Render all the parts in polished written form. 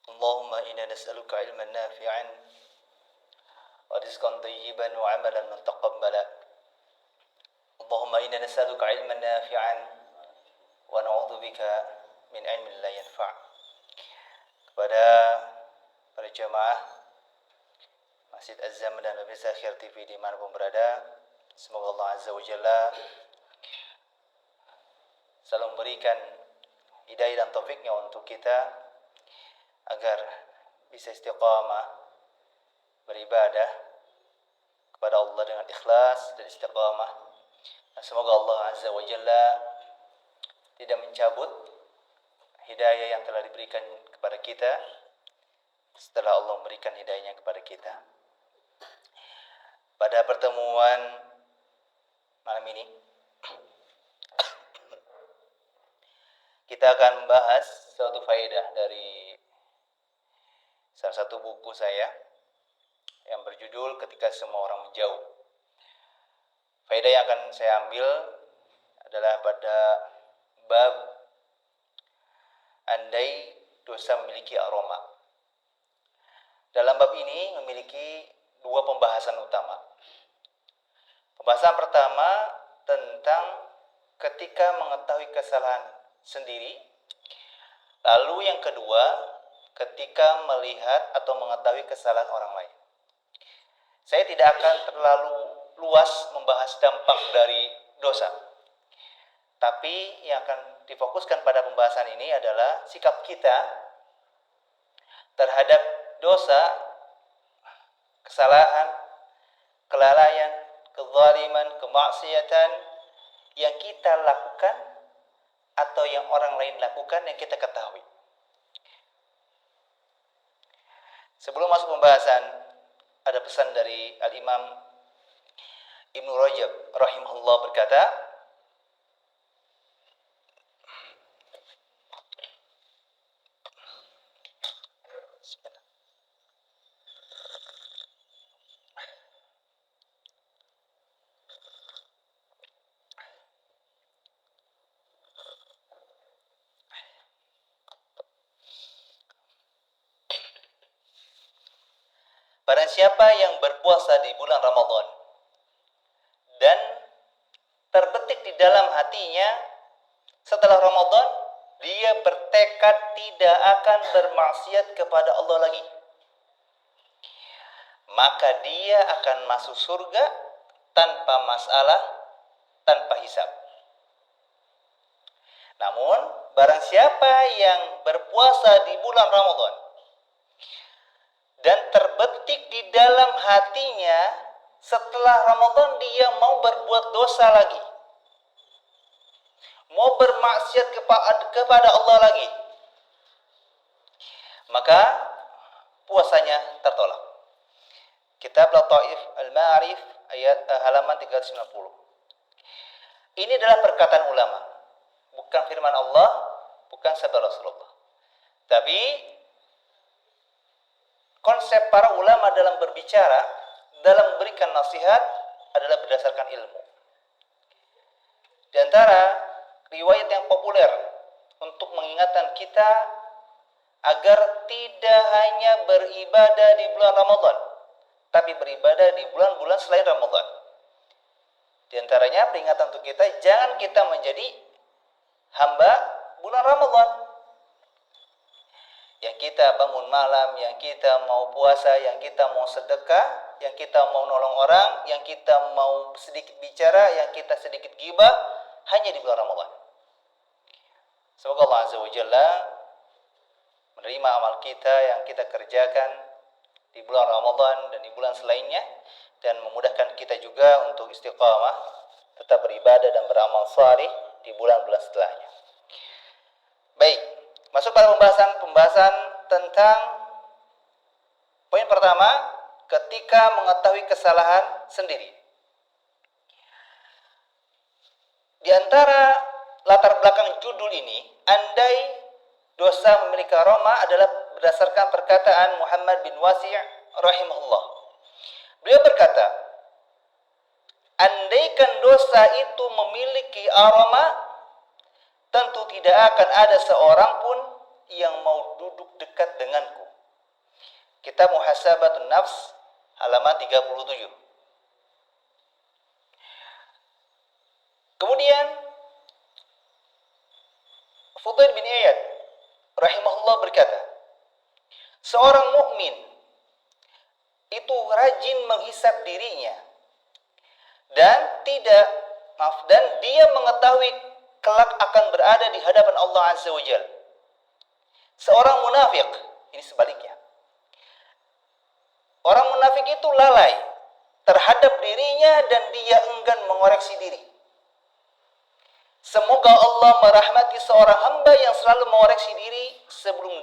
اللهم إنا نسألك علما نافعا ورزقا طيبا وعملا متقبلا. اللهم إنا نسألك علما نافعا ونعوذ بك min ilmin la yanfa'. Kepada para jemaah Masjid Az-Zaman dan pemirsa Khair TV dimanapun berada, semoga Allah Azza wa Jalla selalu memberikan hidayah dan taufiknya untuk kita agar bisa istiqamah beribadah kepada Allah dengan ikhlas dan istiqamah. Dan semoga Allah Azza wa Jalla tidak mencabut hidayah yang telah diberikan kepada kita setelah Allah memberikan hidayahnya kepada kita. Pada pertemuan malam ini kita akan membahas suatu faedah dari salah satu buku saya yang berjudul Ketika Semua Orang Menjauh. Faedah yang akan saya ambil adalah pada bab andai dosa memiliki aroma. Dalam bab ini memiliki dua pembahasan utama. Pembahasan pertama tentang ketika mengetahui kesalahan sendiri. Lalu yang kedua, ketika melihat atau mengetahui kesalahan orang lain. Saya tidak akan terlalu luas membahas dampak dari dosa. Tapi yang akan difokuskan pada pembahasan ini adalah sikap kita terhadap dosa, kesalahan, kelalaian, kezaliman, kemaksiatan yang kita lakukan atau yang orang lain lakukan yang kita ketahui. Sebelum masuk pembahasan, ada pesan dari Al-Imam Ibnu Rajab rahimahullah berkata, barang siapa yang berpuasa di bulan Ramadan dan terbetik di dalam hatinya setelah Ramadan dia bertekad tidak akan bermaksiat kepada Allah lagi, maka dia akan masuk surga tanpa masalah, tanpa hisab. Namun barang siapa yang berpuasa di bulan Ramadan dan terbetik di dalam hatinya setelah Ramadan dia mau berbuat dosa lagi, mau bermaksiat kepada Allah lagi, maka puasanya tertolak. Kitab Lataif Al-Ma'arif ayat halaman 390. Ini adalah perkataan ulama, bukan firman Allah, bukan sabda Rasulullah. Tapi konsep para ulama dalam berbicara, dalam memberikan nasihat adalah berdasarkan ilmu. Di antara riwayat yang populer untuk mengingatkan kita agar tidak hanya beribadah di bulan Ramadan, tapi beribadah di bulan-bulan selain Ramadan. Di antaranya peringatan untuk kita, jangan kita menjadi hamba bulan Ramadan. Yang kita bangun malam, yang kita mau puasa, yang kita mau sedekah, yang kita mau nolong orang, yang kita mau sedikit bicara, yang kita sedikit ghibah, hanya di bulan Ramadan. Semoga Allah Azza wa Jalla menerima amal kita yang kita kerjakan di bulan Ramadan dan di bulan selainnya, dan memudahkan kita juga untuk istiqamah, tetap beribadah dan beramal salih di bulan-bulan setelahnya. Baik, masuk pada pembahasan tentang poin pertama, ketika mengetahui kesalahan sendiri. Di antara latar belakang judul ini, andai dosa memiliki aroma, adalah berdasarkan perkataan Muhammad bin Wasi' rahimahullah. Beliau berkata, andaikan dosa itu memiliki aroma, tentu tidak akan ada seorang pun yang mau duduk dekat denganku. Kitab Muhasabatun Nafs halaman 37. Kemudian Fudail bin Iyad rahimahullah berkata, seorang mukmin itu rajin menghisab dirinya dan dia mengetahui kelak akan berada di hadapan Allah Azza wa Jalla. Seorang munafik ini sebaliknya. Orang munafik itu lalai terhadap dirinya dan dia enggan mengoreksi diri. Semoga Allah merahmati seorang hamba yang selalu mengoreksi diri sebelum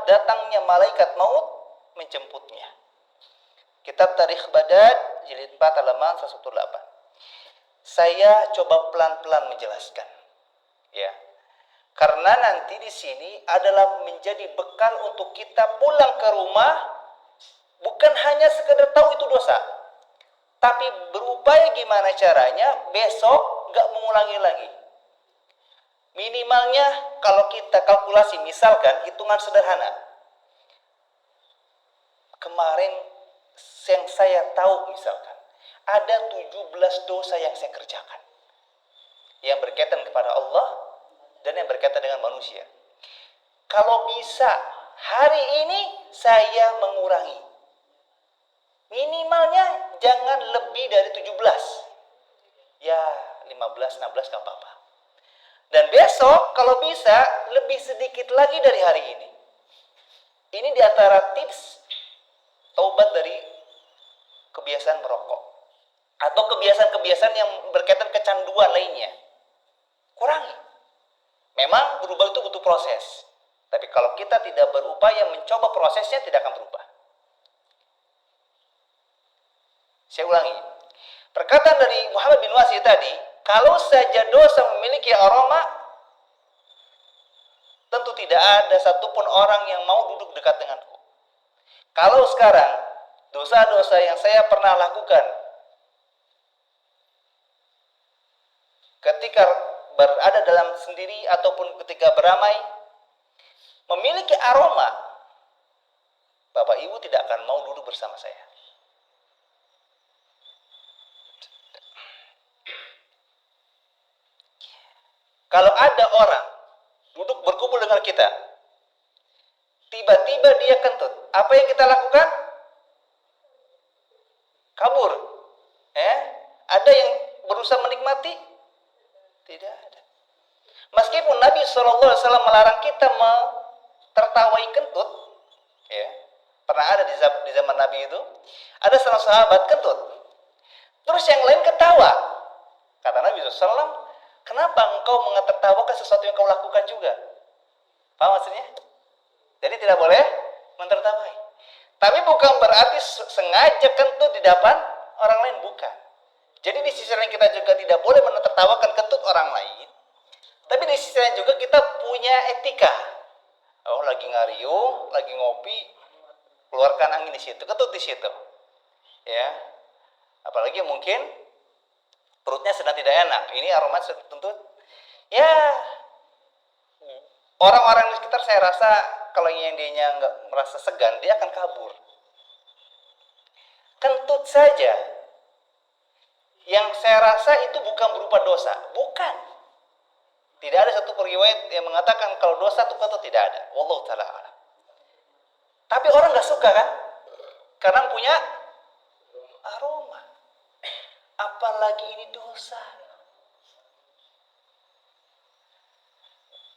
datangnya malaikat maut menjemputnya. Kitab Tarikh Baghdad jilid 4 halaman 118. Saya coba pelan-pelan menjelaskan. Ya. Karena nanti di sini adalah menjadi bekal untuk kita pulang ke rumah, bukan hanya sekedar tahu itu dosa, tapi berupaya gimana caranya besok nggak mengulangi lagi. Minimalnya kalau kita kalkulasi, misalkan hitungan sederhana, kemarin yang saya tahu misalkan ada 17 dosa yang saya kerjakan yang berkaitan kepada Allah dan yang berkaitan dengan manusia. Kalau bisa hari ini saya mengurangi, minimalnya jangan lebih dari 17. Ya 15, 16 gak apa-apa. Dan besok kalau bisa lebih sedikit lagi dari hari ini. Ini diantara tips taubat dari kebiasaan merokok atau kebiasaan-kebiasaan yang berkaitan kecanduan lainnya. Kurangi. Memang berubah itu butuh proses. Tapi kalau kita tidak berupaya mencoba prosesnya, tidak akan berubah. Saya ulangi. Perkataan dari Muhammad bin Wasi tadi, kalau saja dosa memiliki aroma, tentu tidak ada satupun orang yang mau duduk dekat denganku. Kalau sekarang dosa-dosa yang saya pernah lakukan ketika berada dalam sendiri ataupun ketika beramai memiliki aroma, Bapak Ibu tidak akan mau duduk bersama saya. Kalau ada orang duduk berkumpul dengan kita, tiba-tiba dia kentut, apa yang kita lakukan? Kabur. Ada yang berusaha menikmati? Tidak ada. Meskipun Nabi SAW melarang kita tertawai kentut, ya, pernah ada di zaman Nabi itu, ada seorang sahabat kentut, terus yang lain ketawa. Kata Nabi SAW, kenapa engkau mentertawakan sesuatu yang kau lakukan juga? Paham maksudnya? Jadi tidak boleh mentertawai. Tapi bukan berarti sengaja kentut di depan orang lain, bukan. Jadi di sisi lain kita juga tidak boleh menertawakan kentut orang lain. Tapi di sisi lain juga kita punya etika. Oh, lagi ngariung, lagi ngopi, keluarkan angin di situ, kentut di situ. Ya. Apalagi mungkin perutnya sedang tidak enak. Ini aroma kentut. Ya. Orang-orang di sekitar saya rasa kalau yang dia nggak merasa segan, dia akan kabur. Kentut saja yang saya rasa itu bukan berupa dosa, bukan. Tidak ada satu riwayat yang mengatakan kalau dosa itu kentut, tidak ada. Wallahu ta'ala a'lam. Tapi orang nggak suka kan? Karena punya aroma. Apalagi ini dosa.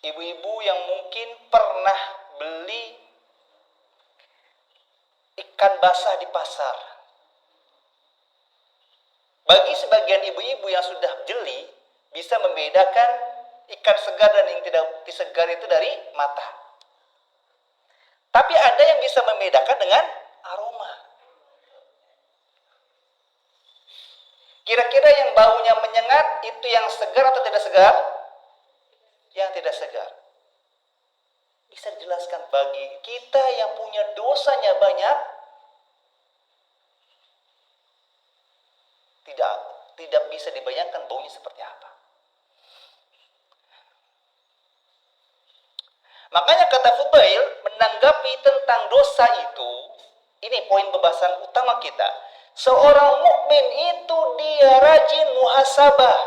Ibu-ibu yang mungkin pernah beli ikan basah di pasar. Bagi sebagian ibu-ibu yang sudah jeli, bisa membedakan ikan segar dan yang tidak segar itu dari mata. Tapi ada yang bisa membedakan dengan aroma. Kira-kira yang baunya menyengat itu yang segar atau tidak segar? Yang tidak segar. Bisa dijelaskan bagi kita yang punya dosanya banyak, tidak bisa dibayangkan baunya seperti apa. Makanya kata Fudail menanggapi tentang dosa itu, ini poin pembahasan utama kita. Seorang mukmin itu dia rajin muhasabah,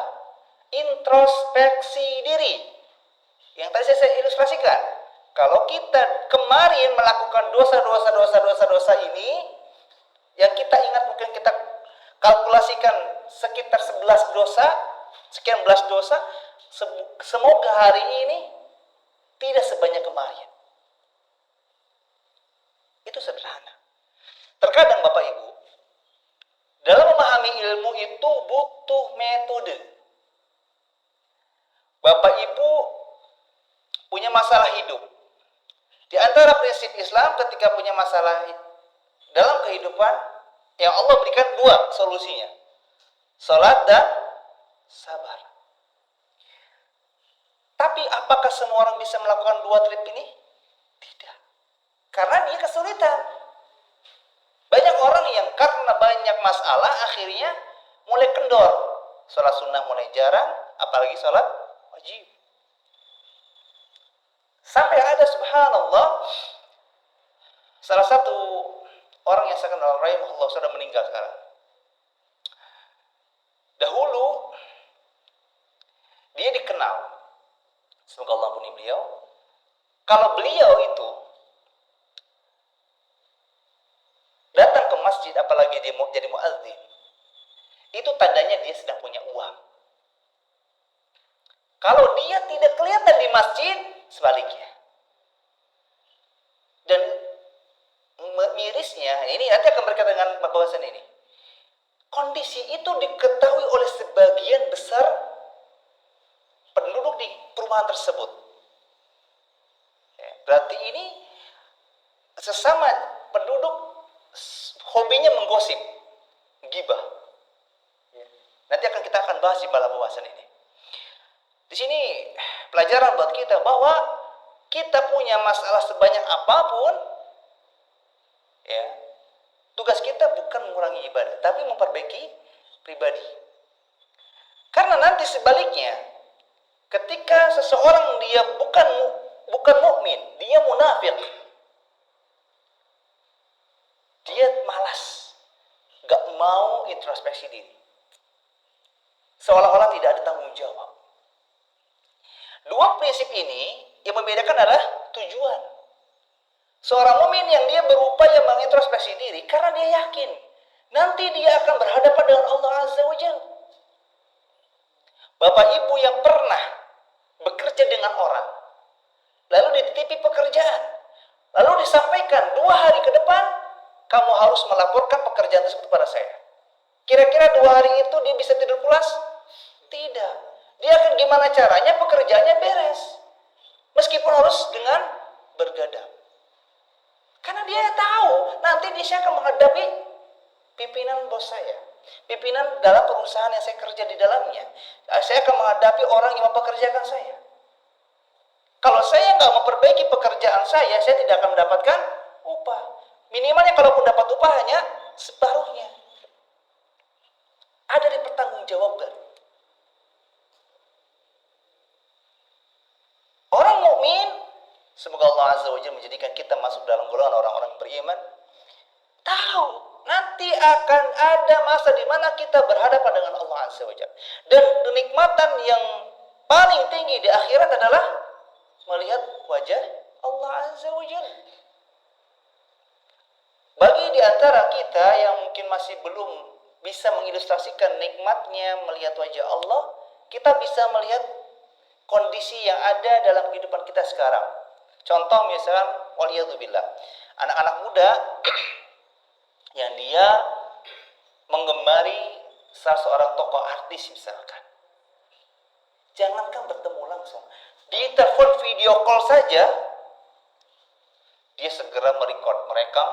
introspeksi diri. Yang tadi saya ilustrasikan. Kalau kita kemarin melakukan dosa ini, yang kita ingat mungkin kita kalkulasikan sekitar 11 dosa, sekian belas dosa, semoga hari ini tidak sebanyak kemarin. Itu sederhana. Terkadang Bapak Ibu, dalam memahami ilmu itu butuh metode. Bapak Ibu punya masalah hidup. Di antara prinsip Islam ketika punya masalah dalam kehidupan, yang Allah berikan dua solusinya. Salat dan sabar. Tapi apakah semua orang bisa melakukan dua trip ini? Tidak. Karena dia kesulitan. Banyak orang yang karena banyak masalah akhirnya mulai kendor. Salat sunnah mulai jarang, apalagi salat wajib. Sampai ada subhanallah salah satu orang yang saya kenal rahimahullah sudah meninggal sekarang. Dahulu dia dikenal, semoga Allah ampuni beliau. Kalau beliau itu datang ke masjid, apalagi dia mau jadi muadzin, itu tandanya dia sedang punya uang. Kalau dia tidak kelihatan di masjid, sebaliknya. Dan mirisnya, ini nanti akan berkaitan dengan bahasan ini. Kondisi itu diketahui oleh sebagian besar penduduk di perumahan tersebut. Berarti ini sesama penduduk hobinya menggosip, gibah. Nanti kita akan bahas di dalam bahasan ini. Di sini pelajaran buat kita bahwa kita punya masalah sebanyak apapun, ya, tugas kita bukan mengurangi ibadah, tapi memperbaiki pribadi. Karena nanti sebaliknya, ketika seseorang dia bukan mukmin, dia munafik, dia malas, gak mau introspeksi diri, seolah-olah tidak ada tanggung jawab. Dua prinsip ini yang membedakan adalah tujuan. Seorang mukmin yang dia berupaya mengintrospeksi diri karena dia yakin nanti dia akan berhadapan dengan Allah Azza wa Jalla. Bapak Ibu yang pernah bekerja dengan orang, lalu dititipi pekerjaan, lalu disampaikan 2 hari ke depan kamu harus melaporkan pekerjaan tersebut kepada saya. Kira-kira 2 hari itu dia bisa tidur pulas? Tidak. Dia akan gimana caranya pekerjaannya beres. Meskipun harus dengan bergadang. Karena dia tahu nanti dia akan menghadapi pimpinan bos saya. Pimpinan dalam perusahaan yang saya kerja di dalamnya. Saya akan menghadapi orang yang mempekerjakan saya. Kalau saya nggak memperbaiki pekerjaan saya tidak akan mendapatkan upah. Minimalnya kalaupun dapat upah hanya separuhnya. Ada dipertanggungjawabkan. Orang mukmin, semoga Allah Azza wa Jalla menjadikan kita masuk dalam golongan orang-orang beriman, tahu nanti akan ada masa di mana kita berhadapan dengan Allah Azza wa Jalla. Dan kenikmatan yang paling tinggi di akhirat adalah melihat wajah Allah Azza wa Jalla. Bagi di antara kita yang mungkin masih belum bisa mengilustrasikan nikmatnya melihat wajah Allah, kita bisa melihat kondisi yang ada dalam kehidupan kita sekarang. Contoh misalkan, waliyadzubillah, anak-anak muda yang dia menggemari salah seorang tokoh artis misalkan. Jangankan bertemu langsung, di telepon video call saja, dia segera merekam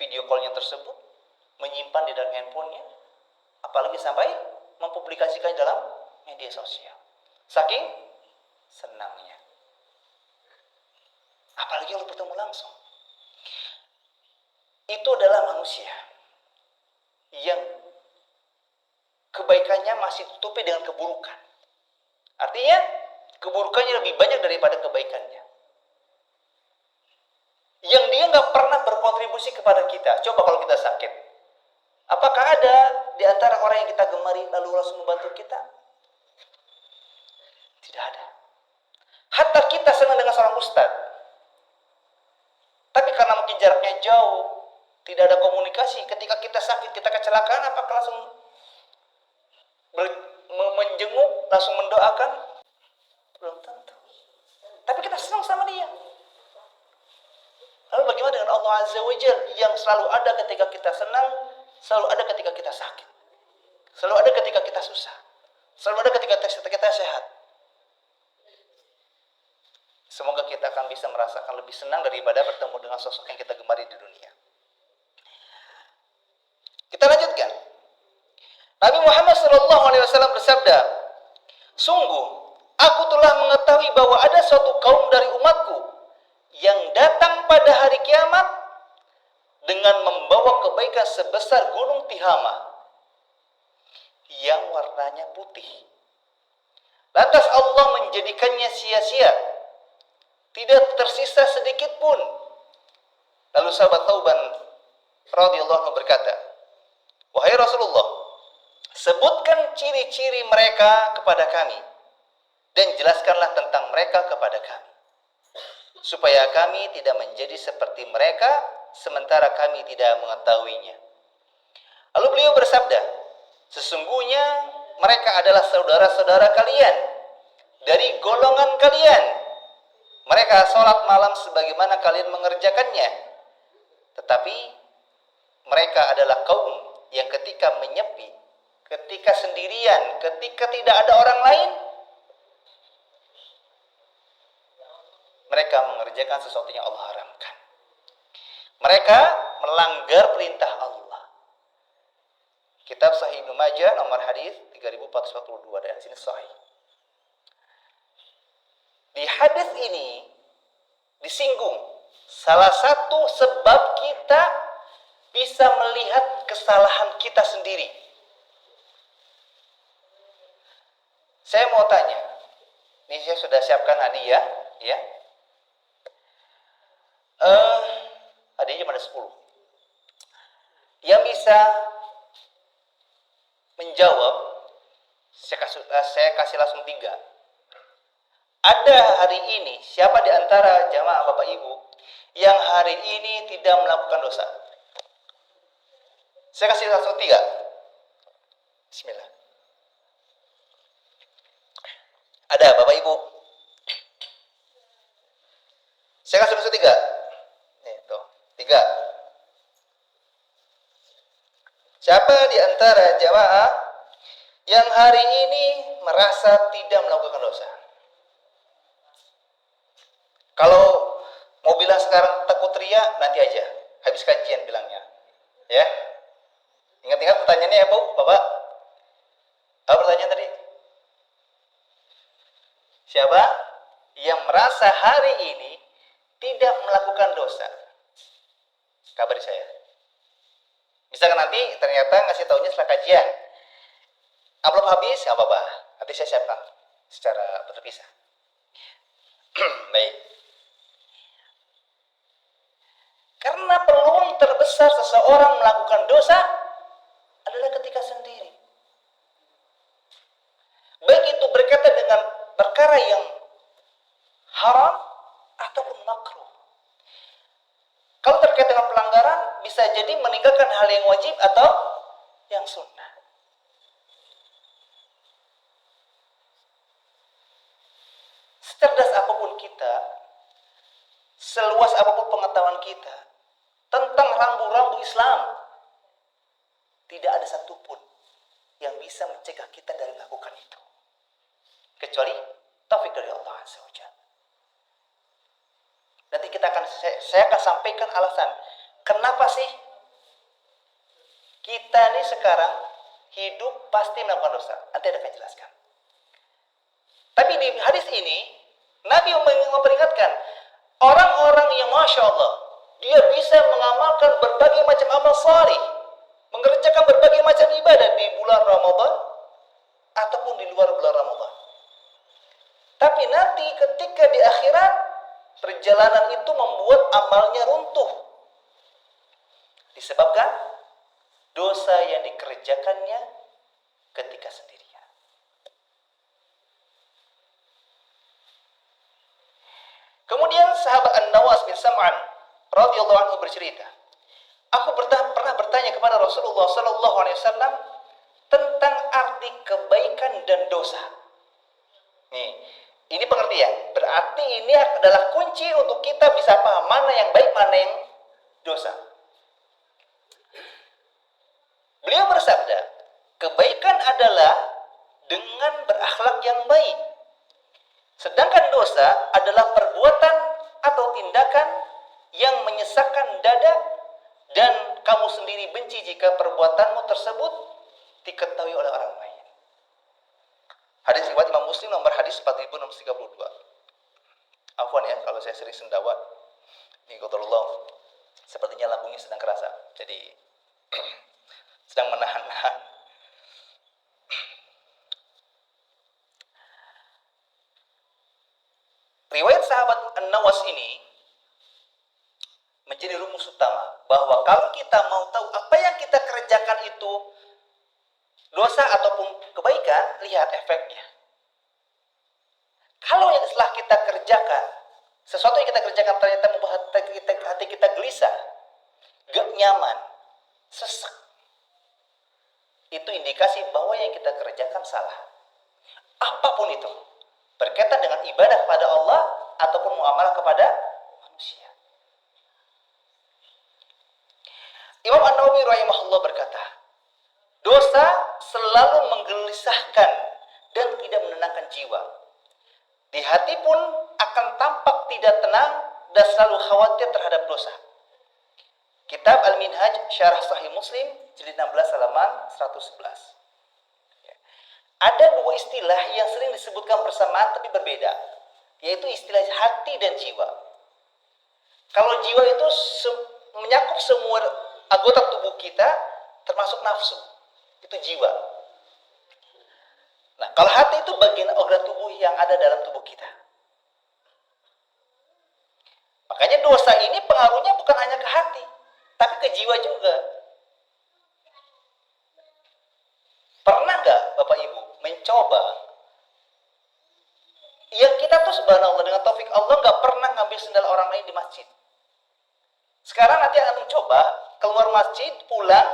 video callnya tersebut, menyimpan di dalam handphonenya, apalagi sampai mempublikasikan dalam media sosial. Saking senangnya. Apalagi kalau bertemu langsung. Itu adalah manusia yang kebaikannya masih tutupi dengan keburukan. Artinya keburukannya lebih banyak daripada kebaikannya. yang dia nggak pernah berkontribusi kepada kita. Coba kalau kita sakit, apakah ada di antara orang yang kita gemari lalu langsung membantu kita? Tidak ada. Hatta kita senang dengan seorang ustadz, tapi karena mungkin jaraknya jauh, tidak ada komunikasi. Ketika kita sakit, kita kecelakaan, apakah langsung menjenguk, langsung mendoakan? Belum tentu. Tapi kita senang sama dia. Lalu bagaimana dengan Allah Azza wa Jalla yang selalu ada ketika kita senang, selalu ada ketika kita sakit, selalu ada ketika kita susah, selalu ada ketika kita sehat. Semoga kita akan bisa merasakan lebih senang daripada bertemu dengan sosok yang kita gemari di dunia. Kita lanjutkan. Nabi Muhammad SAW bersabda, sungguh aku telah mengetahui bahwa ada suatu kaum dari umatku yang datang pada hari kiamat dengan membawa kebaikan sebesar gunung Tihamah yang warnanya putih. Lantas Allah menjadikannya sia-sia, tidak tersisa sedikit pun. Lalu sahabat Thauban radhiyallahu anhu berkata, wahai Rasulullah, sebutkan ciri-ciri mereka kepada kami dan jelaskanlah tentang mereka kepada kami, supaya kami tidak menjadi seperti mereka sementara kami tidak mengetahuinya. Lalu beliau bersabda, sesungguhnya mereka adalah saudara-saudara kalian dari golongan kalian. Mereka sholat malam sebagaimana kalian mengerjakannya. Tetapi mereka adalah kaum yang ketika menyepi, ketika sendirian, ketika tidak ada orang lain, mereka mengerjakan sesuatu yang Allah haramkan. Mereka melanggar perintah Allah. Kitab Sahih Ibnu Majah nomor hadis 3442 dan sini sahih. Di hadis ini disinggung salah satu sebab kita bisa melihat kesalahan kita sendiri. Saya mau tanya, ini saya sudah siapkan hadiah, ya. Hadiahnya cuma ada 10. Yang bisa menjawab, saya kasih langsung 3. Ada hari ini, siapa di antara jamaah Bapak Ibu yang hari ini tidak melakukan dosa? Saya kasih langsung 3. Bismillah. Ada Bapak Ibu? Saya kasih langsung 3. Nih, tuh, 3. Siapa di antara jamaah yang hari ini merasa tidak melakukan dosa? Kalau mau bilang sekarang takut ria, nanti aja. Habis kajian bilangnya. Ya. Ingat-ingat pertanyaannya ya, Bu, Bapak. Apa pertanyaan tadi? Siapa yang merasa hari ini tidak melakukan dosa? Kabari saya. Misalkan nanti ternyata ngasih taunya setelah kajian. Upload habis, nggak apa-apa. Nanti saya siapkan secara terpisah. Baik. Karena peluang terbesar seseorang melakukan dosa adalah ketika sendiri. Baik itu berkaitan dengan perkara yang haram ataupun makruh. Kalau terkait dengan pelanggaran, bisa jadi meninggalkan hal yang wajib atau yang sunnah. Secerdas apapun kita, seluas apapun pengetahuan kita tentang rambu-rambu Islam, tidak ada satupun yang bisa mencegah kita dari melakukan itu, kecuali taufik dari Allah Azza wa Jalla. Nanti saya akan sampaikan alasan kenapa sih kita ini sekarang hidup pasti melakukan dosa. Nanti ada akan jelaskan. Tapi di hadis ini Nabi memperingatkan orang-orang yang Masya Allah, dia bisa mengamalkan berbagai macam amal salih, mengerjakan berbagai macam ibadah di bulan Ramadan ataupun di luar bulan Ramadan. Tapi nanti ketika di akhirat, perjalanan itu membuat amalnya runtuh. Disebabkan dosa yang dikerjakannya ketika sendirian. Kemudian sahabat An-Nawas bin Sam'an radhiyallahu anhu bercerita, aku pernah bertanya kepada Rasulullah sallallahu alaihi wasallam tentang arti kebaikan dan dosa. Nih, ini pengertian. Berarti ini adalah kunci untuk kita bisa paham mana yang baik, mana yang dosa. Beliau bersabda, kebaikan adalah dengan berakhlak yang baik. Sedangkan dosa adalah perbuatan atau tindakan yang menyesakkan dada dan kamu sendiri benci jika perbuatanmu tersebut diketahui oleh orang lain. Hadis riwayat Imam Muslim nomor hadis 4632. Afwan ya kalau saya sering sendawa. Ini qadarullah. Sepertinya lambungnya sedang kerasa. Jadi sedang menahan-nahan. Riwayat sahabat An-Nawas ini menjadi rumus utama bahwa kalau kita mau tahu apa yang kita kerjakan itu dosa ataupun kebaikan, lihat efeknya. Kalau yang setelah kita kerjakan, sesuatu yang kita kerjakan ternyata membuat hati kita gelisah, gak nyaman, sesak, itu indikasi bahwa yang kita kerjakan salah. Apapun itu, berkaitan dengan ibadah kepada Allah ataupun muamalah kepada manusia. Imam An-Nawawi rahimahullah berkata, dosa selalu menggelisahkan dan tidak menenangkan jiwa. Di hati pun akan tampak tidak tenang dan selalu khawatir terhadap dosa. Kitab Al-Minhaj Syarah Sahih Muslim jilid 16 halaman 111. Ada dua istilah yang sering disebutkan bersamaan tapi berbeda, yaitu istilah hati dan jiwa. Kalau jiwa itu menyakup semua anggota tubuh kita, termasuk nafsu, itu jiwa. Nah, kalau hati itu bagian organ tubuh yang ada dalam tubuh kita. Makanya dosa ini pengaruhnya bukan hanya ke hati, tapi ke jiwa juga. Pernah nggak Bapak Ibu mencoba? Yang kita tuh subhanallah dengan taufik Allah nggak pernah ngambil sendal orang lain di masjid. Sekarang nanti akan coba keluar masjid, pulang,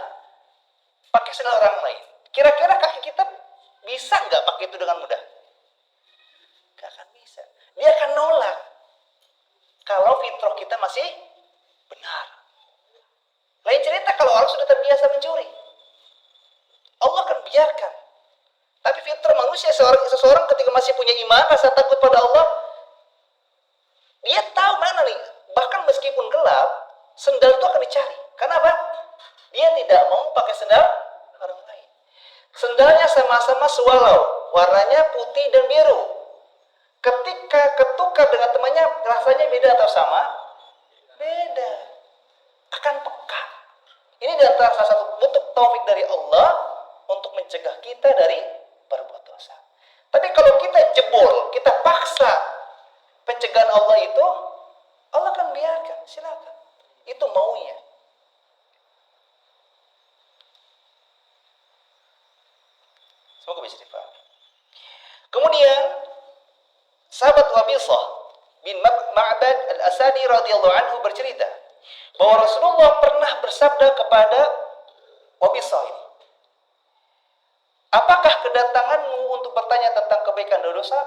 pakai sendal orang lain. Kira-kira kaki kita bisa nggak pakai itu dengan mudah? Nggak akan bisa. Dia akan nolak. Kalau fitrah kita masih benar. Lain cerita kalau orang sudah terbiasa mencuri. Allah akan biarkan. Tapi fitrah manusia seseorang ketika masih punya iman, rasa takut pada Allah, dia tahu mana nih. Bahkan meskipun gelap, sendal itu akan dicari. Kenapa? Dia tidak mau pakai sendal orang lain. Sendalnya sama-sama swallow, warnanya putih dan biru. Ketika ketukar dengan temannya, rasanya beda atau sama? Beda. Akan peka. Ini adalah salah satu bentuk taufik dari Allah untuk mencegah kita dari berbuat dosa. Tapi kalau kita jebol, kita paksa pencegahan Allah itu, Allah akan biarkan, silakan. Itu maunya. Semoga bisa dipahami. Kemudian sahabat Wabisah bin Ma'bad al-Asadi radhiyallahu anhu bercerita bahwa Rasulullah pernah bersabda kepada Wabisah ini, apakah kedatanganmu untuk bertanya tentang kebaikan dan dosa?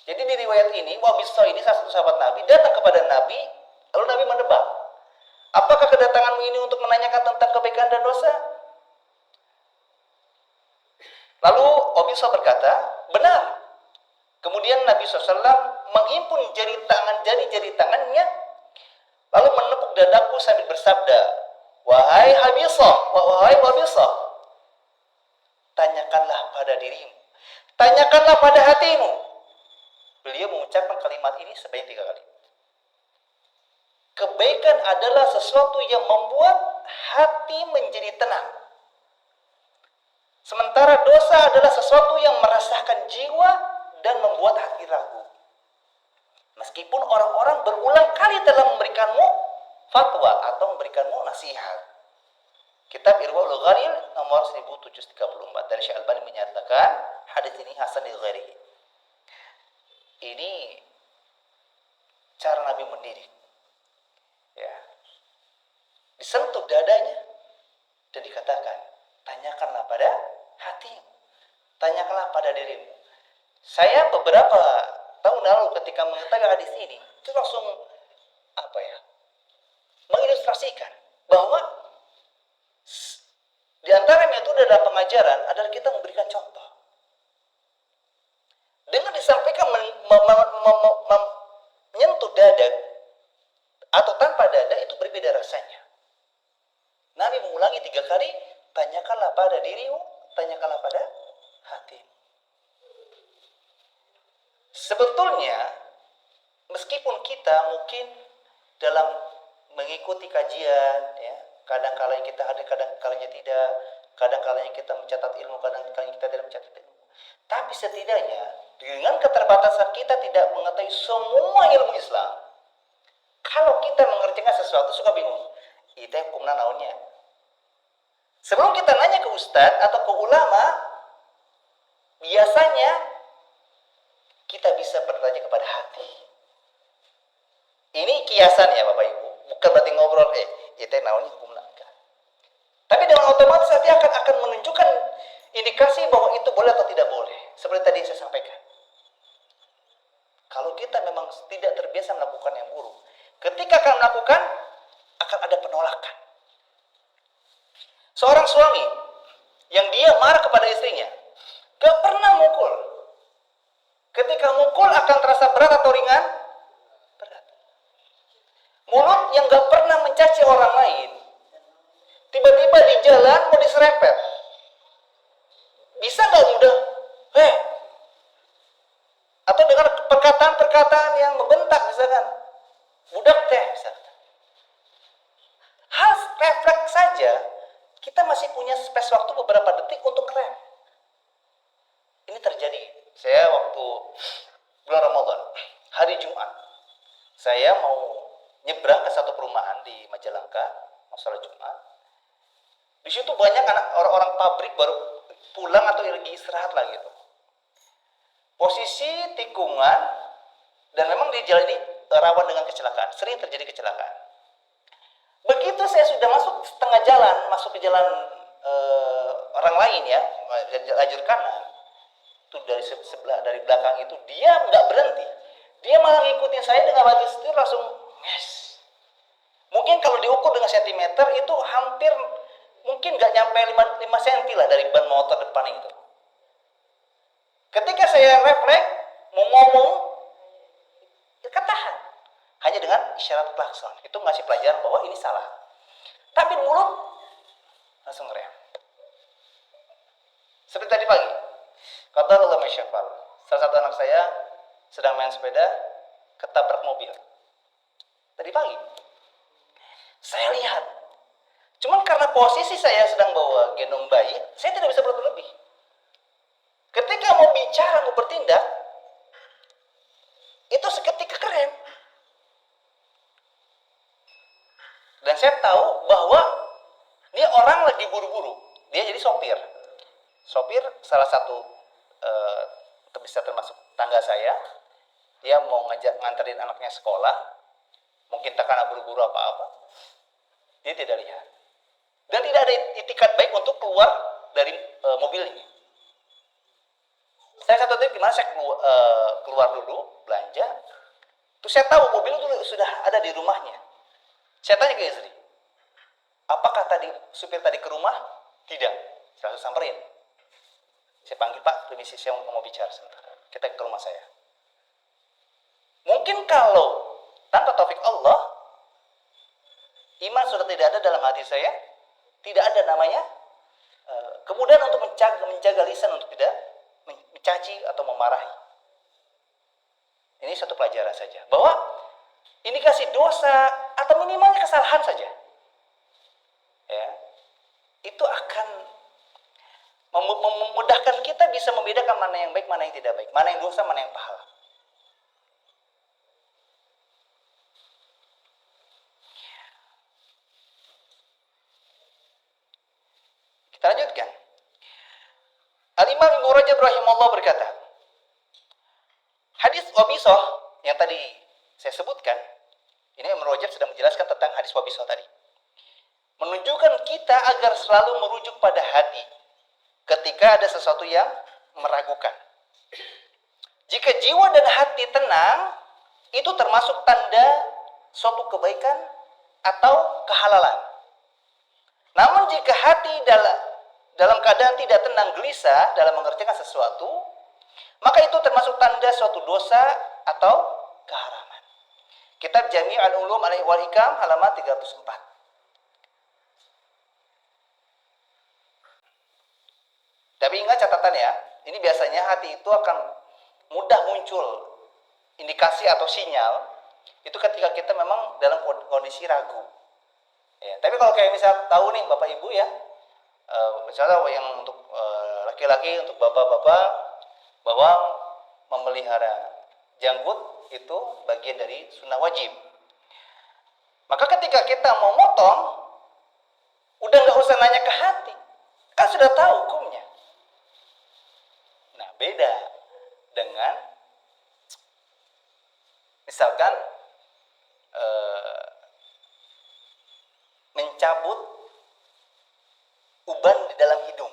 Jadi di riwayat ini, Wabisah ini salah satu sahabat Nabi datang kepada Nabi, lalu Nabi menebak, apakah kedatanganmu ini untuk menanyakan tentang kebaikan dan dosa? Lalu Wabisah berkata, benar. Kemudian Nabi SAW menghimpun jari tangannya, lalu menepuk dadaku sambil bersabda, wahai Wabisah, tanyakanlah pada dirimu, tanyakanlah pada hatimu. Beliau mengucapkan kalimat ini sebanyak 3 kali. Kebaikan adalah sesuatu yang membuat hati menjadi tenang. Sementara dosa adalah sesuatu yang merasakan jiwa dan membuat hati ragu. Meskipun orang-orang telah memberikanmu fatwa atau memberikanmu nasihat. Kitab Irwaul Ghalil nomor 1734, dan Syekh Albani menyatakan hadis ini hasan li ghairihi. Ini cara Nabi mendidik. Ya. Disentuh dadanya dan dikatakan, tanyakanlah pada hatimu, tanyakanlah pada dirimu. Saya beberapa tahun lalu ketika mengetahui hadis ini, itu langsung mengilustrasikan bahwa di antara metode dalam pengajaran adalah kita memberikan contoh. Dengan disampaikan menyentuh dada atau tanpa dada itu berbeda rasanya. Nabi mengulangi 3 kali, tanyakanlah pada dirimu, tanyakanlah pada hatimu. Sebetulnya, meskipun kita mungkin dalam mengikuti kajian, ya, kadang-kadang kita hadir, kadang-kadang tidak, kadang-kadang kita mencatat ilmu, kadang-kadang kita tidak mencatat ilmu. Tapi setidaknya, dengan keterbatasan kita tidak mengetahui semua ilmu Islam, kalau kita mengerjakan sesuatu suka bingung, itu hukumnya naonnya. Sebelum kita nanya ke ustadz atau ke ulama, biasanya kita bisa bertanya kepada hati. Ini kiasan ya Bapak Ibu, bukan berarti ngobrol, itu naonnya hukumnya. Tapi dengan otomatis nanti akan menunjukkan indikasi bahwa itu boleh atau tidak boleh. Seperti tadi saya sampaikan. Kalau kita memang tidak terbiasa melakukan yang buruk, ketika akan melakukan, akan ada penolakan. Seorang suami yang dia marah kepada istrinya, gak pernah mukul. Ketika mukul akan terasa berat atau ringan? Berat. Mulut yang gak pernah mencaci orang lain, tiba-tiba di jalan mau diserempet, bisa gak mudah? Atau dengan perkataan-perkataan yang membentak misalkan, budak teh misalkan. Hal refleks saja, kita masih punya space waktu beberapa detik untuk rem. Ini terjadi. Saya waktu bulan Ramadan, hari Jumat, saya mau nyebrang ke satu perumahan di Majalengka, mau sholat Jumat. Di situ banyak orang-orang pabrik baru pulang atau lagi istirahat lah gitu. Posisi tikungan, dan memang di jalan ini rawan dengan kecelakaan, sering terjadi kecelakaan. Begitu saya sudah masuk setengah jalan, masuk ke jalan orang lain ya, lajur kanan, itu dari sebelah, dari belakang itu, dia nggak berhenti. Dia malah ngikutin saya dengan batu setir langsung, yes. Mungkin kalau diukur dengan sentimeter itu hampir, mungkin nggak nyampe 5 cm lah dari ban motor depan itu. Ketika saya refleks, mau ngomong, ketahan. Hanya dengan isyarat klakson. Itu ngasih pelajaran bahwa ini salah. Tapi mulut langsung rem. Seperti tadi pagi, kata Allah Masyafal, salah satu anak saya sedang main sepeda, ketabrak mobil. Tadi pagi, saya lihat. Cuman karena posisi saya sedang bawa gendong bayi, saya tidak bisa berbuat lebih. Ketika mau bicara, mau bertindak, itu seketika keren. Dan saya tahu bahwa dia orang lagi buru-buru. Dia jadi sopir. Sopir salah satu bisa termasuk tangga saya. Dia mau nganterin anaknya sekolah. Mungkin karena buru-buru apa-apa. Dia tidak lihat. Dan tidak ada itikat baik untuk keluar dari mobil ini. Saya satu tip gimana saya keluar dulu belanja. Terus saya tahu mobil itu sudah ada di rumahnya. Saya tanya ke istri, apakah tadi supir tadi ke rumah? Tidak. Saya langsung samperin. Saya panggil, Pak, permisi, saya mau bicara sebentar. Kita ke rumah saya. Mungkin kalau tanpa taufik Allah, iman sudah tidak ada dalam hati saya, tidak ada namanya kemudian untuk menjaga lisan untuk tidak mencaci atau memarahi. Ini satu pelajaran saja, bahwa indikasi dosa atau minimalnya kesalahan saja, ya, itu akan memudahkan kita bisa membedakan mana yang baik, mana yang tidak baik, mana yang dosa, mana yang pahala. Al-Imam Ibnu Rajab rahimahullah berkata, hadis Wabisah yang tadi saya sebutkan, ini Ibnu Rajab sedang menjelaskan tentang hadis Wabisah tadi, menunjukkan kita agar selalu merujuk pada hati ketika ada sesuatu yang meragukan. Jika jiwa dan hati tenang, itu termasuk tanda suatu kebaikan atau kehalalan. Namun jika hati dalam keadaan tidak tenang, gelisah dalam mengerjakan sesuatu, maka itu termasuk tanda suatu dosa atau keharaman. Kitab Jami' Ulum wal Hikam halaman 304. Tapi ingat catatan ya, ini biasanya hati itu akan mudah muncul indikasi atau sinyal itu ketika kita memang dalam kondisi ragu. Ya, tapi kalau kayak misal tahu nih Bapak Ibu ya, misalnya yang untuk laki-laki, untuk bapak-bapak, bahwa memelihara janggut itu bagian dari sunnah wajib. Maka ketika kita mau motong, udah nggak usah nanya ke hati, kan sudah tahu hukumnya. Nah, beda dengan misalkan mencabut uban di dalam hidung,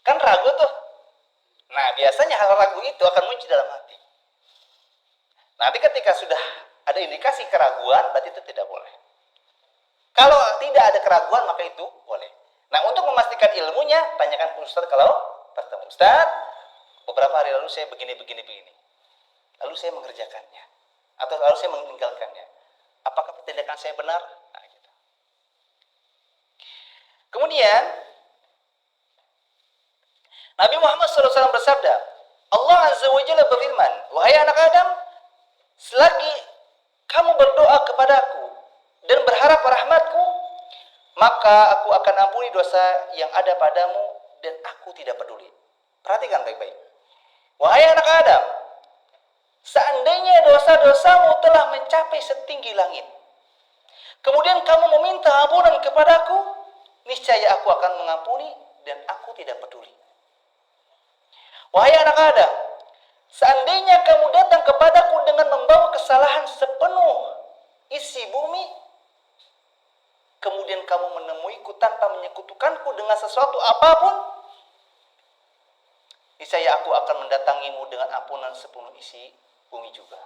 kan ragu tuh. Nah, biasanya hal ragu itu akan muncul dalam hati. Nanti ketika sudah ada indikasi keraguan, berarti itu tidak boleh. Kalau tidak ada keraguan, maka itu boleh. Nah, untuk memastikan ilmunya, tanyakan ke Ustaz kalau bertemu. Ustaz, beberapa hari lalu saya begini. Lalu saya mengerjakannya. Atau lalu saya meninggalkannya. Apakah tindakan saya benar? Nah, gitu. Kemudian, Nabi Muhammad SAW bersabda, Allah Azza wa Jalla berfirman, wahai anak Adam, selagi kamu berdoa kepadaku dan berharap rahmatku, maka aku akan ampuni dosa yang ada padamu dan aku tidak peduli. Perhatikan baik-baik. Wahai anak Adam, seandainya dosa-dosamu telah mencapai setinggi langit, kemudian kamu meminta ampunan kepadaku, niscaya aku akan mengampuni dan aku tidak peduli. Wahai anak Adam, seandainya kamu datang kepadaku dengan membawa kesalahan sepenuh isi bumi, kemudian kamu menemuiku tanpa menyekutukanku dengan sesuatu apapun, niscaya aku akan mendatangimu dengan ampunan sepenuh isi bumi juga.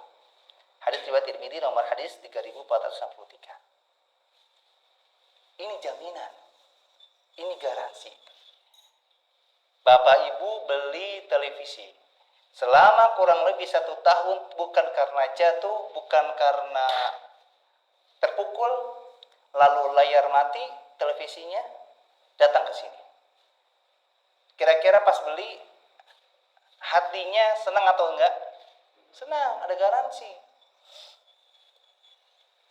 Hadis riwayat Tirmidzi nomor hadis 3463. Ini jaminan, ini garansi. Bapak Ibu beli televisi selama kurang lebih 1 tahun, bukan karena jatuh, bukan karena terpukul, lalu layar mati televisinya, datang ke sini. Kira-kira pas beli hatinya senang atau enggak? Senang, ada garansi.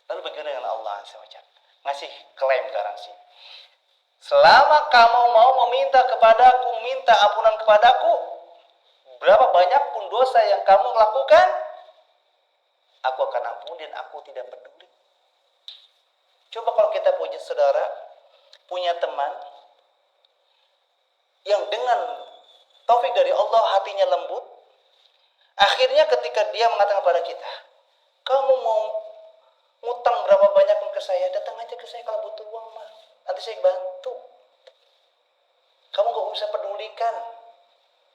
Lalu bagaimana dengan Allah SWT? Ngasih klaim garansi. Selama kamu mau meminta kepadaku, minta ampunan kepadaku, berapa banyak pun dosa yang kamu lakukan, aku akan ampuni dan aku tidak peduli. Coba kalau kita punya saudara, punya teman, yang dengan taufik dari Allah hatinya lembut, akhirnya ketika dia mengatakan kepada kita, kamu mau ngutang berapa banyak pun ke saya, datang aja ke saya kalau butuh uang mah, nanti saya bantu. Kamu gak usah pedulikan,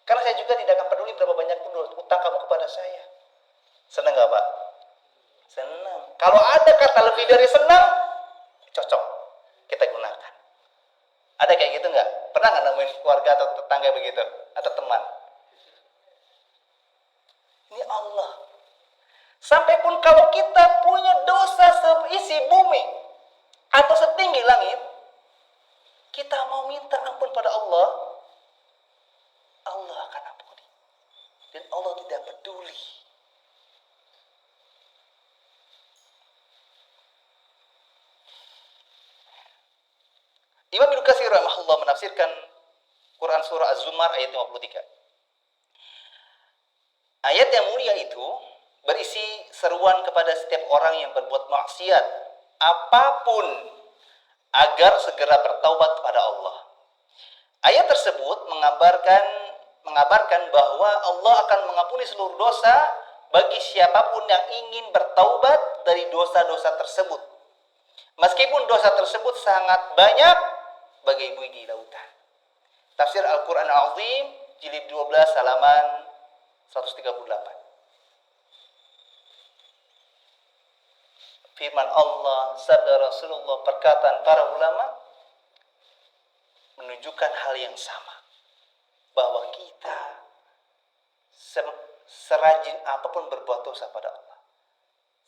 karena saya juga tidak akan peduli berapa banyak pun utang kamu kepada saya. Senang gak Pak? Senang. Kalau ada kata lebih dari senang, cocok kita gunakan. Ada kayak gitu nggak? Pernah nggak nemuin keluarga atau tetangga begitu atau teman? Ini Allah. Sampai pun kalau kita punya dosa seisi bumi atau setinggi langit, kita mau minta ampun pada Allah, Allah akan ampuni. Dan Allah tidak peduli. Imam Ibnu Katsir rahimahullah menafsirkan Quran surah Az-Zumar ayat 53. Ayat yang mulia itu berisi seruan kepada setiap orang yang berbuat maksiat apapun agar segera bertaubat kepada Allah. Ayat tersebut mengabarkan bahwa Allah akan mengampuni seluruh dosa bagi siapapun yang ingin bertaubat dari dosa-dosa tersebut. Meskipun dosa tersebut sangat banyak bagai buih di lautan. Tafsir Al-Quran Al-Azim, jilid 12, halaman 138. Firman Allah, sabda Rasulullah, perkataan para ulama menunjukkan hal yang sama. Bahwa kita serajin apapun berbuat dosa pada Allah,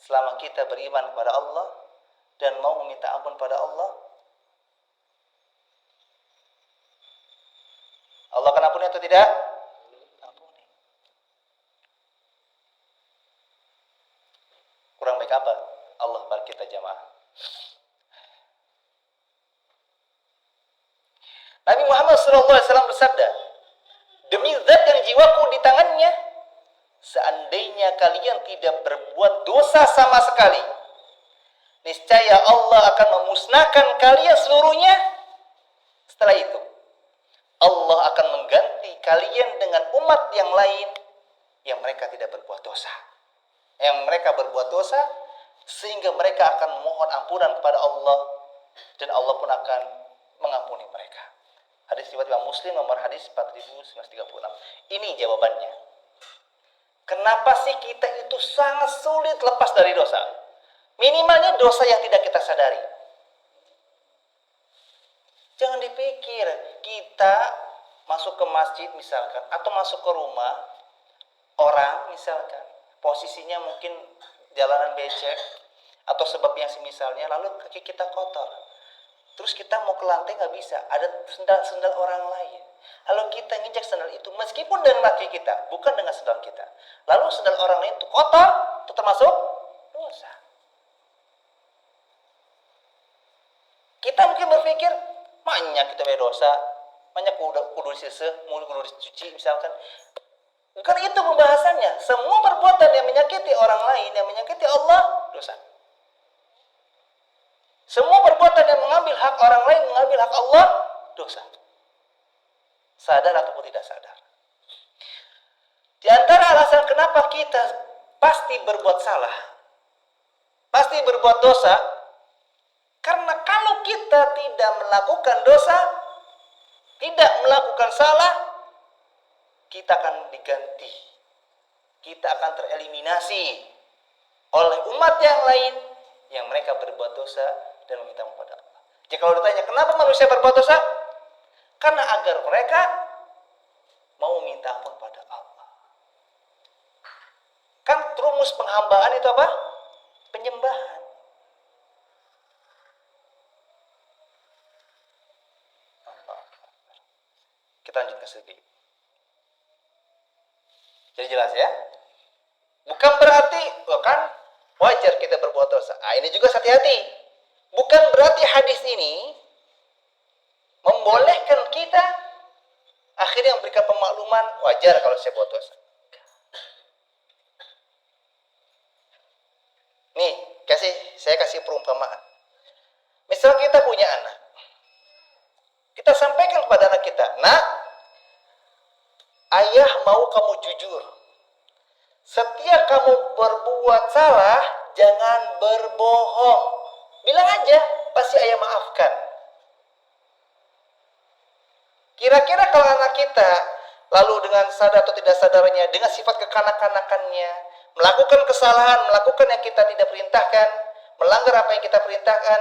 selama kita beriman kepada Allah dan mau meminta ampun pada Allah, Allah akan ampuni atau tidak? Ampuni. Kurang baik apa? Allah bar kita jamaah. Nabi Muhammad SAW bersabda, demi zat yang jiwaku di tangannya, seandainya kalian tidak berbuat dosa sama sekali, niscaya Allah akan memusnahkan kalian seluruhnya. Setelah itu, Allah akan mengganti kalian dengan umat yang lain yang mereka tidak berbuat dosa. Yang mereka berbuat dosa, sehingga mereka akan memohon ampunan kepada Allah, dan Allah pun akan mengampuni mereka. Hadis riwayat Imam Muslim nomor hadis 4936. Ini jawabannya. Kenapa sih kita itu sangat sulit lepas dari dosa? Minimalnya dosa yang tidak kita sadari. Jangan dipikir kita masuk ke masjid misalkan, atau masuk ke rumah orang misalkan, posisinya mungkin jalanan becek atau sebab yang semisalnya, lalu kaki kita kotor. Terus kita mau ke lantai nggak bisa, ada sendal orang lain. Lalu kita nginjak sendal itu, meskipun dengan kaki kita, bukan dengan sendal kita. Lalu sendal orang lain itu kotor, itu termasuk dosa. Kita mungkin berpikir, maknya kita berdosa, maknya kudu disese, mulut kudu dicuci misalkan. Bukan itu pembahasannya. Semua perbuatan yang menyakiti orang lain, yang menyakiti Allah, dosa. Semua perbuatan yang mengambil hak orang lain, mengambil hak Allah, dosa. Sadar ataupun tidak sadar. Di antara alasan kenapa kita pasti berbuat salah, pasti berbuat dosa, karena kalau kita tidak melakukan dosa, tidak melakukan salah, kita akan diganti. Kita akan tereliminasi oleh umat yang lain yang mereka berbuat dosa dan meminta kepada Allah. Jadi kalau ditanya kenapa manusia berbuat dosa? Karena agar mereka mau minta ampun pada Allah. Kan rumus penghambaan itu apa? Penyembahan. Kita lanjutkan sedikit. Jadi jelas ya? Bukan berarti, kan wajar kita berbuat dosa. Ini juga hati-hati. Bukan berarti hadis ini membolehkan kita akhirnya memberikan pemakluman wajar kalau saya buat dosa. Nih, saya kasih perumpamaan. Misal kita punya anak. Kita sampaikan kepada anak kita, "Nak, ayah mau kamu jujur. Setiap kamu berbuat salah, jangan berbohong. Bilang aja, pasti ayah maafkan." Kira-kira kalau anak kita lalu dengan sadar atau tidak sadarnya, dengan sifat kekanak-kanakannya, melakukan kesalahan, melakukan yang kita tidak perintahkan, melanggar apa yang kita perintahkan,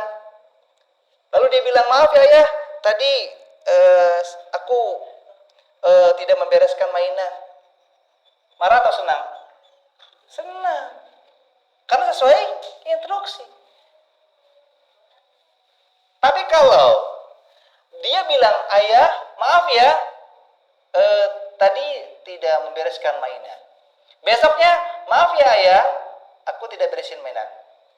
lalu dia bilang, "Maaf ya ayah, tadi aku tidak membereskan mainan." Marah atau senang? Senang. Karena sesuai instruksi. Tapi kalau dia bilang, "Ayah, maaf ya, tadi tidak membereskan mainan." Besoknya, "Maaf ya ayah, aku tidak beresin mainan."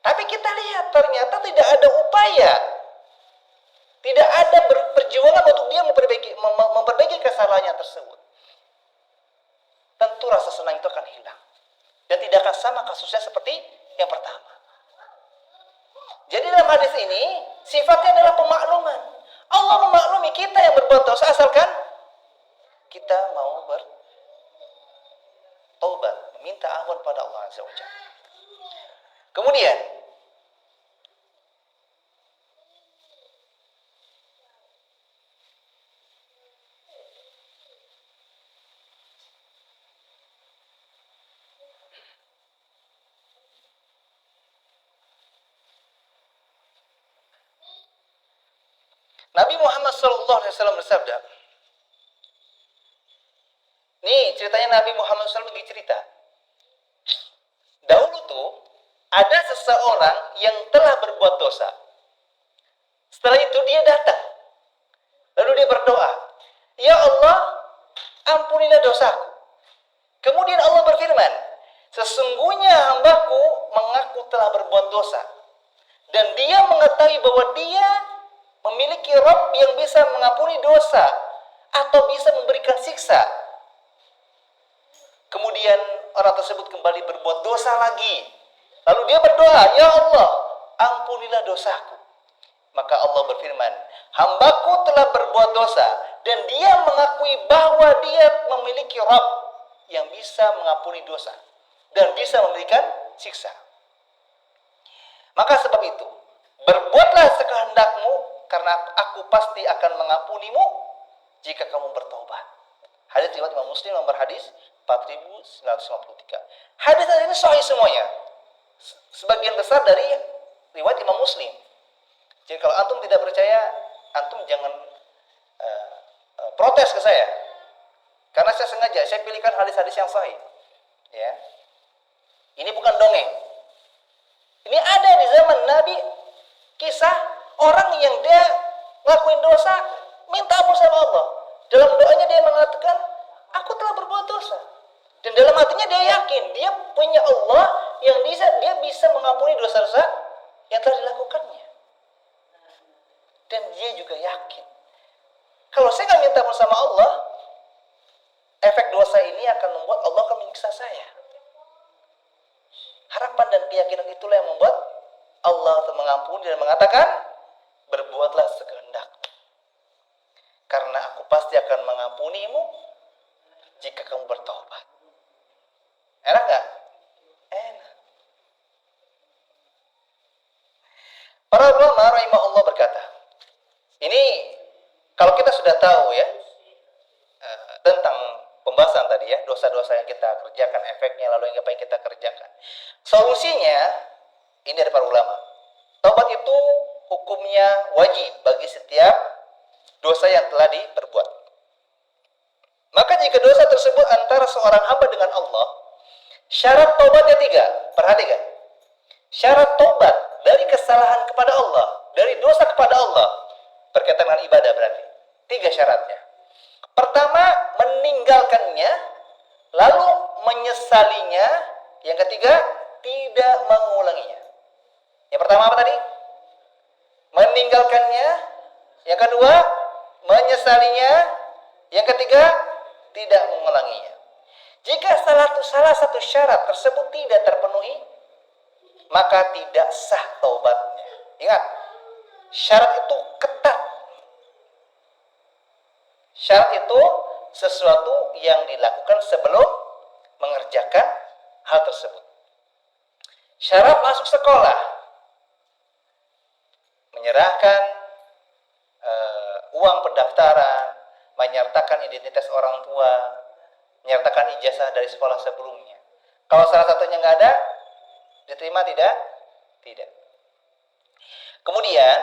Tapi kita lihat ternyata tidak ada upaya, tidak ada perjuangan untuk dia memperbaiki kesalahannya tersebut. Tentu rasa senang itu akan hilang. Dan tidak akan sama kasusnya seperti yang pertama. Jadi dalam hadis ini, sifatnya adalah pemakluman. Allah memaklumi kita yang berbuat dosa asalkan kita mau bertobat, meminta ampun pada Allah Azza wa Jalla. Kemudian Nabi Muhammad SAW bersabda, nih ceritanya Nabi Muhammad SAW lagi cerita. Dahulu tuh ada seseorang yang telah berbuat dosa. Setelah itu dia datang. Lalu dia berdoa, "Ya Allah, ampunilah dosaku." Kemudian Allah berfirman, "Sesungguhnya hambaku mengaku telah berbuat dosa. Dan dia mengetahui bahwa dia memiliki Rabb yang bisa mengampuni dosa atau bisa memberikan siksa." Kemudian orang tersebut kembali berbuat dosa lagi. Lalu dia berdoa, "Ya Allah, ampunilah dosaku." Maka Allah berfirman, "Hambaku telah berbuat dosa dan dia mengakui bahwa dia memiliki Rabb yang bisa mengampuni dosa dan bisa memberikan siksa. Maka sebab itu, berbuatlah sekehendakmu karena aku pasti akan mengampunimu jika kamu bertaubat." Hadis riwayat Imam Muslim nomor hadis 4953. Hadis ini sahih semuanya. Sebagian besar dari riwayat Imam Muslim. Jadi kalau antum tidak percaya, antum jangan protes ke saya. Karena saya sengaja saya pilihkan hadis-hadis yang sahih. Ya. Ini bukan dongeng. Ini ada di zaman Nabi, kisah orang yang dia ngelakuin dosa, minta ampun sama Allah. Dalam doanya dia mengatakan, "Aku telah berbuat dosa." Dan dalam hatinya dia yakin dia punya Allah yang dia bisa mengampuni dosa-dosa yang telah dilakukannya. Dan dia juga yakin, kalau saya nggak minta ampun sama Allah, efek dosa ini akan membuat Allah akan menyiksa saya. Harapan dan keyakinan itulah yang membuat Allah mengampuni dan mengatakan, "Berbuatlah sekehendakmu, karena aku pasti akan mengampunimu jika kamu bertobat." Enak gak? Enak. Para ulama rahimahullah berkata, ini kalau kita sudah tahu ya tentang pembahasan tadi ya, dosa-dosa yang kita kerjakan, efeknya, lalu yang apa yang kita kerjakan. Solusinya ini dari para ulama. Taubat itu hukumnya wajib bagi setiap dosa yang telah diperbuat. Maka jika dosa tersebut antara seorang hamba dengan Allah, syarat taubatnya 3. Perhatikan. Syarat taubat dari kesalahan kepada Allah, dari dosa kepada Allah, berkaitan dengan ibadah berarti. 3 syaratnya. Pertama, meninggalkannya, lalu menyesalinya. Yang ketiga, tidak mengulanginya. Yang pertama apa tadi? Meninggalkannya. Yang kedua, menyesalinya. Yang ketiga, tidak mengulanginya. Jika salah satu syarat tersebut tidak terpenuhi, maka tidak sah taubatnya. Ingat, syarat itu ketat. Syarat itu sesuatu yang dilakukan sebelum mengerjakan hal tersebut. Syarat masuk sekolah, menyerahkan uang pendaftaran, menyertakan identitas orang tua, menyertakan ijazah dari sekolah sebelumnya. Kalau salah satunya nggak ada, diterima tidak? Tidak. Kemudian,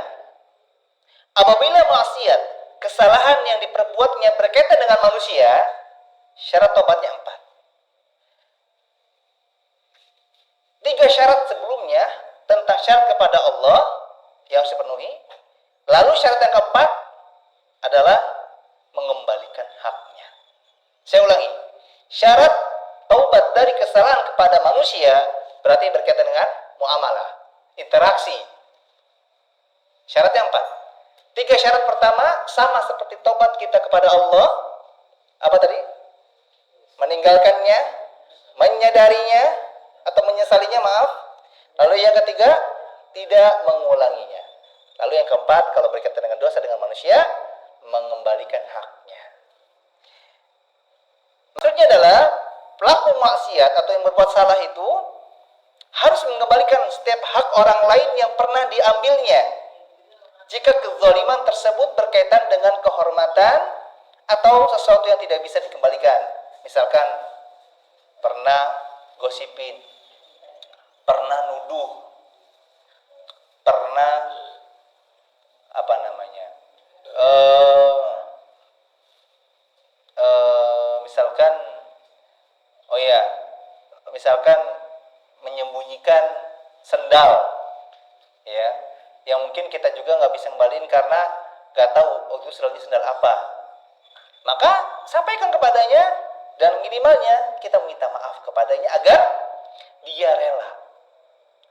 apabila maksiat, kesalahan yang diperbuatnya berkaitan dengan manusia, syarat tobatnya 4. 3 syarat sebelumnya tentang syarat kepada Allah yang harus dipenuhi. Lalu syarat yang keempat adalah mengembalikan haknya. Saya ulangi. Syarat taubat dari kesalahan kepada manusia berarti berkaitan dengan muamalah, interaksi. Syarat yang 4. 3 syarat pertama sama seperti taubat kita kepada Allah. Apa tadi? Meninggalkannya, menyadarinya atau menyesalinya, maaf. Lalu yang ketiga, tidak mengulanginya. Lalu yang keempat, kalau berkaitan dengan dosa dengan manusia, mengembalikan haknya. Maksudnya adalah pelaku maksiat atau yang berbuat salah itu harus mengembalikan setiap hak orang lain yang pernah diambilnya. Jika kezaliman tersebut berkaitan dengan kehormatan atau sesuatu yang tidak bisa dikembalikan. Misalkan pernah gosipin, pernah nuduh, pernah misalkan misalkan menyembunyikan sendal, ya, yang mungkin kita juga nggak bisa ngembaliin karena nggak tahu itu sendal apa. Maka sampaikan kepadanya dan minimalnya kita minta maaf kepadanya agar dia rela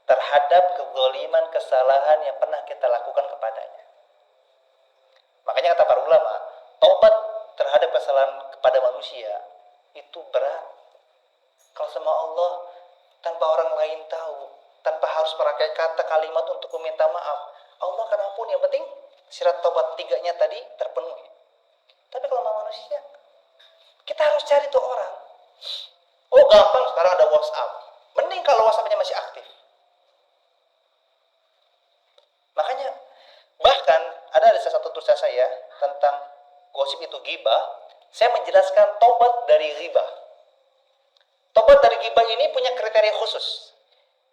terhadap kezaliman, kesalahan yang pernah kita lakukan kepadanya. Makanya kata para ulama, taubat terhadap kesalahan kepada manusia itu berat. Kalau sama Allah tanpa orang lain tahu, tanpa harus memakai kata kalimat untuk meminta maaf, Allah akan ampun. Yang penting syarat taubat 3-nya tadi terpenuhi. Tapi kalau sama manusia, kita harus cari tuh orang. Oh gampang, sekarang ada WhatsApp. Mending kalau WhatsApp-nya masih aktif. Makanya bahkan ada salah satu tulisan saya tentang gosip itu ghibah. Saya menjelaskan tobat dari ghibah. Tobat dari ghibah ini punya kriteria khusus.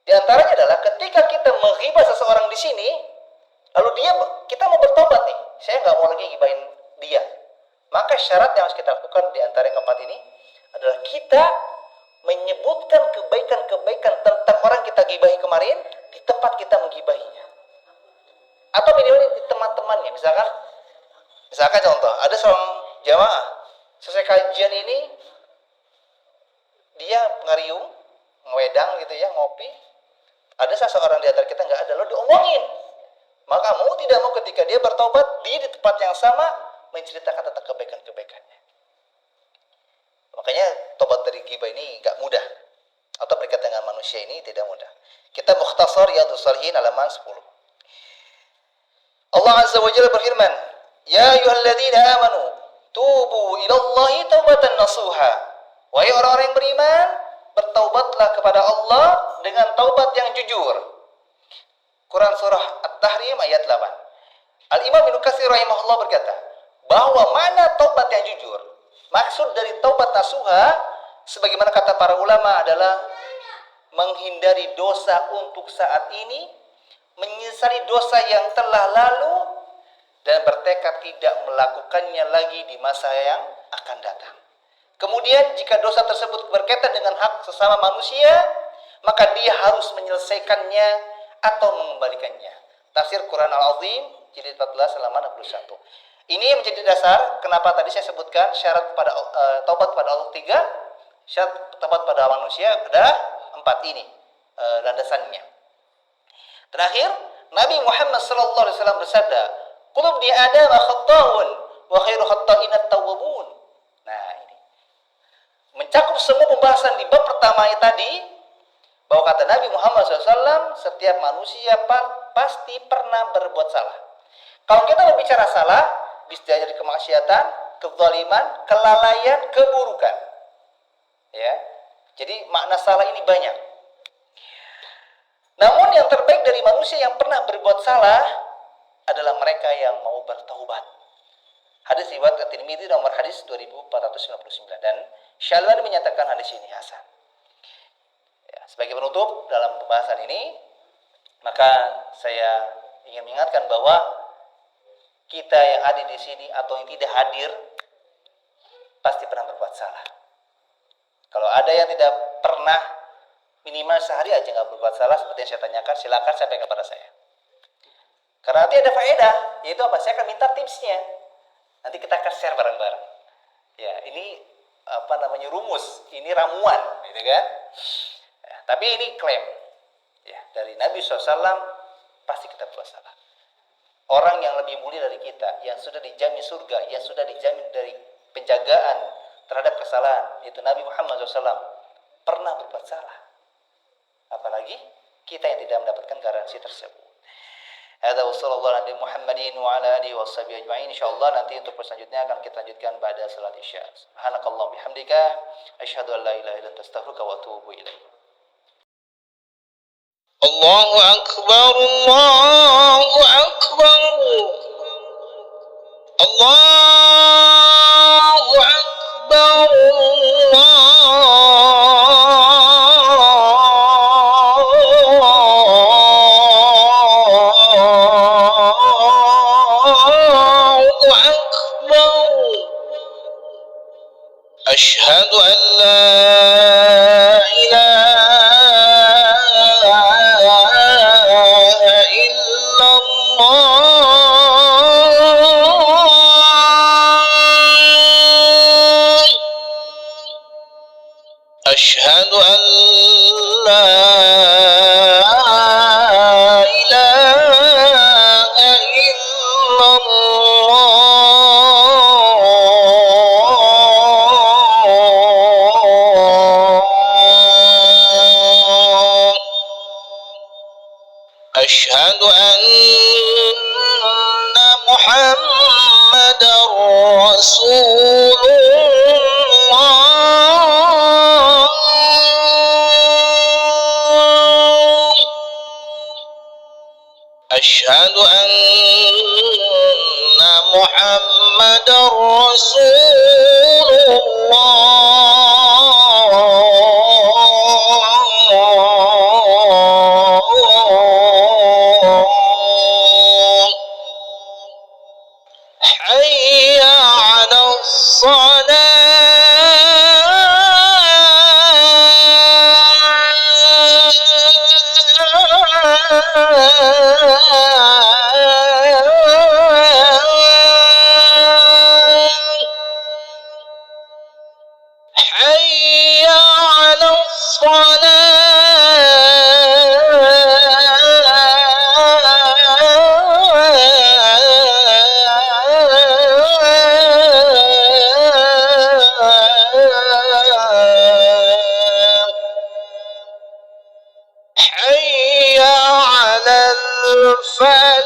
Di antaranya adalah ketika kita menghibah seseorang di sini, lalu kita mau bertobat nih, saya nggak mau lagi ghibahin dia. Maka syarat yang harus kita lakukan di antara yang keempat ini adalah kita menyebutkan kebaikan-kebaikan tentang orang kita ghibahi kemarin di tempat kita menghibahinya. Atau minimal di teman-temannya. Misalkan contoh, ada seorang jamaah selesai kajian ini dia ngariung, ngewedang gitu ya, ngopi. Ada seseorang di antara kita nggak ada, lo diomongin. Maka mau tidak mau ketika dia bertobat di tempat yang sama menceritakan tentang kebaikan-kebaikannya. Makanya tobat dari ghibah ini nggak mudah, atau berkaitan dengan manusia ini tidak mudah. Kita Mukhtasar Riyadhus Shalihin halaman 10. Allah Azza wa Jalla berfirman, "Ya ayyuhalladzina amanu, tubu ilallahi taubatan nasuha." Wahai orang-orang yang beriman, bertaubatlah kepada Allah dengan taubat yang jujur. Quran surah At-Tahrim ayat 8. Al-Imam Ibnu Katsir rahimahullah berkata, bahwa mana taubat yang jujur? Maksud dari taubat nasuha, sebagaimana kata para ulama, adalah menghindari dosa untuk saat ini, menyesali dosa yang telah lalu, dan bertekad tidak melakukannya lagi di masa yang akan datang. Kemudian jika dosa tersebut berkaitan dengan hak sesama manusia, maka dia harus menyelesaikannya atau mengembalikannya. Tafsir Quran Al-Azim jilid 14 halaman 61. Ini menjadi dasar kenapa tadi saya sebutkan syarat pada taubat pada Allah 3, syarat taubat pada manusia ada 4 ini landasannya. Terakhir, Nabi Muhammad SAW bersabda, "Qulub di Adam khatta'un wa khairu khatta'in at-tawwabun." Nah, ini mencakup semua pembahasan di bab pertama tadi, bahwa kata Nabi Muhammad SAW, setiap manusia pasti pernah berbuat salah. Kalau kita berbicara salah, bisa jadi kemaksiatan, kezaliman, kelalaian, keburukan. Ya, jadi makna salah ini banyak. Namun yang terbaik dari manusia yang pernah berbuat salah adalah mereka yang mau bertaubat. Hadis riwayat At-Tirmidzi nomor hadis 2459, dan Syalwani menyatakan hadis ini hasan. Ya, sebagai penutup dalam pembahasan ini, maka saya ingin mengingatkan bahwa kita yang hadir di sini atau yang tidak hadir pasti pernah berbuat salah. Kalau ada yang tidak pernah, minimal sehari aja nggak berbuat salah seperti yang saya tanyakan, silakan sampaikan kepada saya. Karena nanti ada faedah, yaitu apa? Saya akan minta tipsnya. Nanti kita akan share bareng-bareng. Ya, ini rumus, ini ramuan, gitu kan? Ya, tapi ini klaim, ya, dari Nabi SAW, pasti kita berbuat salah. Orang yang lebih mulia dari kita, yang sudah dijamin surga, yang sudah dijamin dari penjagaan terhadap kesalahan, yaitu Nabi Muhammad SAW, pernah berbuat salah. Apalagi kita yang tidak mendapatkan garansi tersebut. Hadza wa sallallahu alaihi Muhammadin wa ala alihi washabihi ajma'in. Insyaallah nanti untuk selanjutnya akan kita lanjutkan pada salat Isya. Subhanakallah bihamdika asyhadu an la ilaha illa anta astaghfiruka wa atubu ilaik. Allahu akbar, Allahu akbar. Allahu akbar. أشهد أن لا إله إلا الله. أشهد أن لا إله إلا الله. أشهد أن محمدا رسول الله. أشهد أن محمدا رسول الله. حي على الصلاة. حي على الصلاة. حي على الفلاح.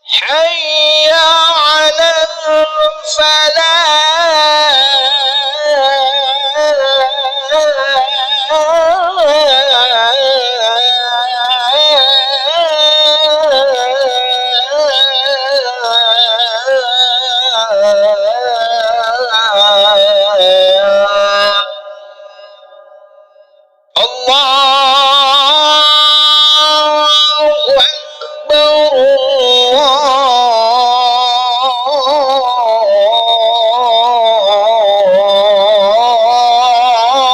حي على الفلاح. الله أكبر.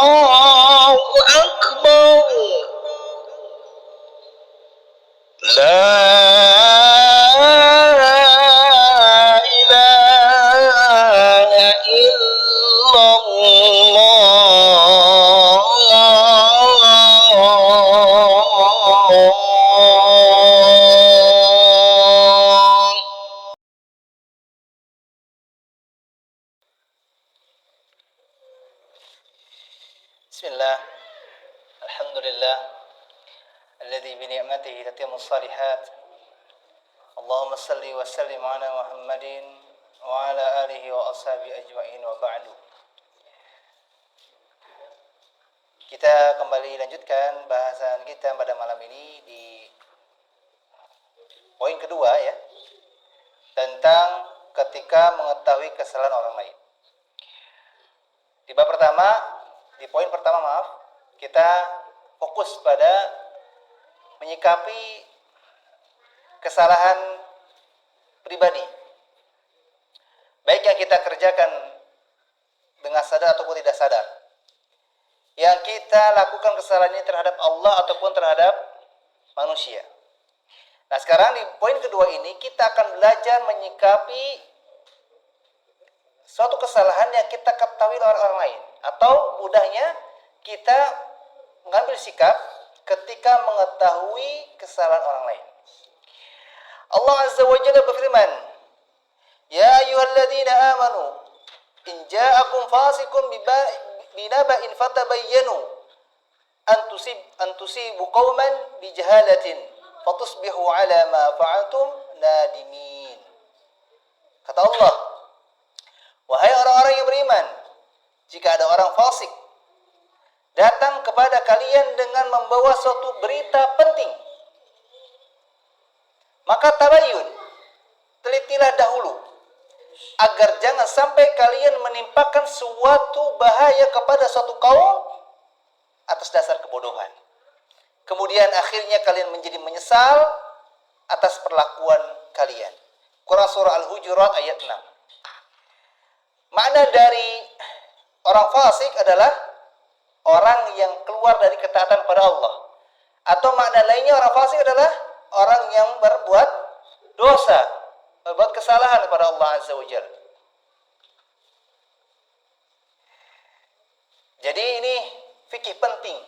الله أكبر. لا إله إلا الله. Bismillah. Alhamdulillah. Alladzi bi ni'matihi tatimmu shalihat. Allahumma salli wa sallim ala Muhammadin wa ala alihi wa ashabihi ajma'in wa ba'du. Kita kembali lanjutkan bahasan kita pada malam ini di poin kedua ya, tentang ketika mengetahui kesalahan orang lain. Di bab pertama, di poin pertama kita fokus pada menyikapi kesalahan pribadi, baik yang kita kerjakan dengan sadar ataupun tidak sadar. Yang kita lakukan kesalahan ini terhadap Allah ataupun terhadap manusia. Nah, sekarang di poin kedua ini kita akan belajar menyikapi suatu kesalahan yang kita ketahui oleh orang lain, atau mudahnya kita mengambil sikap ketika mengetahui kesalahan orang lain. Allah Azza wa Jalla berfirman, "Ya ayyuhalladzina amanu, in ja'akum fasiqun binaba'in fatabayyanu an tusibu qauman bijahalatin fatusbihu 'ala ma fa'altum nadimin." Kata Allah, wahai orang-orang yang beriman, jika ada orang fasik datang kepada kalian dengan membawa suatu berita penting, maka tabayyun, telitilah dahulu, agar jangan sampai kalian menimpakan suatu bahaya kepada suatu kaum atas dasar kebodohan. Kemudian akhirnya kalian menjadi menyesal atas perlakuan kalian. Quran Surah Al-Hujurat ayat 6. Makna dari orang fasik adalah orang yang keluar dari ketaatan pada Allah. Atau makna lainnya orang fasik adalah orang yang berbuat dosa, berbuat kesalahan kepada Allah Azza wa Jalla. Jadi ini fikih penting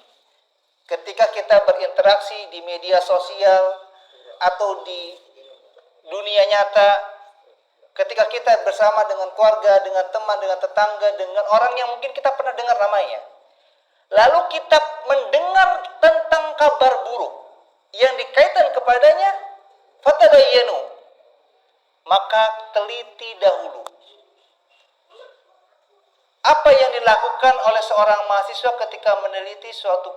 ketika kita berinteraksi di media sosial atau di dunia nyata, ketika kita bersama dengan keluarga, dengan teman, dengan tetangga, dengan orang yang mungkin kita pernah dengar namanya, lalu kita mendengar tentang kabar buruk yang dikaitkan kepadanya, fatabayyanu, maka teliti dahulu apa yang dilakukan oleh seorang mahasiswa ketika meneliti suatu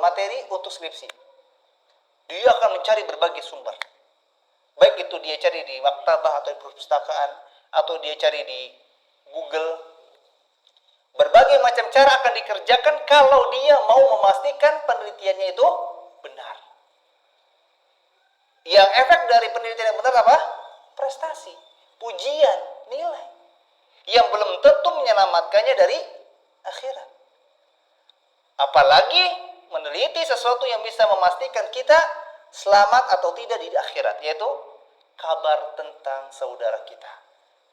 materi untuk skripsi. Dia akan mencari berbagai sumber, baik itu dia cari di maktabah atau di perpustakaan, atau dia cari di Google. Berbagai macam cara akan dikerjakan kalau dia mau memastikan penelitiannya itu benar. Yang efek dari penelitian yang benar apa? Prestasi, pujian, nilai. Yang belum tentu menyelamatkannya dari akhirat. Apalagi meneliti sesuatu yang bisa memastikan kita selamat atau tidak di akhirat, yaitu kabar tentang saudara kita.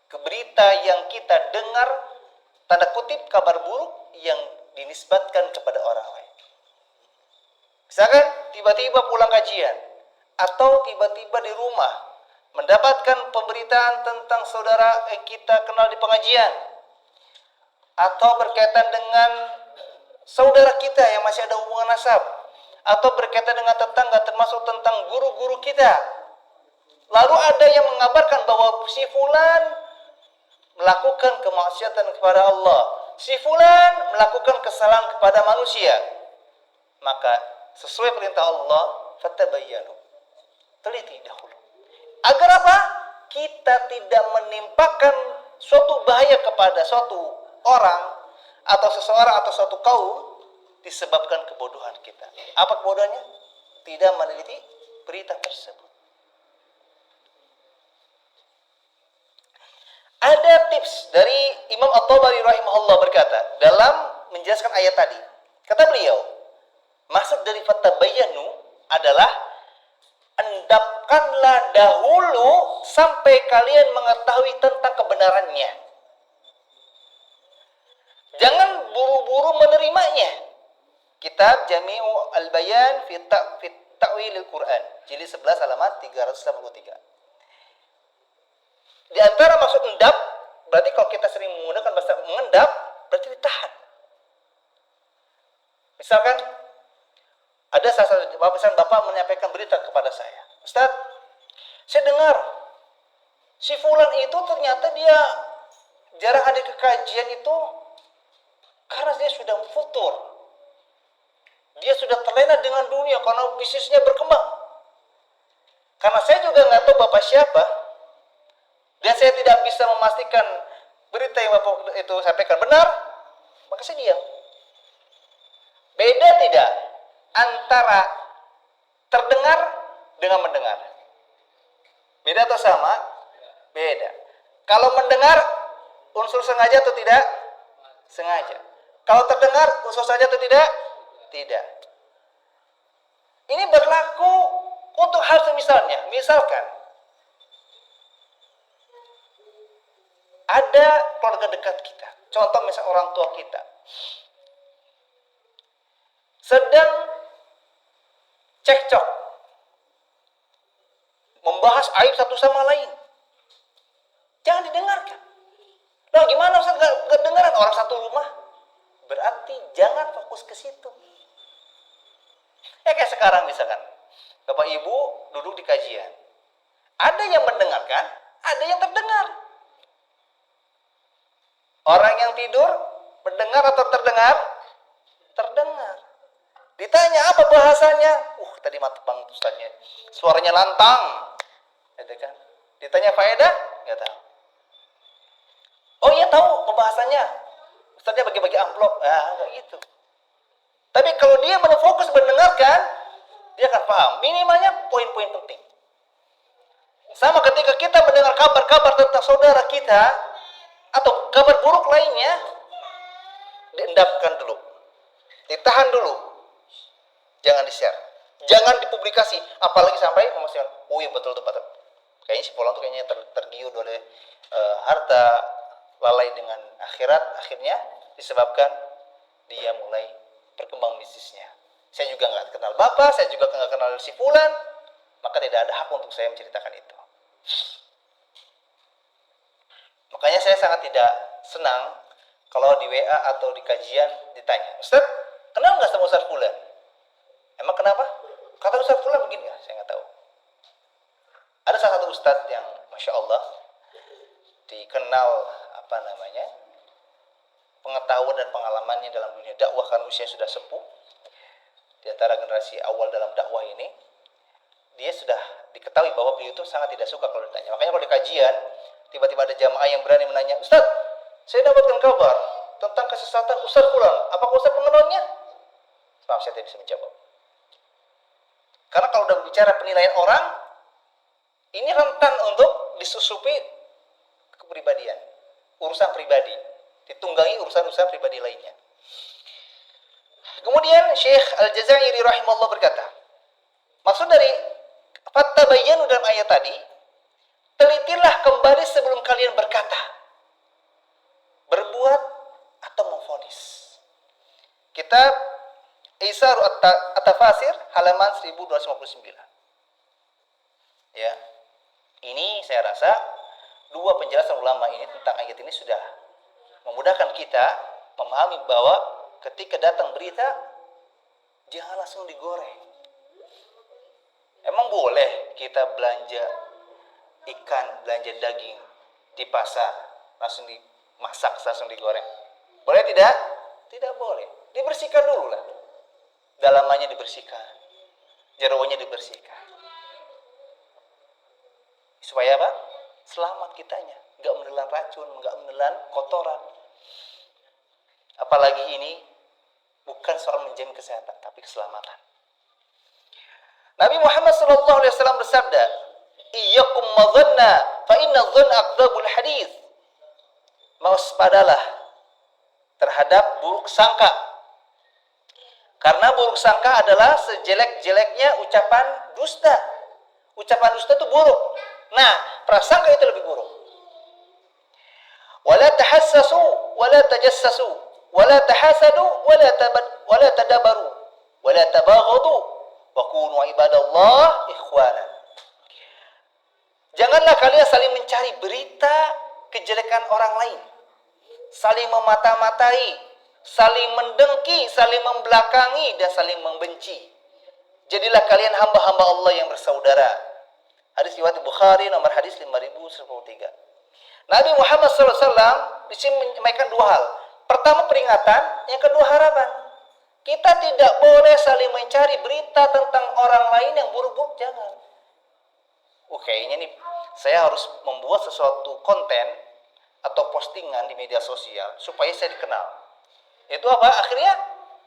Berita yang kita dengar, tanda kutip kabar buruk yang dinisbatkan kepada orang lain. Misalkan tiba-tiba pulang kajian, atau tiba-tiba di rumah mendapatkan pemberitaan tentang saudara kita kenal di pengajian, atau berkaitan dengan saudara kita yang masih ada hubungan nasab, atau berkaitan dengan tetangga, termasuk tentang guru-guru kita. Lalu ada yang mengabarkan bahwa si fulan melakukan kemaksiatan kepada Allah, si fulan melakukan kesalahan kepada manusia. Maka sesuai perintah Allah, fatabayyanu, teliti dahulu. Agar apa? Kita tidak menimpakan suatu bahaya kepada suatu orang atau seseorang atau suatu kaum disebabkan kebodohan kita. Apa kebodohannya? Tidak meneliti berita tersebut. Ada tips dari Imam At-Tabari rahimahullah berkata dalam menjelaskan ayat tadi. Kata beliau, maksud dari fatabayyanu adalah endapkanlah dahulu sampai kalian mengetahui tentang kebenarannya. Jangan buru-buru menerimanya. Kitab Jami'u Al-Bayan fi Ta'wilil Quran, jilid 11 halaman 383. Di antara maksud endap, berarti kalau kita sering menggunakan bahasa mengendap, berarti ditahan. Misalkan ada salah satu bapak menyampaikan berita kepada saya, Ustaz, saya dengar si fulan itu ternyata dia jarang hadir ke kajian itu karena dia sudah futur. Dia sudah terlena dengan dunia karena bisnisnya berkembang. Karena saya juga nggak tahu bapak siapa, dan saya tidak bisa memastikan berita yang bapak itu sampaikan benar, maka saya diam. Beda tidak antara terdengar dengan mendengar? Beda atau sama? Beda. Kalau mendengar, unsur sengaja atau tidak? Sengaja. Kalau terdengar, unsur sengaja atau tidak? Tidak. Ini berlaku untuk hal semisalnya. Misalkan ada keluarga dekat kita, contoh misalnya orang tua kita, sedang cekcok membahas aib satu sama lain. Jangan didengarkan. Nah, gimana Ustaz gak kedengaran orang satu rumah? Berarti jangan fokus ke situ. Ya kayak sekarang misalkan, Bapak Ibu duduk di kajian. Ada yang mendengarkan, ada yang terdengar. Orang yang tidur mendengar atau terdengar? Terdengar. Ditanya apa bahasanya? Tadi mantap banget Ustaznya. Suaranya lantang. Gitu kan? Ditanya faedah? Enggak tahu. Oh iya tahu pembahasannya. Ustaznya bagi-bagi amplop. Enggak gitu. Tapi kalau dia benar fokus mendengarkan, dia akan paham. Minimalnya poin-poin penting. Sama ketika kita mendengar kabar-kabar tentang saudara kita atau kabar buruk lainnya, diendapkan dulu. Ditahan dulu. Jangan di-share. Jangan dipublikasi, apalagi sampai memastikan, oh iya betul. Kayaknya si Polang tuh kayaknya tergiur oleh harta, lalai dengan akhirat, akhirnya disebabkan dia mulai berkembang bisnisnya. Saya juga nggak kenal Bapak, saya juga nggak kenal si Fulan, maka tidak ada hak untuk saya menceritakan itu. Makanya saya sangat tidak senang kalau di WA atau di kajian ditanya, Ustaz, kenal nggak sama Ustaz Fulan? Emang kenapa? Kata Ustaz Fulan begini, saya nggak tahu. Ada salah satu Ustaz yang Masya Allah dikenal pengetahuan dan pengalamannya dalam dunia dakwah karena usia sudah sepuh. Di antara generasi awal dalam dakwah ini, dia sudah diketahui bahwa beliau itu sangat tidak suka kalau ditanya. Makanya kalau di kajian, tiba-tiba ada jamaah yang berani menanya, Ustaz, saya dapatkan kabar tentang kesesatan Ustaz Fulan. Apakah Ustaz mengenalnya? Maaf, saya tidak bisa menjawab. Karena kalau udah bicara penilaian orang, ini rentan untuk disusupi kepribadian, urusan pribadi, ditunggangi urusan-urusan pribadi lainnya. Kemudian Syekh Al-Jazairi rahimahullah berkata, maksud dari fattabayyanu dalam ayat tadi, telitilah kembali sebelum kalian berkata, berbuat atau memvonis. Kitab Isar At-Tafasir halaman 1259. Ya. Ini saya rasa dua penjelasan ulama ini tentang ayat ini sudah memudahkan kita memahami bahwa ketika datang berita jangan langsung digoreng. Emang boleh kita belanja ikan, belanja daging di pasar langsung dimasak, langsung digoreng? Boleh tidak? Tidak boleh. Dibersihkan dulu lah. Dalamannya dibersihkan, jeroannya dibersihkan. Supaya apa? Selamat kitanya, nggak menelan racun, nggak menelan kotoran. Apalagi ini bukan soal menjamin kesehatan, tapi keselamatan. Nabi Muhammad SAW bersabda, "Iyyakum madhanna, fa inna dhanna akdzabul hadits." Waspadalah terhadap buruk sangka. Karena buruk sangka adalah sejelek-jeleknya ucapan dusta. Ucapan dusta itu buruk. Nah, prasangka itu lebih buruk. Wala tahassasu, wala tajassasu, wala tahasadu, wala tadabaru, wala tabaghadu, wa kunu ibadallah ikhwana. Janganlah kalian saling mencari berita kejelekan orang lain, saling memata-matai, saling mendengki, saling membelakangi, dan saling membenci. Jadilah kalian hamba-hamba Allah yang bersaudara. Hadis riwayat Bukhari nomor hadis 5013. Nabi Muhammad SAW di sini menyampaikan dua hal. Pertama peringatan, yang kedua harapan. Kita tidak boleh saling mencari berita tentang orang lain yang buruk-buruk, jangan. Kayaknya nih saya harus membuat sesuatu konten atau postingan di media sosial supaya saya dikenal. Itu apa? Akhirnya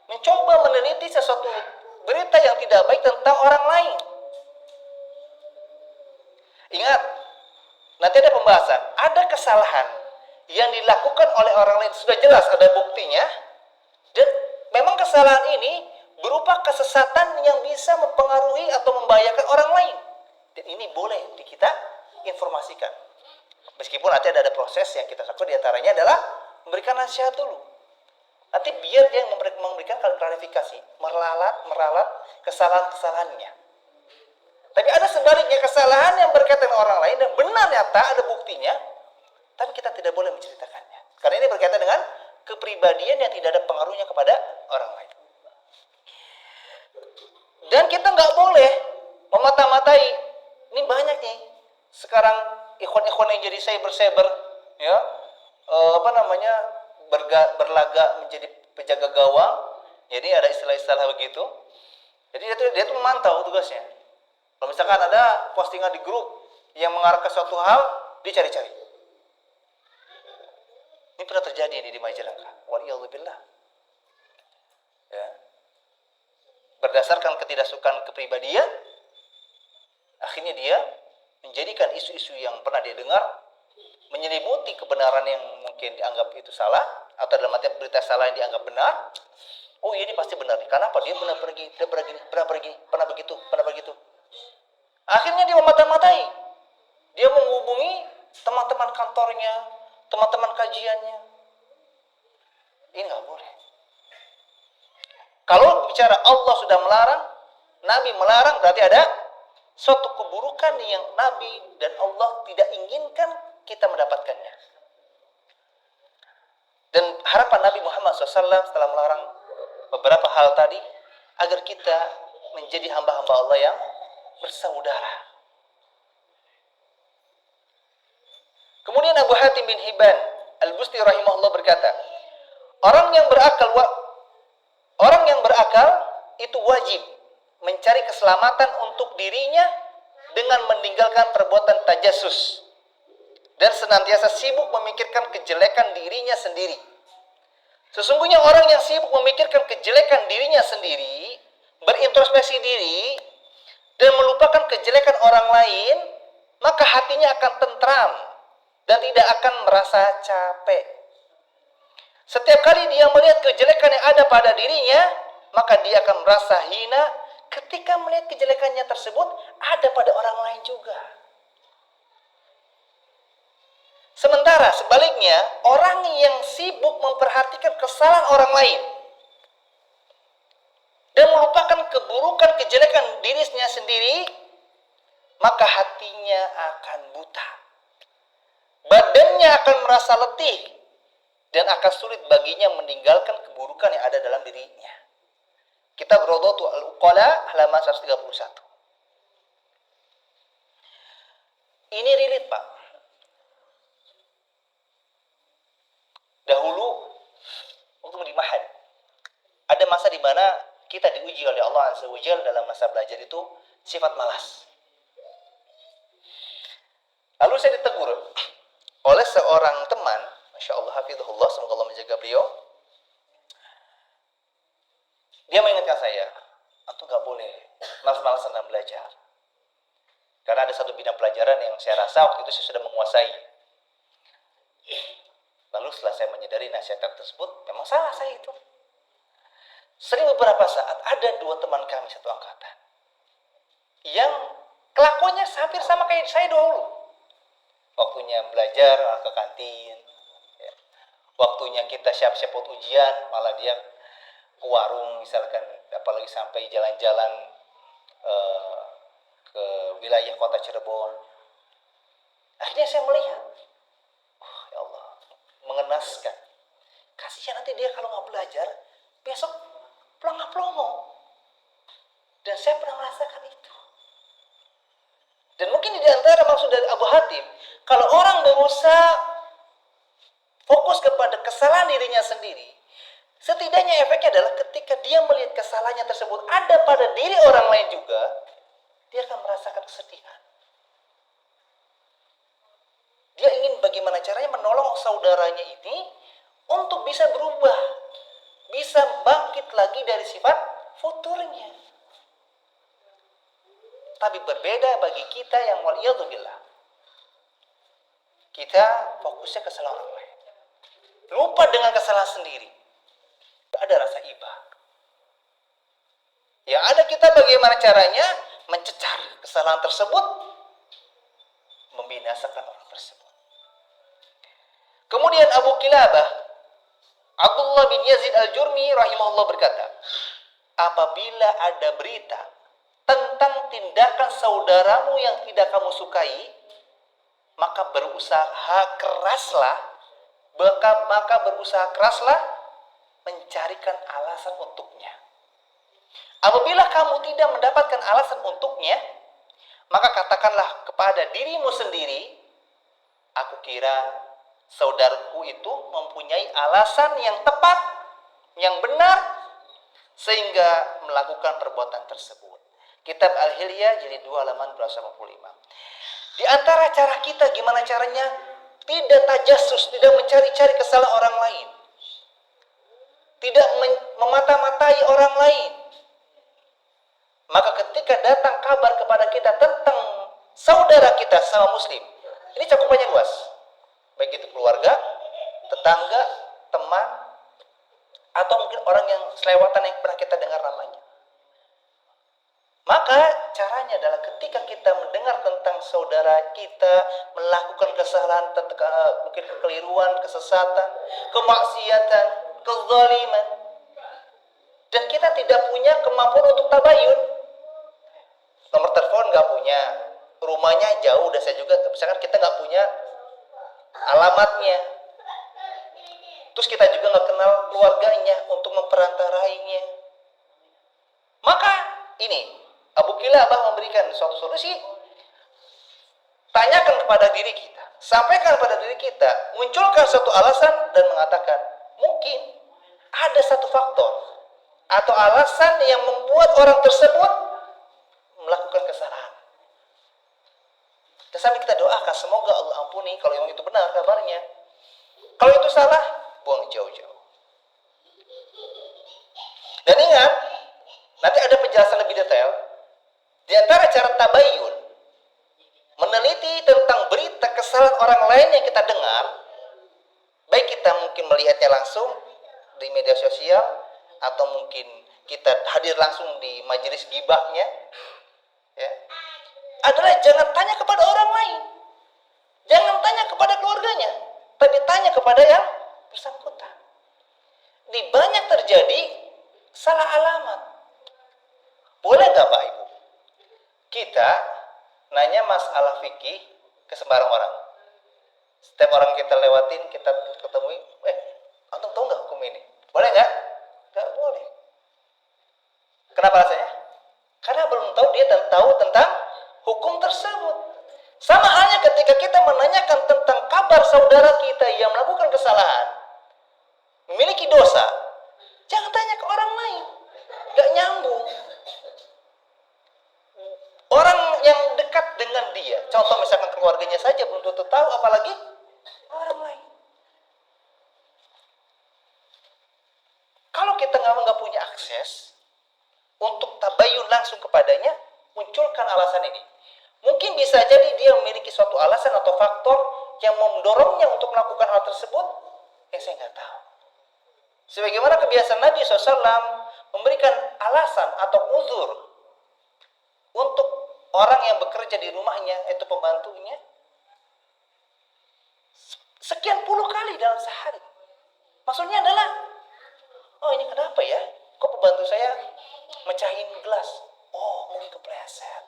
mencoba meneliti sesuatu berita yang tidak baik tentang orang lain. Ingat, nanti ada pembahasan, ada kesalahan yang dilakukan oleh orang lain, sudah jelas ada buktinya, dan memang kesalahan ini berupa kesesatan yang bisa mempengaruhi atau membahayakan orang lain. Dan ini boleh kita informasikan. Meskipun nanti ada proses yang kita lakukan, diantaranya adalah memberikan nasihat dulu. Nanti biar dia memberikan klarifikasi, meralat kesalahan-kesalahannya. Tapi ada sebaliknya, kesalahan yang berkaitan dengan orang lain dan benar nyata ada buktinya, tapi kita tidak boleh menceritakannya. Karena ini berkaitan dengan kepribadian yang tidak ada pengaruhnya kepada orang lain. Dan kita nggak boleh memata-matai. Ini banyak nih sekarang ikhwan-ikhwan yang jadi cyber, ya, berlaga menjadi penjaga gawang. Jadi ada istilah-istilah begitu. Jadi dia tuh memantau tugasnya. Kalau misalkan ada postingan di grup yang mengarah ke suatu hal, dia cari-cari. Ini pernah terjadi di Majalengka. Waliyadzubillah. Ya. Berdasarkan ketidaksukaan kepribadian, akhirnya dia menjadikan isu-isu yang pernah dia dengar, menyelimuti kebenaran yang mungkin dianggap itu salah, atau dalam arti berita salah yang dianggap benar. Oh, ini pasti benar nih. Karena apa? Dia pernah pergi, pernah begitu. Akhirnya dia memata-matai. Dia menghubungi teman-teman kantornya, teman-teman kajiannya. Ini nggak boleh. Kalau bicara Allah sudah melarang, Nabi melarang, berarti ada suatu keburukan yang Nabi dan Allah tidak inginkan kita mendapatkannya. Dan harapan Nabi Muhammad SAW setelah melarang beberapa hal tadi, agar kita menjadi hamba-hamba Allah yang bersaudara. Kemudian Abu Hatim bin Hibban Al-Busti rahimahullah berkata, orang yang berakal itu wajib mencari keselamatan untuk dirinya dengan meninggalkan perbuatan tajassus dan senantiasa sibuk memikirkan kejelekan dirinya sendiri. Sesungguhnya orang yang sibuk memikirkan kejelekan dirinya sendiri, berintrospeksi diri dan melupakan kejelekan orang lain, maka hatinya akan tentram dan tidak akan merasa capek. Setiap kali dia melihat kejelekan yang ada pada dirinya, maka dia akan merasa hina ketika melihat kejelekannya tersebut ada pada orang lain juga. Sementara sebaliknya, orang yang sibuk memperhatikan kesalahan orang lain dan melupakan keburukan kejelekan dirinya sendiri, maka hatinya akan buta. Badannya akan merasa letih dan akan sulit baginya meninggalkan keburukan yang ada dalam dirinya. Kitab Rawdatul Uqala halaman 131. Ini relate, Pak. Dahulu waktu di Mahad, ada masa di mana kita diuji oleh Allah Azza wa Jalla dalam masa belajar itu sifat malas. Lalu saya ditegur oleh seorang teman, Masya Allah, hafizahullah, semoga Allah menjaga beliau. Dia mengingatkan saya, antum gak boleh malas-malasan dalam belajar. Karena ada satu bidang pelajaran yang saya rasa waktu itu saya sudah menguasai. Lalu setelah saya menyadari nasihat tersebut, memang salah saya itu. Sering beberapa saat ada dua teman kami satu angkatan yang kelakuannya hampir sama kayak saya dulu. Waktunya belajar ke kantin, ya. Waktunya kita siap-siap buat ujian, malah dia ke warung misalkan, apalagi sampai jalan-jalan ke wilayah kota Cirebon. Akhirnya saya melihat, oh ya Allah, mengenaskan. Kasihan nanti dia kalau nggak belajar, besok pelongo-pelongo. Dan saya pernah merasakan itu. Dan mungkin di antara maksud dari Abu Hatim, kalau orang berusaha fokus kepada kesalahan dirinya sendiri, setidaknya efeknya adalah ketika dia melihat kesalahannya tersebut ada pada diri orang lain juga, dia akan merasakan kesedihan. Dia ingin bagaimana caranya menolong saudaranya ini untuk bisa berubah, bisa bangkit lagi dari sifat futurnya. Tapi berbeda bagi kita yang waliyadzubillah. Kita fokusnya ke kesalahan orang lain, lupa dengan kesalahan sendiri. Tidak ada rasa iba. Yang ada kita bagaimana caranya mencecar kesalahan tersebut, membinasakan orang tersebut. Kemudian Abu Kilabah Abdullah bin Yazid al-Jurmi rahimahullah berkata, apabila ada berita tentang tindakan saudaramu yang tidak kamu sukai, maka berusaha keraslah mencarikan alasan untuknya. Apabila kamu tidak mendapatkan alasan untuknya, maka katakanlah kepada dirimu sendiri, aku kira saudaraku itu mempunyai alasan yang tepat, yang benar, sehingga melakukan perbuatan tersebut. Kitab Al-Hilyah jilid 2 halaman 255. Di antara cara kita, gimana caranya? Tidak tajassus, tidak mencari-cari kesalahan orang lain. Tidak memata-matai orang lain. Maka ketika datang kabar kepada kita tentang saudara kita sama muslim, ini cakupannya luas. Baik itu keluarga, tetangga, teman, atau mungkin orang yang selewatan yang pernah kita dengar namanya. Maka caranya adalah ketika kita mendengar tentang saudara kita melakukan kesalahan, mungkin kekeliruan, kesesatan, kemaksiatan, kezaliman, dan kita tidak punya kemampuan untuk tabayun, nomor telepon nggak punya, rumahnya jauh, dan saya juga misalkan kita nggak punya alamatnya, terus kita juga nggak kenal keluarganya untuk memperantarainya, maka ini Abu Kilabah memberikan suatu solusi. Tanyakan kepada diri kita, sampaikan kepada diri kita, munculkan satu alasan dan mengatakan, mungkin ada satu faktor atau alasan yang membuat orang tersebut melakukan kesalahan. Dan sambil kita doakan, semoga Allah ampuni kalau memang itu benar kabarnya. Kalau itu salah, buang jauh-jauh. Dan ingat, nanti ada penjelasan lebih detail. Di antara cara tabayun, meneliti tentang berita kesalahan orang lain yang kita dengar, baik kita mungkin melihatnya langsung di media sosial, atau mungkin kita hadir langsung di majelis gibahnya, ya, adalah jangan tanya kepada orang lain, jangan tanya kepada keluarganya, tapi tanya kepada yang bersangkutan. Di banyak terjadi salah alamat. Boleh gak Pak Ibu kita nanya masalah fikih ke sembarang orang? Setiap orang kita lewatin, kita ketemui, antum tahu nggak hukum ini? Boleh nggak? Nggak boleh. Kenapa rasanya? Karena belum tahu dia dan tahu tentang hukum tersebut. Sama halnya ketika kita menanyakan tentang kabar saudara kita yang melakukan kesalahan, memiliki dosa, jangan tanya ke orang lain, nggak nyambung. Orang yang dekat dengan dia, contoh misalkan keluarganya saja belum tentu tahu, apalagi orang lain. Kalau kita nggak punya akses untuk tabayun langsung kepadanya, munculkan alasan ini. Mungkin bisa jadi dia memiliki suatu alasan atau faktor yang mendorongnya untuk melakukan hal tersebut, yang saya nggak tahu. Sebagaimana kebiasaan Nabi SAW memberikan alasan atau uzur untuk orang yang bekerja di rumahnya, itu pembantunya, sekian puluh kali dalam sehari. Maksudnya adalah, oh ini kenapa ya? Kok pembantu saya mecahin gelas? Oh mungkin kepleset.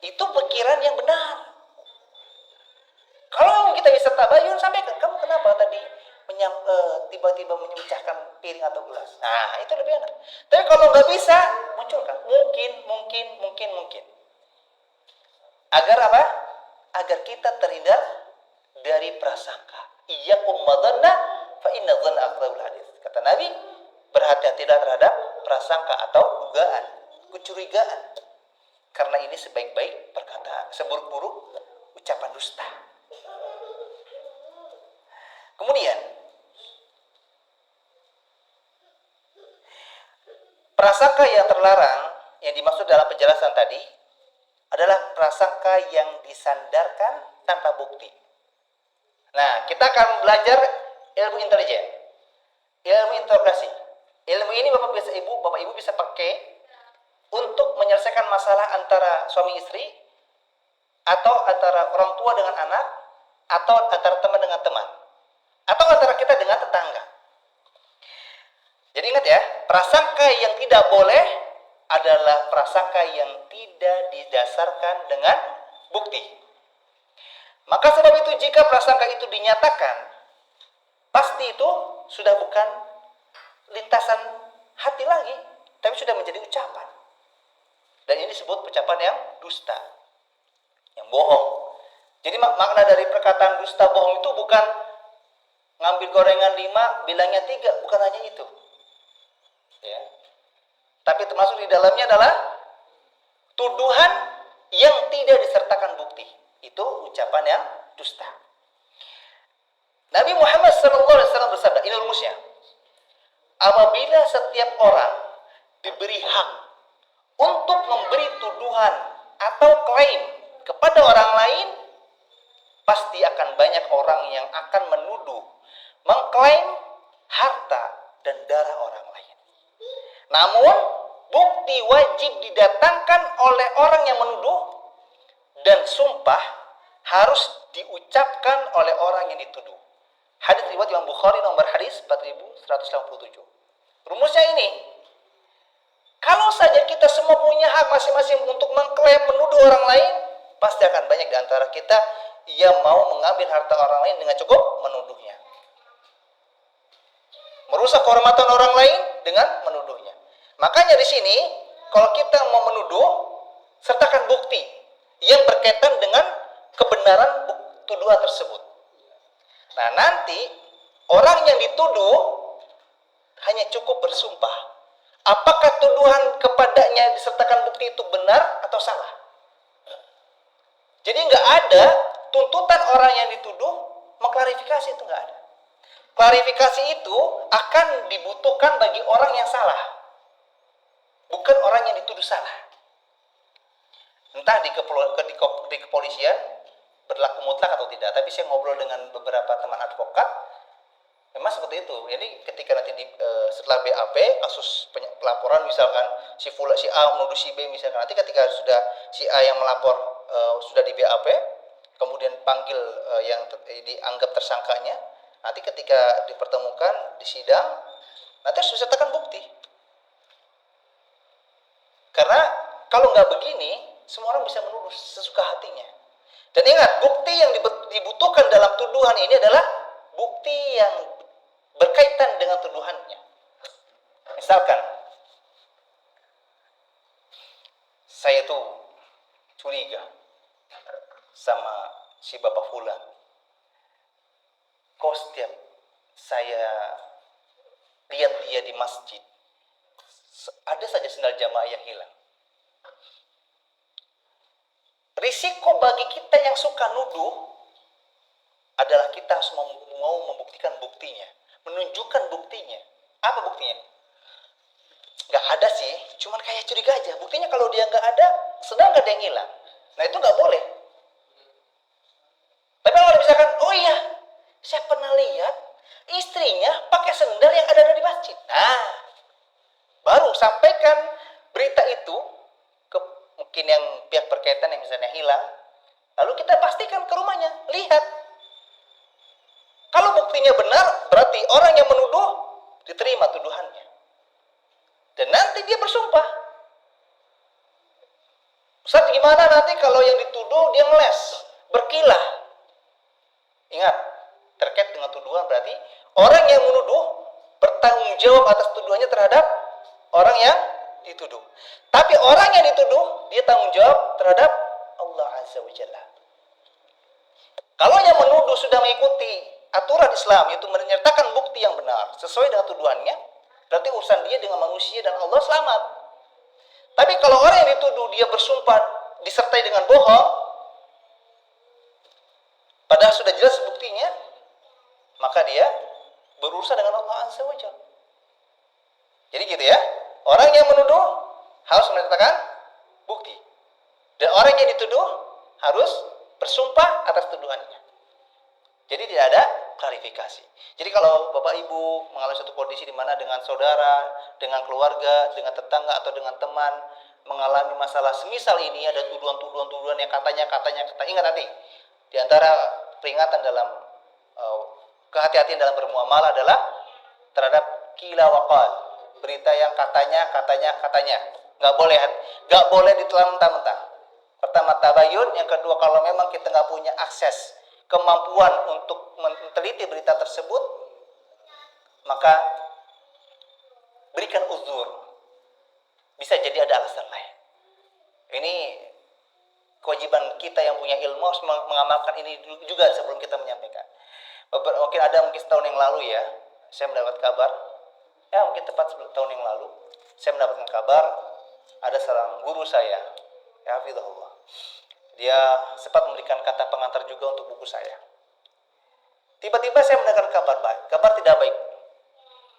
Itu pikiran yang benar. Kalau kita bisa tabayun, sampaikan, kamu kenapa tadi tiba-tiba memecahkan piring atau gelas? Nah itu lebih enak. Tapi kalau nggak bisa, munculkan mungkin. Agar apa? Agar kita terhindar dari prasangka. Iyyakum madhanna fa inna dhanna akdzabul hadits. Kata Nabi, berhati-hatilah terhadap prasangka atau dugaan, kecurigaan. Karena ini sebaik-baik perkataan, seburuk-buruk ucapan dusta. Kemudian, prasangka yang terlarang yang dimaksud dalam penjelasan tadi adalah prasangka yang disandarkan tanpa bukti. Nah, kita akan belajar ilmu intelijen, ilmu interogasi. Ilmu ini Bapak Ibu bisa pakai untuk menyelesaikan masalah antara suami istri, atau antara orang tua dengan anak, atau antara teman dengan teman, atau antara kita dengan tetangga. Jadi ingat ya, prasangka yang tidak boleh adalah prasangka yang tidak didasarkan dengan bukti. Maka sebab itu jika prasangka itu dinyatakan, pasti itu sudah bukan lintasan hati lagi, tapi sudah menjadi ucapan. Dan ini disebut ucapan yang dusta, yang bohong. Jadi makna dari perkataan dusta bohong itu bukan ngambil gorengan 5, bilangnya 3, bukan hanya itu. Ya. Tapi termasuk di dalamnya adalah tuduhan yang tidak disertakan bukti. Itu ucapan yang dusta. Nabi Muhammad SAW bersabda, ini rumusnya. Apabila setiap orang diberi hak untuk memberi tuduhan atau klaim kepada orang lain, pasti akan banyak orang yang akan menuduh, mengklaim harta dan darah orang lain. Namun, bukti wajib didatangkan oleh orang yang menuduh dan sumpah harus diucapkan oleh orang yang dituduh. Hadis riwayat Imam Bukhari nomor hadis 4157. Rumusnya ini, kalau saja kita semua punya hak masing-masing untuk mengklaim menuduh orang lain, pasti akan banyak di antara kita yang mau mengambil harta orang lain dengan cukup menuduhnya. Merusak kehormatan orang lain dengan menuduhnya. Makanya di sini, kalau kita mau menuduh, sertakan bukti yang berkaitan dengan kebenaran tuduhan tersebut. Nah, nanti orang yang dituduh hanya cukup bersumpah. Apakah tuduhan kepadanya disertakan bukti itu benar atau salah? Jadi nggak ada tuntutan orang yang dituduh mengklarifikasi, itu nggak ada. Klarifikasi itu akan dibutuhkan bagi orang yang salah, bukan orang yang dituduh salah. Entah di kepolisian berlaku mutlak atau tidak, tapi saya ngobrol dengan beberapa teman advokat, memang seperti itu. Jadi ketika nanti setelah BAP, kasus pelaporan misalkan si A menuduh si B misalkan, nanti ketika sudah si A yang melapor sudah di BAP, kemudian panggil yang dianggap tersangkanya, nanti ketika dipertemukan di sidang, nanti harus disertakan bukti. Karena kalau nggak begini, semua orang bisa menuduh sesuka hatinya. Dan ingat, bukti yang dibutuhkan dalam tuduhan ini adalah bukti yang berkaitan dengan tuduhannya. Misalkan, saya tuh curiga sama si Bapak Fulan. Kok setiap saya lihat dia di masjid, ada saja sendal jamaah yang hilang. Risiko bagi kita yang suka nuduh adalah kita harus mau membuktikan buktinya, menunjukkan buktinya. Apa buktinya? Gak ada sih, cuman kayak curiga aja. Buktinya kalau dia gak ada, sedang gak ada yang hilang. Nah itu gak boleh. Tapi kalau misalkan, oh iya, saya pernah lihat istrinya pakai sendal yang ada di masjid. Nah, baru sampaikan berita itu ke mungkin yang pihak berkaitan yang misalnya hilang, lalu kita pastikan ke rumahnya, lihat. Kalau buktinya benar, berarti orang yang menuduh diterima tuduhannya. Dan nanti dia bersumpah. Ustaz, gimana nanti kalau yang dituduh dia ngeles, berkilah? Ingat, terkait dengan tuduhan berarti orang yang menuduh bertanggung jawab atas tuduhannya terhadap orang yang dituduh. Tapi orang yang dituduh, dia tanggung jawab terhadap Allah Azza wa Jalla. Kalau yang menuduh sudah mengikuti aturan Islam, yaitu menyertakan bukti yang benar sesuai dengan tuduhannya, berarti urusan dia dengan manusia dan Allah selamat. Tapi kalau orang yang dituduh dia bersumpah disertai dengan bohong, padahal sudah jelas buktinya, maka dia berurusan dengan Allah Azza wa Jalla. Jadi gitu ya, orang yang menuduh harus menyertakan bukti, dan orang yang dituduh harus bersumpah atas tuduhannya. Jadi tidak ada klarifikasi. Jadi kalau Bapak Ibu mengalami suatu kondisi di mana dengan saudara, dengan keluarga, dengan tetangga atau dengan teman mengalami masalah semisal ini, ada tuduhan-tuduhan yang katanya, ingat nanti di antara peringatan dalam kehati-hatian dalam bermuamalah adalah terhadap qila wa qal, berita yang katanya. Nggak boleh ditelan mentah-mentah. Pertama tabayun, yang kedua kalau memang kita nggak punya akses kemampuan untuk meneliti berita tersebut, maka berikan uzur. Bisa jadi ada alasan lain. Ini kewajiban kita yang punya ilmu harus mengamalkan ini juga sebelum kita menyampaikan. Mungkin setahun yang lalu ya, saya mendapat kabar, ya mungkin tepat 10 tahun yang lalu, saya mendapatkan kabar ada seorang guru saya, ya hafizahullah. Dia sempat memberikan kata pengantar juga untuk buku saya. Tiba-tiba saya mendengar kabar tidak baik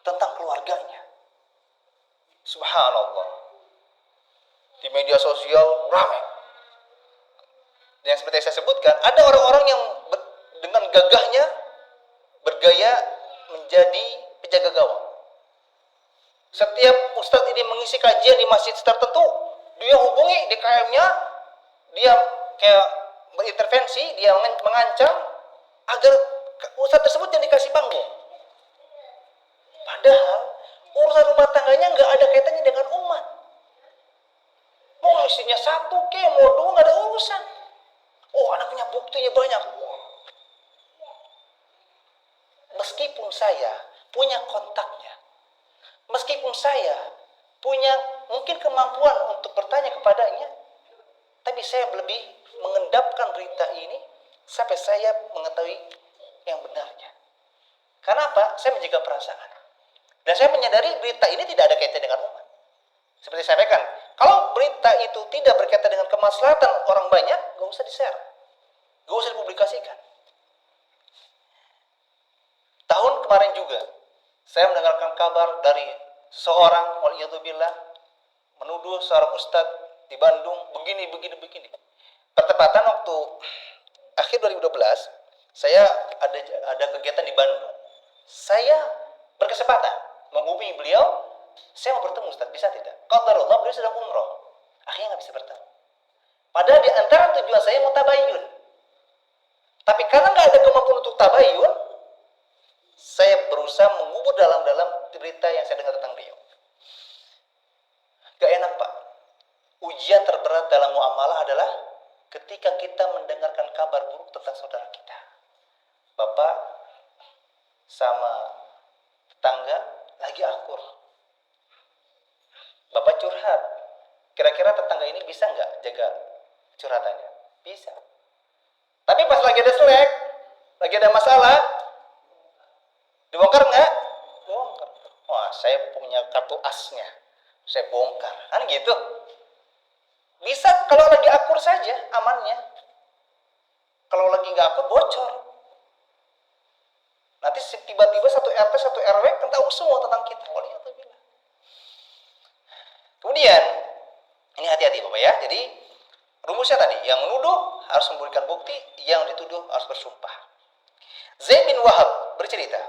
tentang keluarganya. Subhanallah. Di media sosial ramai. Yang seperti saya sebutkan, ada orang-orang yang dengan gagahnya bergaya menjadi penjaga gawang. Setiap ustadz ini mengisi kajian di masjid tertentu, dia hubungi DKM-nya, dia kayak berintervensi, dia mengancam agar ustadz tersebut yang dikasih panggung. Padahal urusan rumah tangganya nggak ada kaitannya dengan umat. Mau istrinya satu mau dua nggak ada urusan. Oh, anaknya buktinya banyak. Meskipun saya punya kontaknya, meskipun saya punya mungkin kemampuan untuk bertanya kepadanya, tapi saya lebih mengendapkan berita ini sampai saya mengetahui yang benarnya. Karena apa? Saya menjaga perasaan. Dan saya menyadari berita ini tidak ada kaitan dengan umat. Seperti saya sampaikan, kalau berita itu tidak berkaitan dengan kemaslahatan orang banyak, gak usah di-share, gak usah dipublikasikan. Tahun kemarin juga, saya mendengarkan kabar dari seorang waliyadzubillah menuduh seorang ustadz di Bandung begini. Pertepatan waktu akhir 2012, saya ada kegiatan di Bandung. Saya berkesempatan menghubungi beliau, saya mau bertemu Ustaz, bisa tidak? Qadarullah beliau sedang umroh, akhirnya nggak bisa bertemu. Padahal di antara tujuan saya mau tabayun, tapi karena nggak ada kemampuan untuk tabayun, saya berusaha mengubur dalam berita yang saya dengar tentang beliau. Gak enak Pak. Ujian terberat dalam muamalah adalah ketika kita mendengarkan kabar buruk tentang saudara kita. Bapak sama tetangga lagi akur. Bapak curhat. Kira-kira tetangga ini bisa nggak jaga curhatannya? Bisa. Tapi pas lagi ada selek, lagi ada masalah, dibongkar nggak? Bongkar. Wah, saya punya kartu asnya, saya bongkar. Kan gitu. Bisa kalau lagi akur saja amannya. Kalau lagi nggak akur bocor. Nanti tiba-tiba satu RT satu RW kan tahu semua tentang kita. Kemudian ini hati-hati Bapak ya. Jadi rumusnya tadi, yang menuduh harus memberikan bukti, yang dituduh harus bersumpah. Zaid bin Wahab bercerita,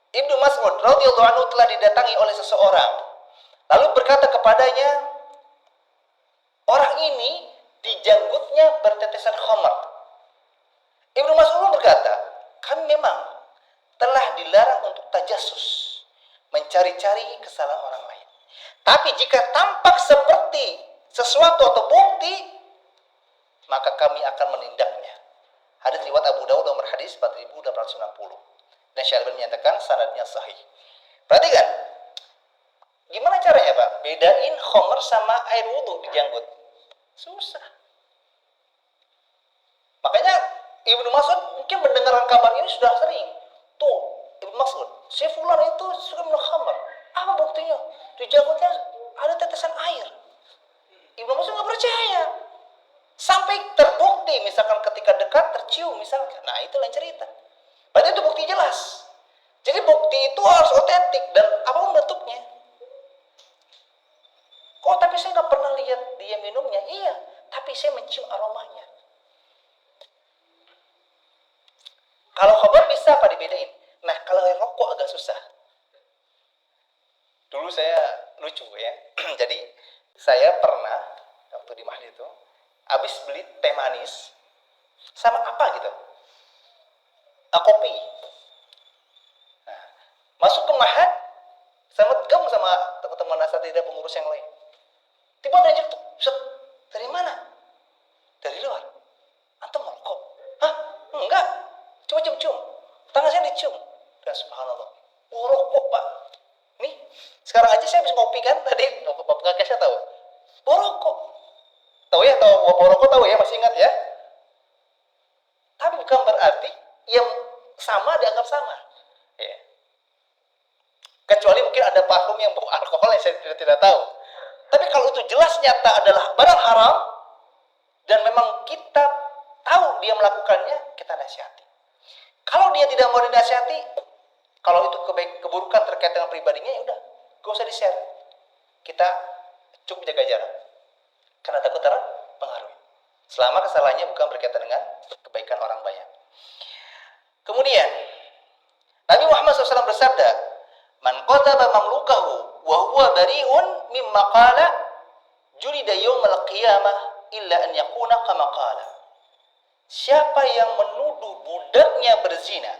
Ibnu Mas'ud radhiyallahu anhu telah didatangi oleh seseorang, lalu berkata kepadanya, orang ini di janggutnya bertetesan khamar. Ibnu Mas'ud berkata, kami memang telah dilarang untuk tajassus, mencari-cari kesalahan orang lain. Tapi jika tampak seperti sesuatu atau bukti, maka kami akan menindaknya. Hadis riwayat Abu Dawud nomor hadis 4860. Dan Syalbani menyatakan sanadnya sahih. Perhatikan, gimana caranya Pak? Bedain khamar sama air wudhu di janggut. Susah. Makanya Ibnu Mas'ud mungkin mendengarkan kabar ini sudah sering. Tuh, Ibnu Mas'ud, si fulan itu suka minum khamar. Apa buktinya? Di janggutnya ada tetesan air. Ibnu Mas'ud nggak percaya. Sampai terbukti, misalkan ketika dekat tercium misalkan. Nah, itu lain cerita. Berarti itu bukti jelas. Jadi bukti itu harus otentik dan apapun bentuknya. Kok tapi saya nggak pernah lihat dia minumnya? Iya, tapi saya mencium aromanya. Kalau khabar bisa apa dibedain? Nah, kalau rokok agak susah. Dulu saya lucu ya. Jadi saya pernah waktu di Mahdi itu habis beli teh manis sama apa gitu, kopi. Nah, masuk ke Mahat, sama gabung sama teman-teman asatidz pengurus yang lain. Tiba ada yang set, dari mana? Dari luar. Antum merokok? Hah? Enggak. Coba cium-cium. Tangan saya dicium. Dan subhanallah. Oh, rokok pak. Nih, sekarang aja saya habis ngopi kan tadi. Bapak saya tahu. Oh, rokok. Tahu ya? Tahu rokok tahu ya? Masih ingat ya? Tapi bukan berarti yang sama dianggap sama. Ya. Kecuali mungkin ada parfum yang bau alkohol yang saya tidak tahu. Tapi kalau itu jelas nyata adalah barang haram dan memang kita tahu dia melakukannya, kita nasihati. Kalau dia tidak mau dinasihati, kalau itu keburukan terkait dengan pribadinya, ya udah, gak usah di-share. Kita cukup jaga jarak. Karena takut terpengaruh. Selama kesalahannya bukan berkaitan dengan kebaikan orang banyak. Kemudian Nabi Muhammad SAW bersabda, "Man qataba mamlukahu wa huwa bari'un mimma qala julida yaumal qiyamah illa an yakuna kama qala." Siapa yang menuduh budaknya berzina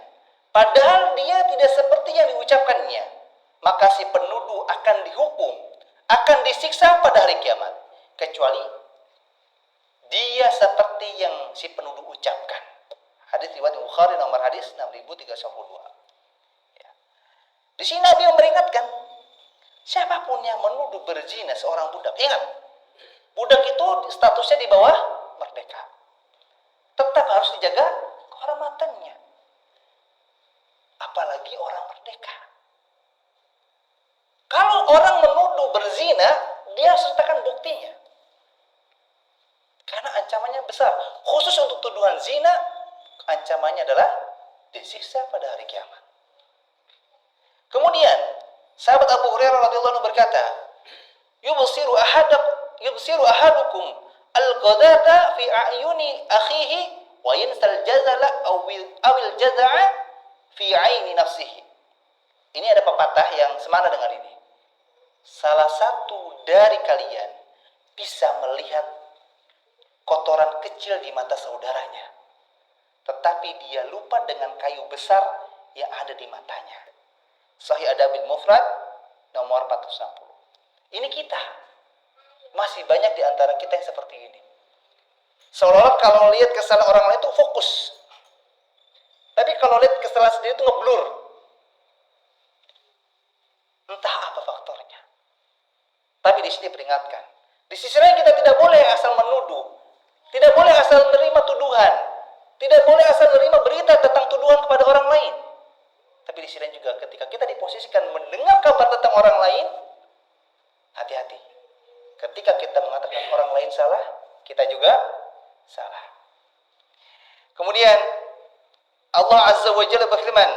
padahal dia tidak seperti yang diucapkannya, maka si penuduh akan dihukum, akan disiksa pada hari kiamat, kecuali dia seperti yang si penuduh ucapkan. Hadis riwayat Bukhari nomor hadis 6392. Ya. Di sini Nabi memperingatkan, siapapun yang menuduh berzina seorang budak, ingat, budak itu statusnya di bawah merdeka. Tetap harus dijaga kehormatannya. Apalagi orang merdeka. Kalau orang menuduh berzina, dia sertakan buktinya. Karena ancamannya besar. Khusus untuk tuduhan zina, ancamannya adalah disiksa pada hari kiamat. Kemudian, sahabat Abu Hurairah radhiyallahu anhu berkata, Yubsiru ahadukum al-qadata fi a'yuni akhihi wa yansal jazala awil jaza'a fi 'aini nafsihi." Ini ada pepatah yang semana dengan ini. Salah satu dari kalian bisa melihat kotoran kecil di mata saudaranya, tetapi dia lupa dengan kayu besar yang ada di matanya. Sahih Adabil Mufrad nomor 460. Ini kita. Masih banyak di antara kita yang seperti ini. Seolah-olah kalau lihat kesalahan orang lain itu fokus. Tapi kalau lihat kesalahan sendiri itu ngeblur. Entah apa faktornya. Tapi di sini peringatkan. Di sisi lain kita tidak boleh asal menuduh. Tidak boleh asal menerima tuduhan. Tidak boleh asal menerima berita tentang tuduhan kepada orang lain. Tapi di sisi lain juga ketika kita diposisikan mendengar kabar tentang orang lain, hati-hati. Ketika kita mengatakan orang lain salah, kita juga salah. Kemudian Allah Azza wa Jalla berfirman,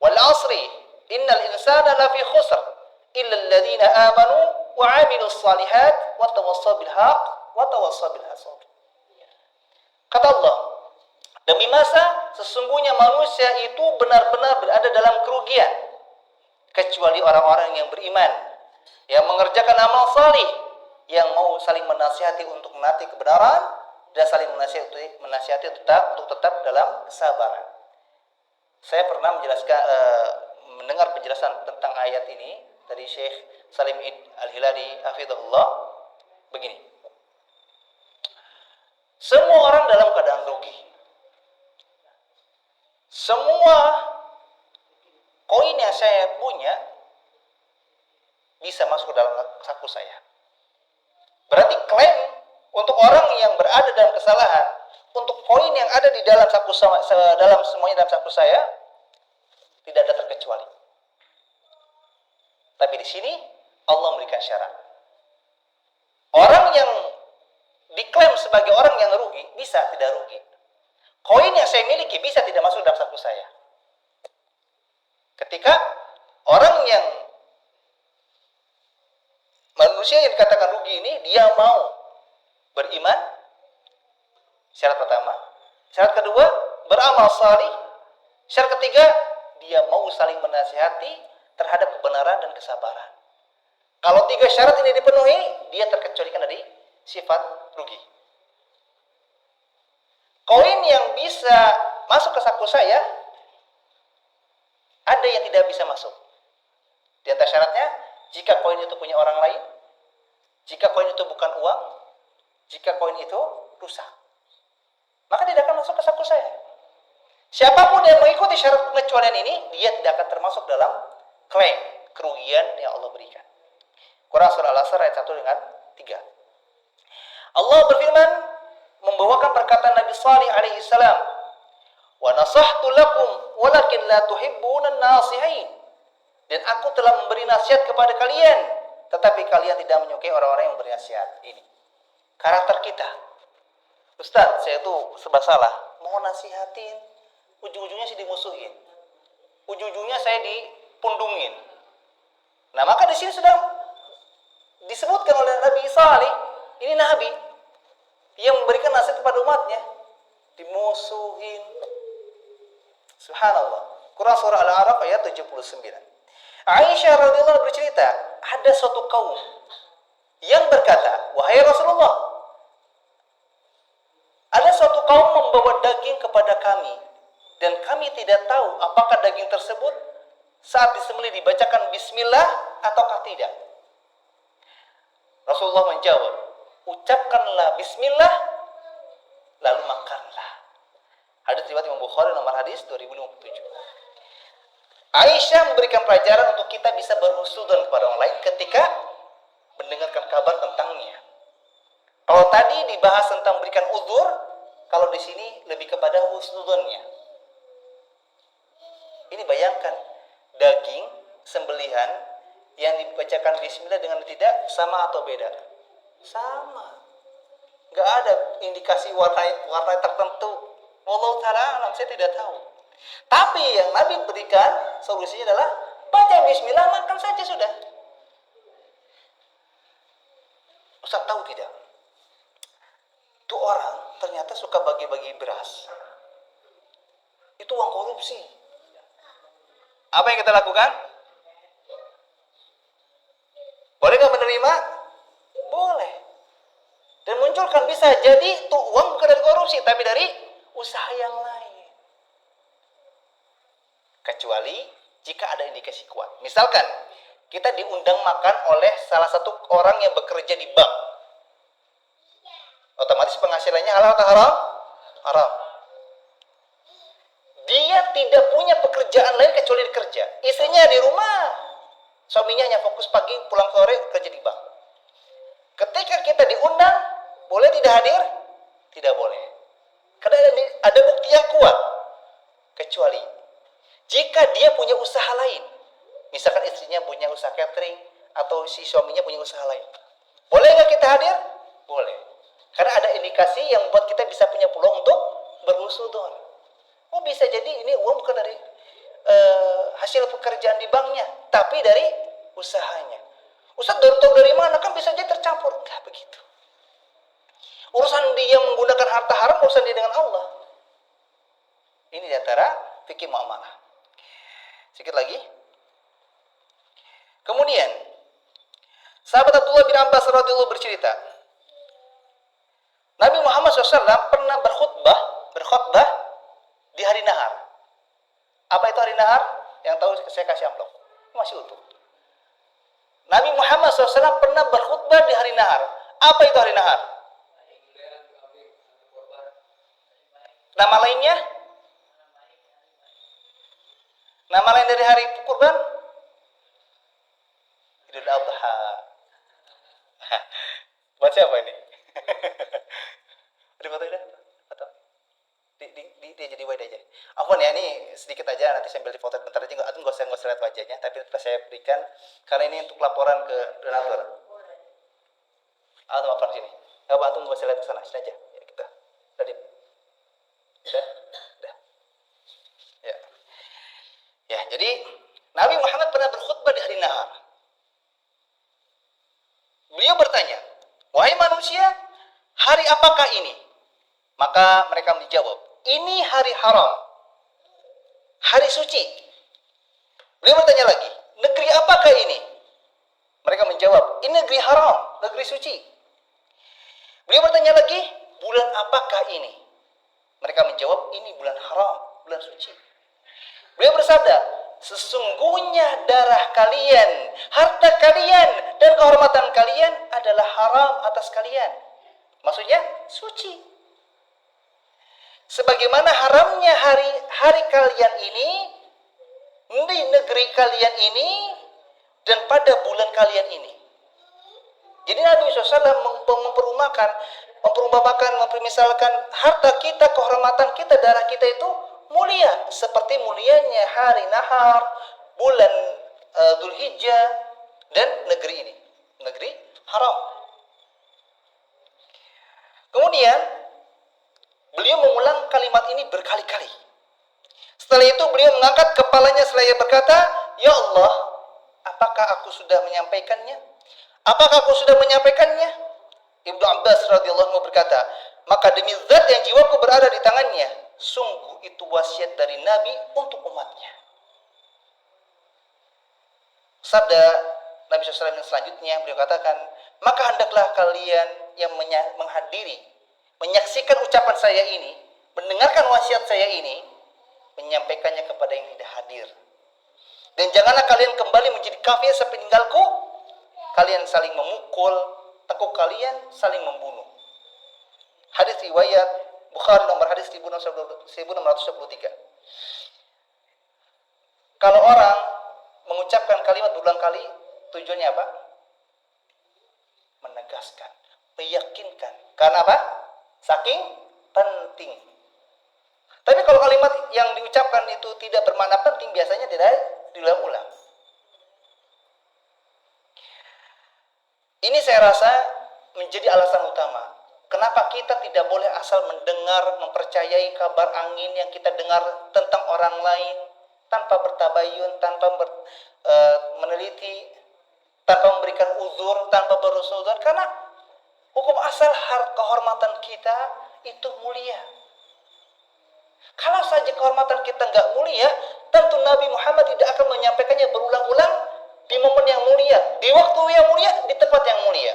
"Wal 'asri innal insana lafi khusr illa alladziina aamanu wa 'amilus shalihat wa tawassaw bil haqq wa tawassaw bil sabr." Kata Allah, demi masa sesungguhnya manusia itu benar-benar berada dalam kerugian kecuali orang-orang yang beriman, yang mengerjakan amal salih, yang mau saling menasihati untuk menaati kebenaran dan saling menasihati untuk tetap dalam kesabaran. Saya pernah mendengar penjelasan tentang ayat ini dari Syekh Salim Al-Hilali hafizahullah begini. Semua orang dalam keadaan rugi. Semua koin yang saya punya bisa masuk ke dalam saku saya. Berarti klaim untuk orang yang berada dalam kesalahan, untuk koin yang ada di dalam saku semuanya dalam saku saya, tidak ada terkecuali. Tapi di sini Allah memberikan syarat. Orang yang diklaim sebagai orang yang rugi bisa tidak rugi. Koin yang saya miliki bisa tidak masuk dalam saku saya. Ketika orang yang manusia yang dikatakan rugi ini dia mau beriman, syarat pertama. Syarat kedua, beramal salih. Syarat ketiga, dia mau saling menasihati terhadap kebenaran dan kesabaran. Kalau tiga syarat ini dipenuhi, dia terkecualikan dari sifat rugi. Koin yang bisa masuk ke saku saya, ada yang tidak bisa masuk. Di antara syaratnya, jika koin itu punya orang lain, Jika koin itu bukan uang, jika koin itu rusak, maka tidak akan masuk ke saku saya. Siapapun yang mengikuti syarat pengecualian ini, dia tidak akan termasuk dalam klaim kerugian yang Allah berikan. Quran surah Al-Asr ayat 1 dengan 3. Allah berfirman membawakan perkataan Nabi Shalih alaihi salam, "Wa nasahtu lakum walakin la tuhibbuna an-nasihin." Dan aku telah memberi nasihat kepada kalian, tetapi kalian tidak menyukai orang-orang yang memberi nasihat. Ini karakter kita. Ustaz, saya tuh serba salah, mau nasihatin, ujung-ujungnya sih dimusuhin. Ujung-ujungnya saya dipundungin. Nah, maka di sini sudah disebutkan oleh Nabi Shalih, ini Nabi yang memberikan nasihat kepada umatnya, dimusuhin. Subhanallah. Quran surah Al-A'raf ayat 79. Aisyah radhiyallahu anha bercerita, ada suatu kaum yang berkata, "Wahai Rasulullah, ada suatu kaum membawa daging kepada kami dan kami tidak tahu apakah daging tersebut saat disembelih dibacakan bismillah ataukah tidak." Rasulullah menjawab, "Ucapkanlah bismillah lalu makanlah." Hadis riwayat Imam Bukhari nomor hadis 2057. Aisyah memberikan pelajaran untuk kita bisa berhusnudzon kepada orang lain ketika mendengarkan kabar tentangnya. Kalau tadi dibahas tentang berikan uzur, kalau di sini lebih kepada husnudzonnya. Ini bayangkan, daging sembelihan yang dibacakan bismillah dengan tidak sama atau beda? Sama. Gak ada indikasi warna tertentu. Wallahu ta'ala alam, saya tidak tahu. Tapi yang Nabi berikan solusinya adalah baca bismillah, makan saja sudah. Ustaz tahu tidak? Itu orang ternyata suka bagi-bagi beras. Itu uang korupsi. Apa yang kita lakukan? Boleh nggak menerima? Boleh. Dan munculkan bisa jadi itu uang bukan dari korupsi, tapi dari usaha yang lain. Kecuali jika ada indikasi kuat. Misalkan kita diundang makan oleh salah satu orang yang bekerja di bank. Otomatis penghasilannya halal atau haram? Haram. Dia tidak punya pekerjaan lain kecuali kerja. Istrinya di rumah. Suaminya hanya fokus pagi, pulang sore kerja di bank. Ketika kita diundang, boleh tidak hadir? Tidak boleh. Karena ada bukti yang kuat. Kecuali jika dia punya usaha lain, misalkan istrinya punya usaha catering atau si suaminya punya usaha lain, boleh nggak kita hadir? Boleh, karena ada indikasi yang membuat kita bisa punya peluang untuk berhusnudzon. Oh, bisa jadi ini uang bukan dari hasil pekerjaan di banknya, tapi dari usahanya. Ustaz tahu dari mana? Kan bisa jadi tercampur. Enggak begitu. Urusan dia menggunakan harta haram, urusan dia dengan Allah. Ini diantara fikih muamalah. Sedikit lagi. Kemudian, sahabat Abdullah bin Abbas radhiyallahu bercerita, Nabi Muhammad SAW pernah berkhutbah di hari nahar. Apa itu hari nahar? Yang tahu saya kasih amplop. Masih utuh. Nabi Muhammad SAW pernah berkhutbah di hari nahar. Apa itu hari nahar? Nama lainnya? Nama lain dari hari kurban? Idul Adha. Buat siapa ini? Ada foto dah? Foto? Dia jadi wide aja. Ampun ya, ini sedikit aja, nanti saya ambil di foto bentar aja. Nggak usah lihat wajahnya, tapi saya berikan karena ini untuk laporan ke donatur. Atau apa sini? Nggak bantu, nggak usah lihat ke sana, sini aja. Ya, kita. Tadi. Udah. Ya, jadi Nabi Muhammad pernah berkhutbah di hari nahar. Beliau bertanya, "Wahai manusia, hari apakah ini?" Maka mereka menjawab, "Ini hari haram, hari suci." Beliau bertanya lagi, "Negeri apakah ini?" Mereka menjawab, "Ini negeri haram, negeri suci." Beliau bertanya lagi, "Bulan apakah ini?" Mereka menjawab, "Ini bulan haram, bulan suci." Beliau bersabda, sesungguhnya darah kalian, harta kalian, dan kehormatan kalian adalah haram atas kalian. Maksudnya suci. Sebagaimana haramnya hari kalian ini, di negeri kalian ini, dan pada bulan kalian ini. Jadi Nabi SAW mempermisalkan harta kita, kehormatan kita, darah kita itu mulia. Seperti mulianya hari nahar, bulan Dzulhijjah, dan negeri ini. Negeri haram. Kemudian, beliau mengulang kalimat ini berkali-kali. Setelah itu beliau mengangkat kepalanya seraya berkata, "Ya Allah, apakah aku sudah menyampaikannya? Apakah aku sudah menyampaikannya?" Ibnu Abbas radhiyallahu anhu berkata, "Maka demi zat yang jiwaku berada di tangannya, sungguh itu wasiat dari Nabi untuk umatnya." Sabda Nabi SAW yang selanjutnya beliau katakan, "Maka hendaklah kalian yang menghadiri, menyaksikan ucapan saya ini, mendengarkan wasiat saya ini, menyampaikannya kepada yang tidak hadir. Dan janganlah kalian kembali menjadi kafir sepeninggalku. Kalian saling memukul, tekuk kalian saling membunuh." Hadis riwayat Bukhari nomor hadis 1623. Kalau orang mengucapkan kalimat berulang kali, tujuannya apa? Menegaskan, meyakinkan. Karena apa? Saking penting. Tapi kalau kalimat yang diucapkan itu tidak bermakna penting, biasanya tidak diulang-ulang. Ini saya rasa menjadi alasan utama kenapa kita tidak boleh asal mendengar, mempercayai kabar angin yang kita dengar tentang orang lain tanpa bertabayun, tanpa meneliti, tanpa memberikan uzur, tanpa berusuzon. Karena hukum asal kehormatan kita itu mulia. Kalau saja kehormatan kita nggak mulia, tentu Nabi Muhammad tidak akan menyampaikannya berulang-ulang di momen yang mulia, di waktu yang mulia, di tempat yang mulia.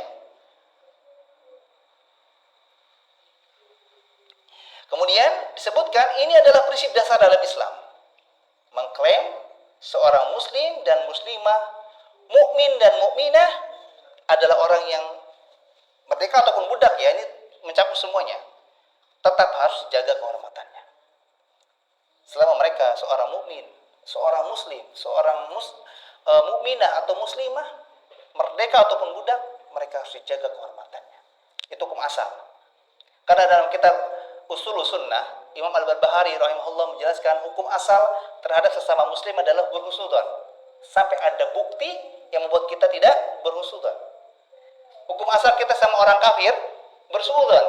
Kemudian disebutkan ini adalah prinsip dasar dalam Islam. Mengklaim seorang muslim dan muslimah, mukmin dan mukminah adalah orang yang merdeka ataupun budak, ya, ini mencakup semuanya. Tetap harus jaga kehormatannya. Selama mereka seorang mukmin, seorang muslim, seorang mukminah atau muslimah, merdeka ataupun budak, mereka harus dijaga kehormatannya. Itu hukum asal. Karena dalam kitab Ushulus Sunnah, Imam Al-Barbahari rahimahullah menjelaskan hukum asal terhadap sesama muslim adalah berhusnudzon. Sampai ada bukti yang membuat kita tidak berhusnudzon. Hukum asal kita sama orang kafir bersuudzon,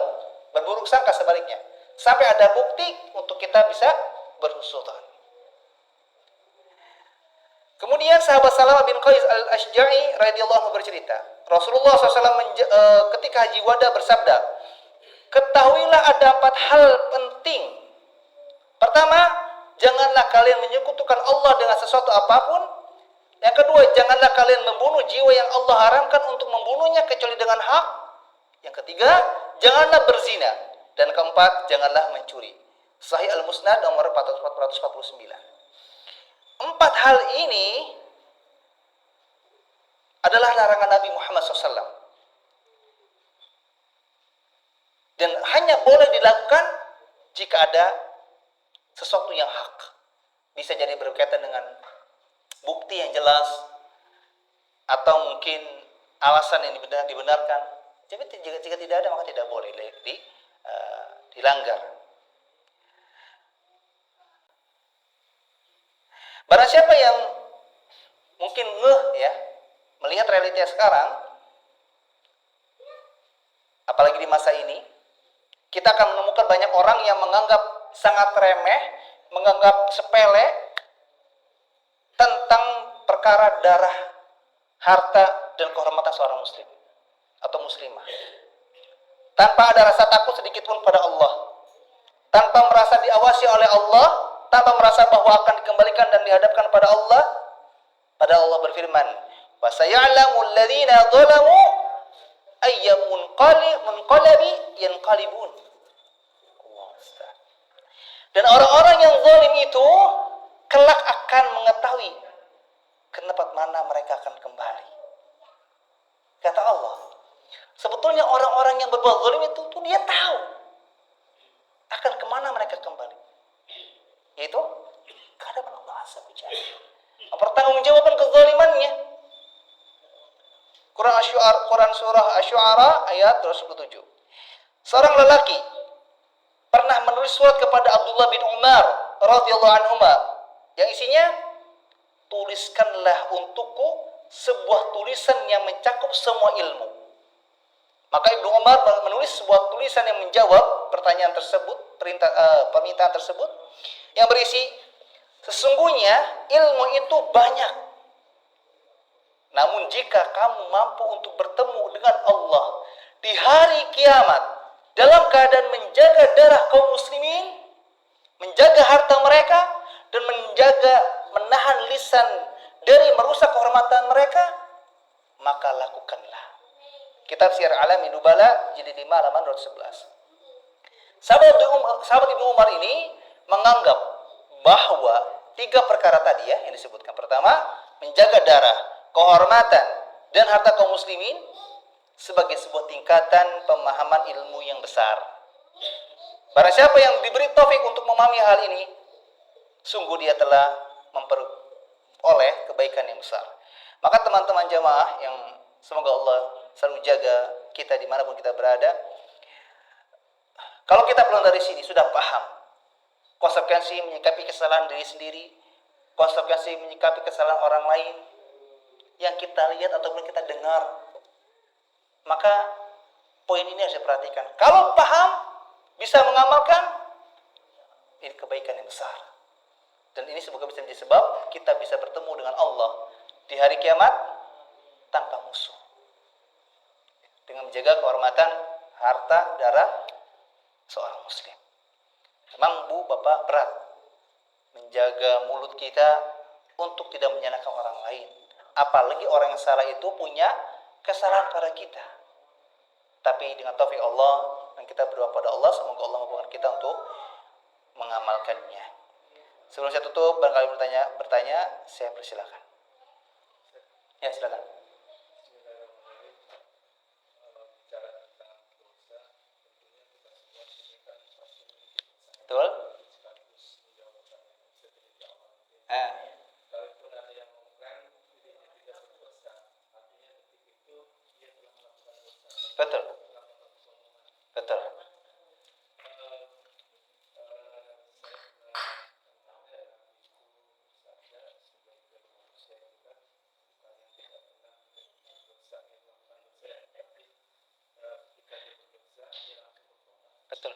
berburuk sangka sebaliknya. Sampai ada bukti untuk kita bisa berhusnudzon. Kemudian sahabat Salamah bin Qais al-Ashja'i radhiyallahu anhu bercerita, Rasulullah SAW ketika Haji Wada bersabda, "Ketahuilah ada 4 hal penting. Pertama, janganlah kalian menyekutukan Allah dengan sesuatu apapun. Yang kedua, janganlah kalian membunuh jiwa yang Allah haramkan untuk membunuhnya kecuali dengan hak. Yang ketiga, janganlah berzina. Dan keempat, janganlah mencuri." Sahih Al-Musnad nomor 449. 4 hal ini adalah larangan Nabi Muhammad SAW. Dan hanya boleh dilakukan jika ada sesuatu yang hak. Bisa jadi berkaitan dengan bukti yang jelas, atau mungkin alasan yang dibenarkan. Jadi jika tidak ada, maka tidak boleh dilanggar. Barang siapa yang mungkin melihat realitas sekarang, apalagi di masa ini, kita akan menemukan banyak orang yang menganggap sangat remeh, menganggap sepele tentang perkara darah, harta, dan kehormatan seorang muslim atau muslimah. Tanpa ada rasa takut sedikit pun pada Allah, tanpa merasa diawasi oleh Allah, tanpa merasa bahwa akan dikembalikan dan dihadapkan pada Allah. Padahal Allah berfirman, "Wa saya'lamul ladzina dzalamu ayyamun munqalabi yanqalibun." Dan orang-orang yang zalim itu kelak akan mengetahui ke tempat mana mereka akan kembali. Kata Allah, sebetulnya orang-orang yang berbuat zalim itu tuh dia tahu akan kemana mereka kembali, yaitu ke hadapan Allah Azza wa Jalla, mempertanggungjawabkan kezalimannya. Quran surah Asy-Syu'ara ayat 27. Seorang lelaki pernah menulis surat kepada Abdullah bin Umar radhiyallahu anhuma yang isinya, tuliskanlah untukku sebuah tulisan yang mencakup semua ilmu. Maka Ibnu Umar menulis sebuah tulisan yang menjawab pertanyaan tersebut, permintaan tersebut, yang berisi, sesungguhnya ilmu itu banyak. Namun jika kamu mampu untuk bertemu dengan Allah di hari kiamat dalam keadaan menjaga darah kaum muslimin, menjaga harta mereka, dan menahan lisan dari merusak kehormatan mereka, maka lakukanlah. Kitab Syiar A'lam Nubala jilid 5 halaman 211. Sahabat Ibnu Umar ini menganggap bahwa 3 perkara tadi yang disebutkan. Pertama, menjaga darah, kehormatan, dan harta kaum muslimin sebagai sebuah tingkatan pemahaman ilmu yang besar. Barang siapa yang diberi taufik untuk memahami hal ini, sungguh dia telah memperoleh kebaikan yang besar. Maka teman-teman jamaah yang semoga Allah selalu jaga kita dimanapun kita berada, kalau kita pulang dari sini sudah paham konsekuensi menyikapi kesalahan diri sendiri, konsekuensi menyikapi kesalahan orang lain yang kita lihat ataupun kita dengar, maka poin ini harus diperhatikan. Kalau paham, bisa mengamalkan, ini kebaikan yang besar. Dan ini semoga bisa menjadi sebab kita bisa bertemu dengan Allah di hari kiamat tanpa musuh, dengan menjaga kehormatan harta darah seorang muslim. Memang Bu, Bapak, berat menjaga mulut kita untuk tidak menyalahkan orang lain. Apalagi orang yang salah itu punya kesalahan pada kita. Tapi dengan taufik Allah, dan kita berdoa pada Allah, semoga Allah memampukan kita untuk mengamalkannya. Sebelum saya tutup, barangkali bertanya, saya persilakan. Ya, silakan. Betul? Betul. Betul. Betul.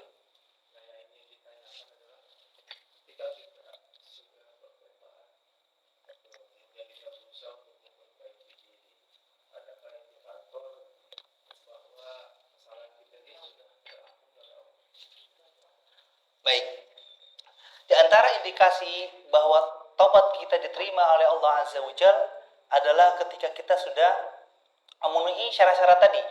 Baik. Di antara indikasi bahwa taubat kita diterima oleh Allah Azza wa Jalla adalah ketika kita sudah memenuhi syarat-syarat tadi.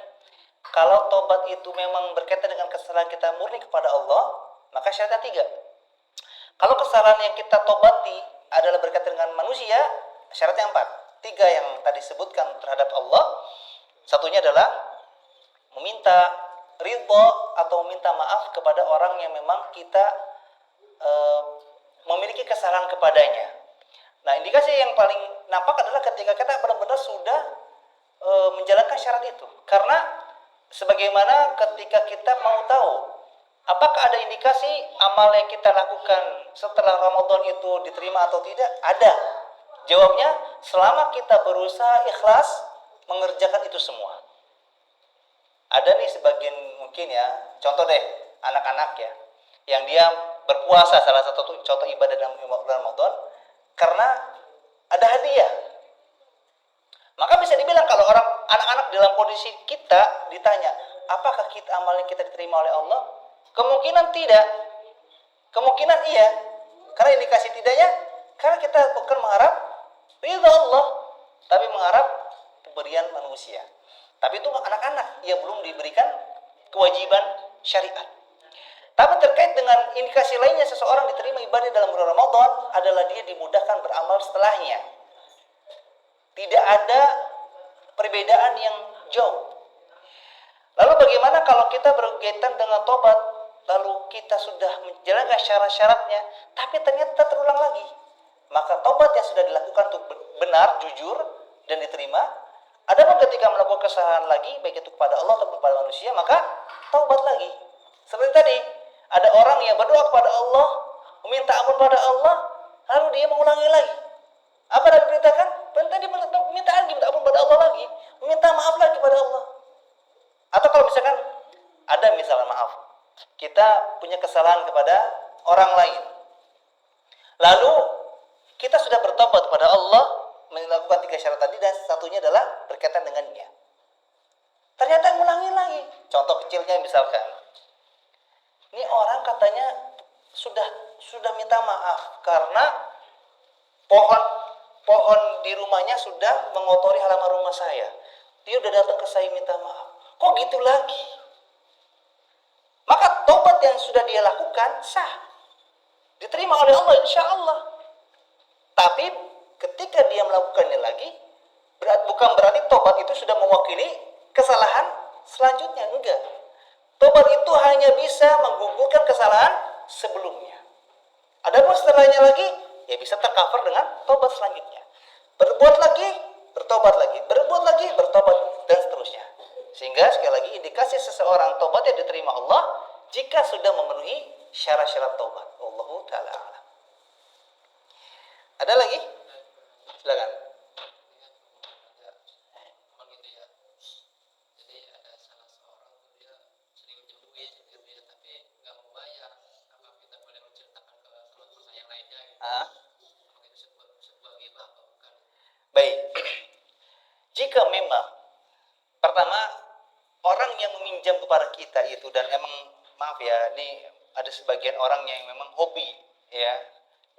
Kalau taubat itu memang berkaitan dengan kesalahan kita murni kepada Allah, maka syaratnya 3. Kalau kesalahan yang kita tobati adalah berkaitan dengan manusia, syaratnya 4. 3 yang tadi disebutkan terhadap Allah. Satunya adalah meminta ridho atau meminta maaf kepada orang yang memang kita memiliki kesalahan kepadanya. Nah, indikasi yang paling nampak adalah ketika kita benar-benar sudah menjalankan syarat itu. Karena sebagaimana ketika kita mau tahu apakah ada indikasi amal yang kita lakukan setelah Ramadan itu diterima atau tidak, ada. Jawabnya, selama kita berusaha ikhlas mengerjakan itu semua. Ada nih sebagian mungkin contoh deh anak-anak yang dia berpuasa, salah satu contoh ibadah dalam Ramadan, karena ada hadiah. Maka bisa dibilang kalau anak-anak dalam kondisi kita ditanya, apakah amalnya kita diterima oleh Allah? Kemungkinan tidak, kemungkinan iya. Karena indikasi tidaknya, karena kita bukan mengharap ridha Allah, tapi mengharap pemberian manusia. Tapi itu anak-anak yang belum diberikan kewajiban syariat. Tapi terkait dengan indikasi lainnya seseorang diterima ibadah dalam bulan Ramadan adalah dia dimudahkan beramal setelahnya. Tidak ada perbedaan yang jauh. Lalu bagaimana kalau kita berkaitan dengan tobat, lalu kita sudah menjalankan syarat-syaratnya, tapi ternyata terulang lagi? Maka tobat yang sudah dilakukan itu benar, jujur, dan diterima. Adapun ketika melakukan kesalahan lagi, baik itu kepada Allah atau kepada manusia, maka taubat lagi. Seperti tadi, ada orang yang berdoa kepada Allah, meminta ampun pada Allah, lalu dia mengulangi lagi. Apa yang diberitakan? Tadi minta lagi, minta ampun pada Allah lagi, meminta maaf lagi pada Allah. Atau kalau misalkan ada misalnya maaf, kita punya kesalahan kepada orang lain, lalu kita sudah bertobat kepada Allah, melakukan 3 syarat tadi, dan satunya adalah berkaitan dengannya. Ternyata ngulangi lagi. Contoh kecilnya misalkan, ini orang katanya sudah minta maaf karena pohon di rumahnya sudah mengotori halaman rumah saya. Dia udah datang ke saya minta maaf. Kok gitu lagi? Maka tobat yang sudah dia lakukan sah, diterima oleh Allah insya Allah. Tapi ketika dia melakukannya lagi, bukan berarti tobat itu sudah mewakili kesalahan selanjutnya. Enggak. Tobat itu hanya bisa menggugurkan kesalahan sebelumnya. Adapun setelahnya lagi, ya bisa tercover dengan tobat selanjutnya. Berbuat lagi, bertobat lagi, berbuat lagi, bertobat, dan seterusnya. Sehingga sekali lagi indikasi seseorang tobat yang diterima Allah jika sudah memenuhi syarat-syarat tobat. Wallahu ta'ala a'lam. Ada lagi? Silakan. Baik. Jika memang pertama orang yang meminjam kepada kita itu, dan emang maaf ya, ini ada sebagian orang yang memang hobi ya,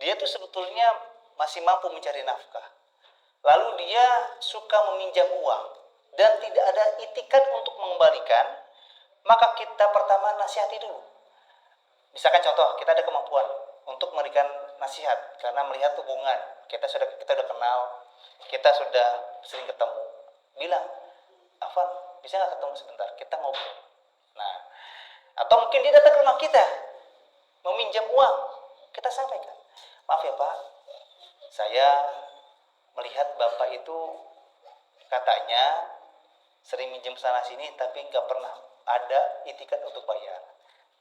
dia tuh sebetulnya masih mampu mencari nafkah, lalu dia suka meminjam uang dan tidak ada itikat untuk mengembalikan, maka kita pertama nasihati dulu. Misalkan contoh, kita ada kemampuan untuk memberikan nasihat karena melihat hubungan kita udah kenal, kita sudah sering ketemu, bilang, Afan, bisa nggak ketemu sebentar, kita ngobrol. Nah, atau mungkin dia datang ke rumah kita meminjam uang, kita sampaikan, maaf ya Pak, saya melihat Bapak itu katanya sering minjem sana sini tapi nggak pernah ada itikat untuk bayar.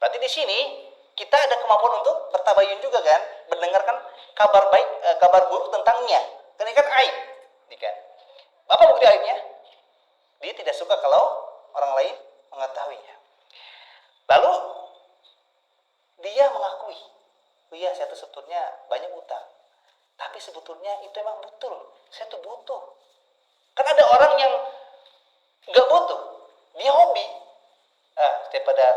Berarti di sini kita ada kemampuan untuk bertabayun juga kan, mendengarkan kabar baik, kabar buruk tentangnya. Karena ini kan aib, ini kan. Apa bukti aibnya? Dia tidak suka kalau orang lain mengetahuinya. Lalu dia mengakui, oh iya saya tuh sebetulnya banyak utang, tapi sebetulnya itu emang betul, saya tuh butuh. Kan ada orang yang nggak butuh, dia hobi. Daripada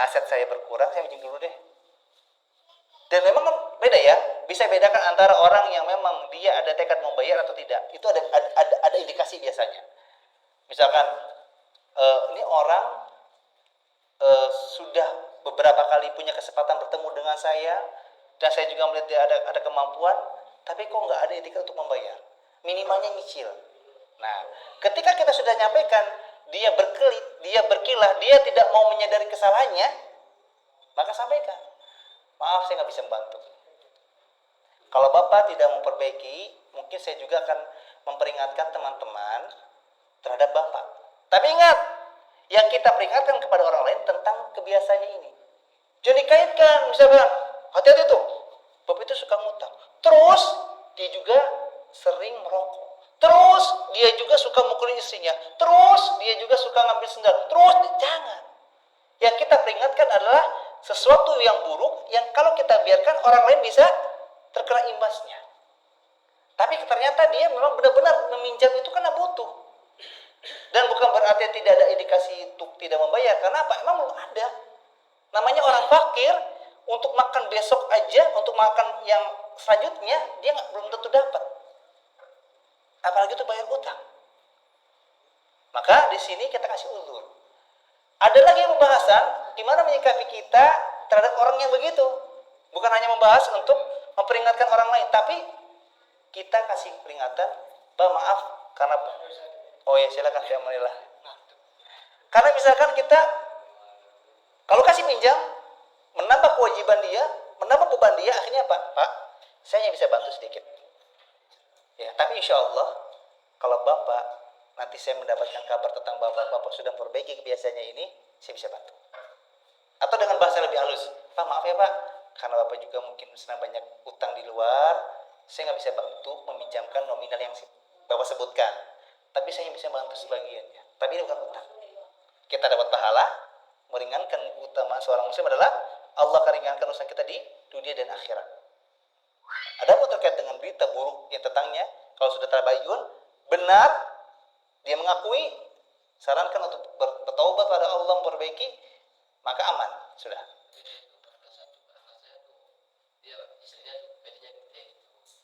aset saya berkurang, saya minjem dulu deh. Dan memang beda ya, bisa bedakan antara orang yang memang dia ada tekad membayar atau tidak. Itu ada indikasi biasanya. Misalkan ini orang sudah beberapa kali punya kesempatan bertemu dengan saya, dan saya juga melihat dia ada kemampuan, tapi kok nggak ada etikat untuk membayar. Minimalnya nyicil. Nah, ketika kita sudah nyampaikan, dia berkelit, dia berkilah, dia tidak mau menyadari kesalahannya, maka sampaikan, maaf saya nggak bisa membantu. Kalau Bapak tidak memperbaiki, mungkin saya juga akan memperingatkan teman-teman terhadap Bapak. Tapi ingat, yang kita peringatkan kepada orang lain tentang kebiasaannya ini. Jadi kaitkan, misalkan, hati-hati tuh, Bapak itu suka ngutang. Terus, dia juga sering merokok. Terus, dia juga suka mukulin istrinya. Terus, dia juga suka ngambil sendal. Terus, jangan. Yang kita peringatkan adalah sesuatu yang buruk, yang kalau kita biarkan orang lain bisa terkena imbasnya. Tapi ternyata dia memang benar-benar meminjam itu karena butuh. Dan bukan berarti tidak ada indikasi untuk tidak membayar. Karena apa? Emang belum ada. Namanya orang fakir, untuk makan besok aja, untuk makan yang selanjutnya, dia belum tentu dapat. Apalagi itu bayar utang. Maka di sini kita kasih uzur. Ada lagi pembahasan gimana menyikapi kita terhadap orang yang begitu. Bukan hanya membahas untuk memperingatkan orang lain, tapi kita kasih peringatan, Pak maaf karena oh ya silakan saya menilah. Karena misalkan kita kalau kasih pinjam menambah kewajiban dia, menambah beban dia, akhirnya apa? Pak, saya hanya bisa bantu sedikit. Ya, tapi insya Allah kalau Bapak nanti saya mendapatkan kabar tentang Bapak sudah memperbaiki kebiasaannya ini, saya bisa bantu. Atau dengan bahasa lebih halus, Pak maaf ya Pak, karena Bapak juga mungkin sedang banyak utang di luar, saya nggak bisa bantu meminjamkan nominal yang Bapak sebutkan, tapi saya bisa bantu sebagiannya. Tapi ini bukan utang. Kita dapat pahala, meringankan utama seorang muslim adalah Allah akan ringankan urusan kita di dunia dan akhirat. Adapun terkait dengan berita buruk yang tentangnya, kalau sudah tabayun, benar, dia mengakui, sarankan untuk bertaubat pada Allah, memperbaiki, maka aman, sudah.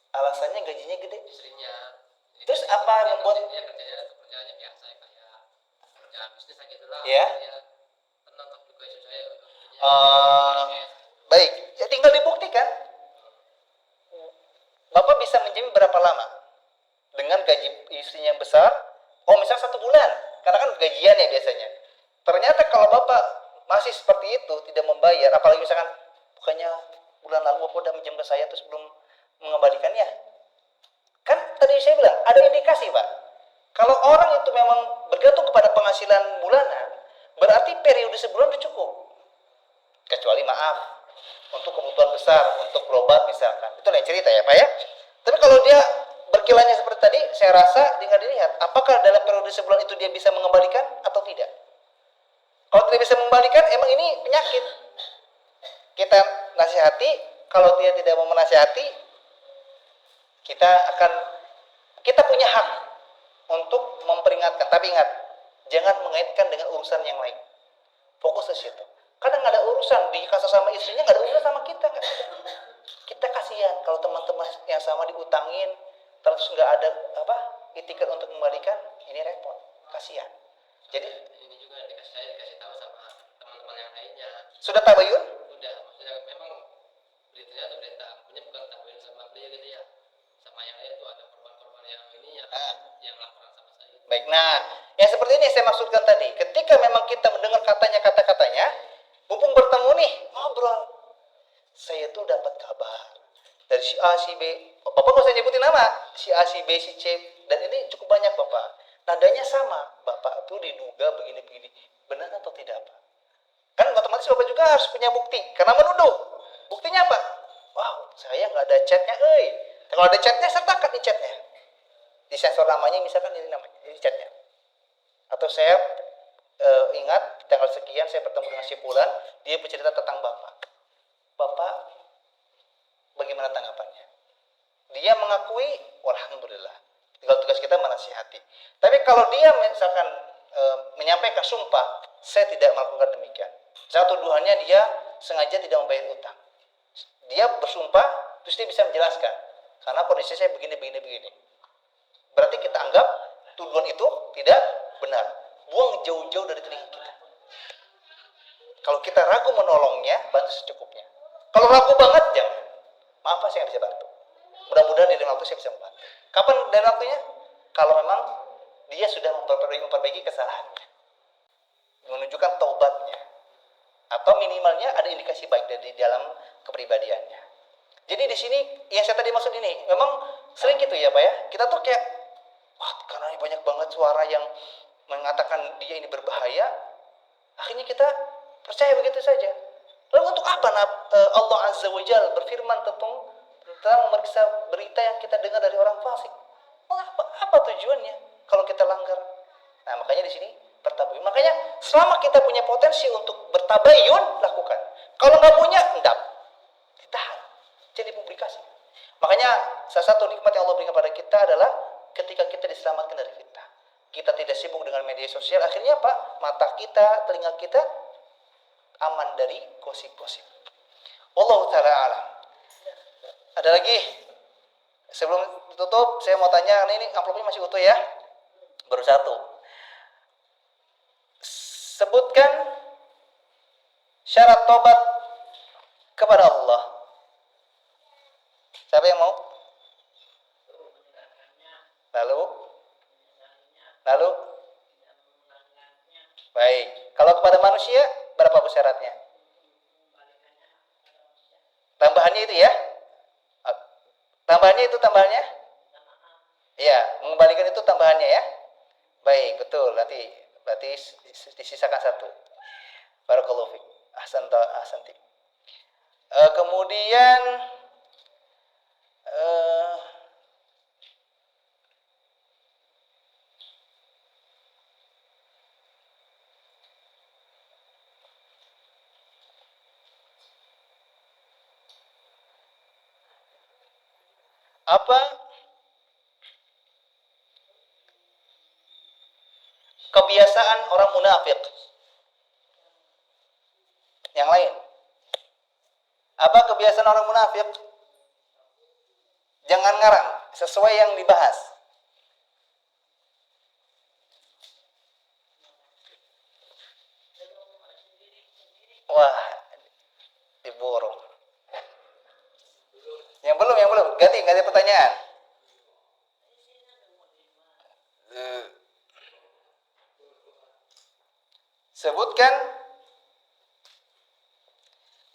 Alasannya gajinya gede. Istrinya. Terus apa yang membuat dia kerjanya biasa kayak kerjaan bisnis gitu lah. Ya. Tenang juga istri saya. Baik, ya tinggal dibuktikan. Bapak bisa menjamin berapa lama dengan gaji istrinya yang besar? Oh, misal 1 bulan, karena kan gajian ya biasanya. Ternyata kalau Bapak masih seperti itu, tidak membayar, apalagi misalkan bukannya bulan lalu Bapak udah minjem ke saya terus belum mengembalikannya. Kan tadi saya bilang ada indikasi Pak. Kalau orang itu memang bergantung kepada penghasilan bulanan, berarti periode sebulan sudah cukup. Kecuali maaf, untuk kebutuhan besar, untuk berobat misalkan. Itu lain cerita ya Pak ya. Tapi kalau dia berkilanya seperti tadi, saya rasa tinggal dilihat apakah dalam periode sebulan itu dia bisa mengembalikan atau tidak. Kalau tidak bisa mengembalikan, emang ini penyakit. Kita nasihati, kalau dia tidak mau menasihati, kita punya hak untuk memperingatkan. Tapi ingat, jangan mengaitkan dengan urusan yang lain. Fokus ke situ. Kadang nggak ada urusan di kasus sama istrinya, nggak ada urusan sama kita, nggak ada. Kita kasihan kalau teman-teman yang sama diutangin, terus nggak ada itikat untuk mengembalikan, ini repot, kasihan. Jadi ini juga dikasih tahu sama teman-teman yang lainnya. Sudah tabayun? Sudah, maksudnya memang beritanya atau berita punya bukan tabayun sama beliau gitu ya. Sama yang lain tuh ada korban-korban yang ini yang laporan sama saya. Baik, nah yang seperti ini saya maksudkan tadi. Ketika memang kita mendengar kata-katanya, mumpung bertemu nih, ngobrol. Saya tuh dapat kabar dari si A, si B. Bapak nggak usah nyebutin nama. Si A, si B, si C. Dan ini cukup banyak Bapak. Nadanya sama. Bapak tuh diduga begini-begini. Benar atau tidak Pak? Kan otomatis Bapak juga harus punya bukti. Karena menuduh. Buktinya apa? Wow, saya nggak ada chatnya. Kalau ada chatnya, sertakan di chatnya. Di sensor namanya, misalkan ini namanya. Ini chatnya. Atau saya ingat tanggal sekian saya bertemu dengan si Fulan, dia bercerita tentang Bapak. Bapak bagaimana tanggapannya? Dia mengakui, alhamdulillah. Tinggal tugas kita menasihati. Tapi kalau dia misalkan menyampaikan sumpah, saya tidak melakukan demikian. Satu tuduhannya dia sengaja tidak membayar utang. Dia bersumpah, terus dia bisa menjelaskan. Karena kondisi saya begini. Berarti kita anggap tuduhan itu tidak benar. Buang jauh-jauh dari telinga kita. Kalau kita ragu menolongnya, bantu secukupnya. Kalau ragu banget, jangan. Maaf Pak, saya nggak bisa bantu. Mudah-mudahan di dalam waktu saya bisa membantu. Kapan dan waktunya? Kalau memang dia sudah memperbaiki kesalahannya, menunjukkan taubatnya, atau minimalnya ada indikasi baik dari dalam kepribadiannya. Jadi di sini yang saya tadi maksud ini, memang sering gitu ya Pak ya. Kita tuh kayak, wah karena banyak banget suara yang mengatakan dia ini berbahaya, akhirnya kita percaya begitu saja. Lalu untuk apa Allah Azza wa Jalla berfirman tentang memeriksa berita yang kita dengar dari orang fasik? Apa tujuannya kalau kita langgar? Nah makanya di sini bertabayun. Makanya selama kita punya potensi untuk bertabayun, lakukan. Kalau nggak punya, endap, ditahan, jadi publikasi. Makanya salah satu nikmat yang Allah berikan kepada kita adalah ketika kita diselamatkan dari fitnah. Kita tidak sibuk dengan media sosial, akhirnya apa? Mata kita, telinga kita aman dari gosip-gosip. Wallahu ta'ala alam. Ada lagi? Sebelum tutup, saya mau tanya, ini amplopnya masih utuh ya? Baru satu. Sebutkan Syarat tobat kepada Allah. Siapa yang mau? Lalu? Baik. Kalau kepada manusia, berapa syaratnya? Tambahannya itu ya? Tambahannya? Iya, mengembalikan itu tambahannya ya? Baik, betul. Berarti disisakan satu. Barakallahu fiik. Ahsanti. Kemudian apa kebiasaan orang munafik? Yang lain. Apa kebiasaan orang munafik? Jangan ngarang, sesuai yang dibahas. Wah, diborong. Yang belum. Ganti pertanyaan. Sebutkan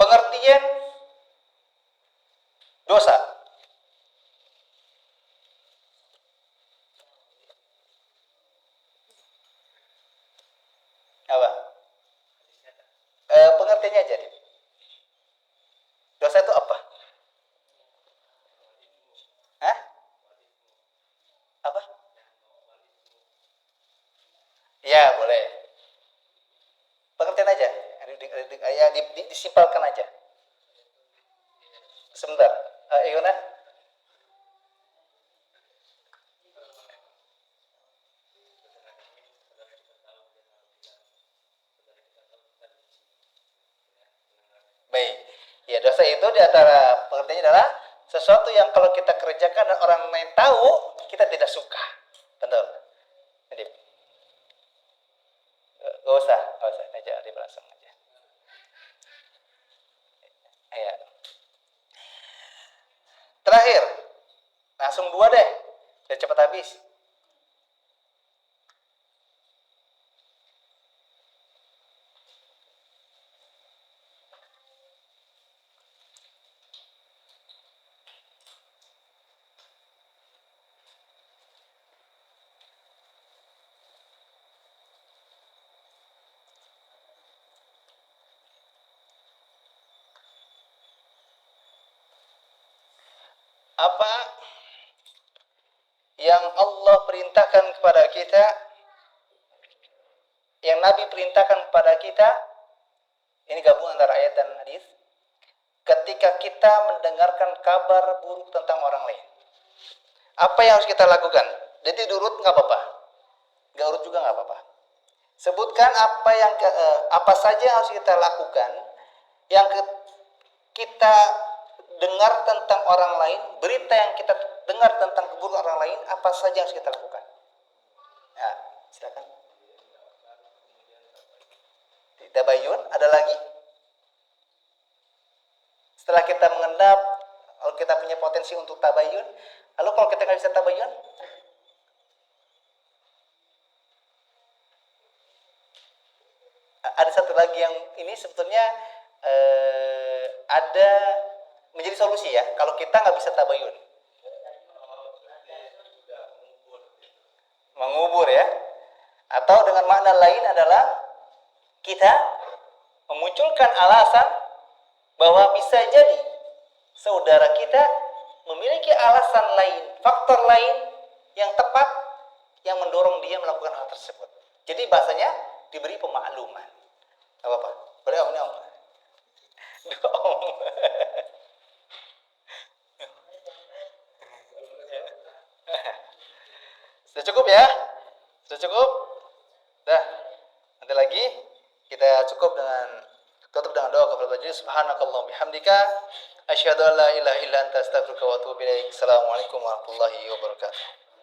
pengertian dosa. Apa? Pengertiannya aja. Dosa itu apa? Hah? Apa? Ya, boleh. Pengertian aja. Ya, disimpalkan aja. Sebentar. Yuna? Baik. Ya, dosa itu di antara pengertiannya adalah sesuatu yang kalau kita kerjakan dan orang lain tahu, kita tidak suka. Betul. Jadi gak usah aja langsung aja. Ya. Terakhir, langsung 2 deh, biar cepat habis. Apa yang Allah perintahkan kepada kita, yang Nabi perintahkan kepada kita, ini gabung antara ayat dan hadis. Ketika kita mendengarkan kabar buruk tentang orang lain, apa yang harus kita lakukan? Jadi urut nggak apa-apa, nggak urut juga nggak apa-apa. Sebutkan apa saja yang harus kita lakukan, yang kita dengar tentang orang lain, berita yang kita dengar tentang keburukan orang lain, apa saja yang harus kita lakukan? Ya, silakan. Tabayun, ada lagi? Setelah kita mengendap, kalau kita punya potensi untuk tabayun, lalu kalau kita nggak bisa tabayun, ada satu lagi yang ini sebetulnya ada menjadi solusi ya. Kalau kita nggak bisa tabayun, mengubur ya. Atau dengan makna lain adalah kita memunculkan alasan bahwa bisa jadi saudara kita memiliki alasan lain, faktor lain yang tepat yang mendorong dia melakukan hal tersebut. Jadi bahasanya diberi pemakluman. Gak apa-apa. Boleh om, ini om. Sudah cukup ya? Sudah cukup? Dah. Nanti lagi kita tutup dengan doa kepada Allah. Subhanakallahumma bihamdika asyhadu an la ilaha illa anta astaghfiruka wa atubu ilaik. Assalamualaikum warahmatullahi wabarakatuh.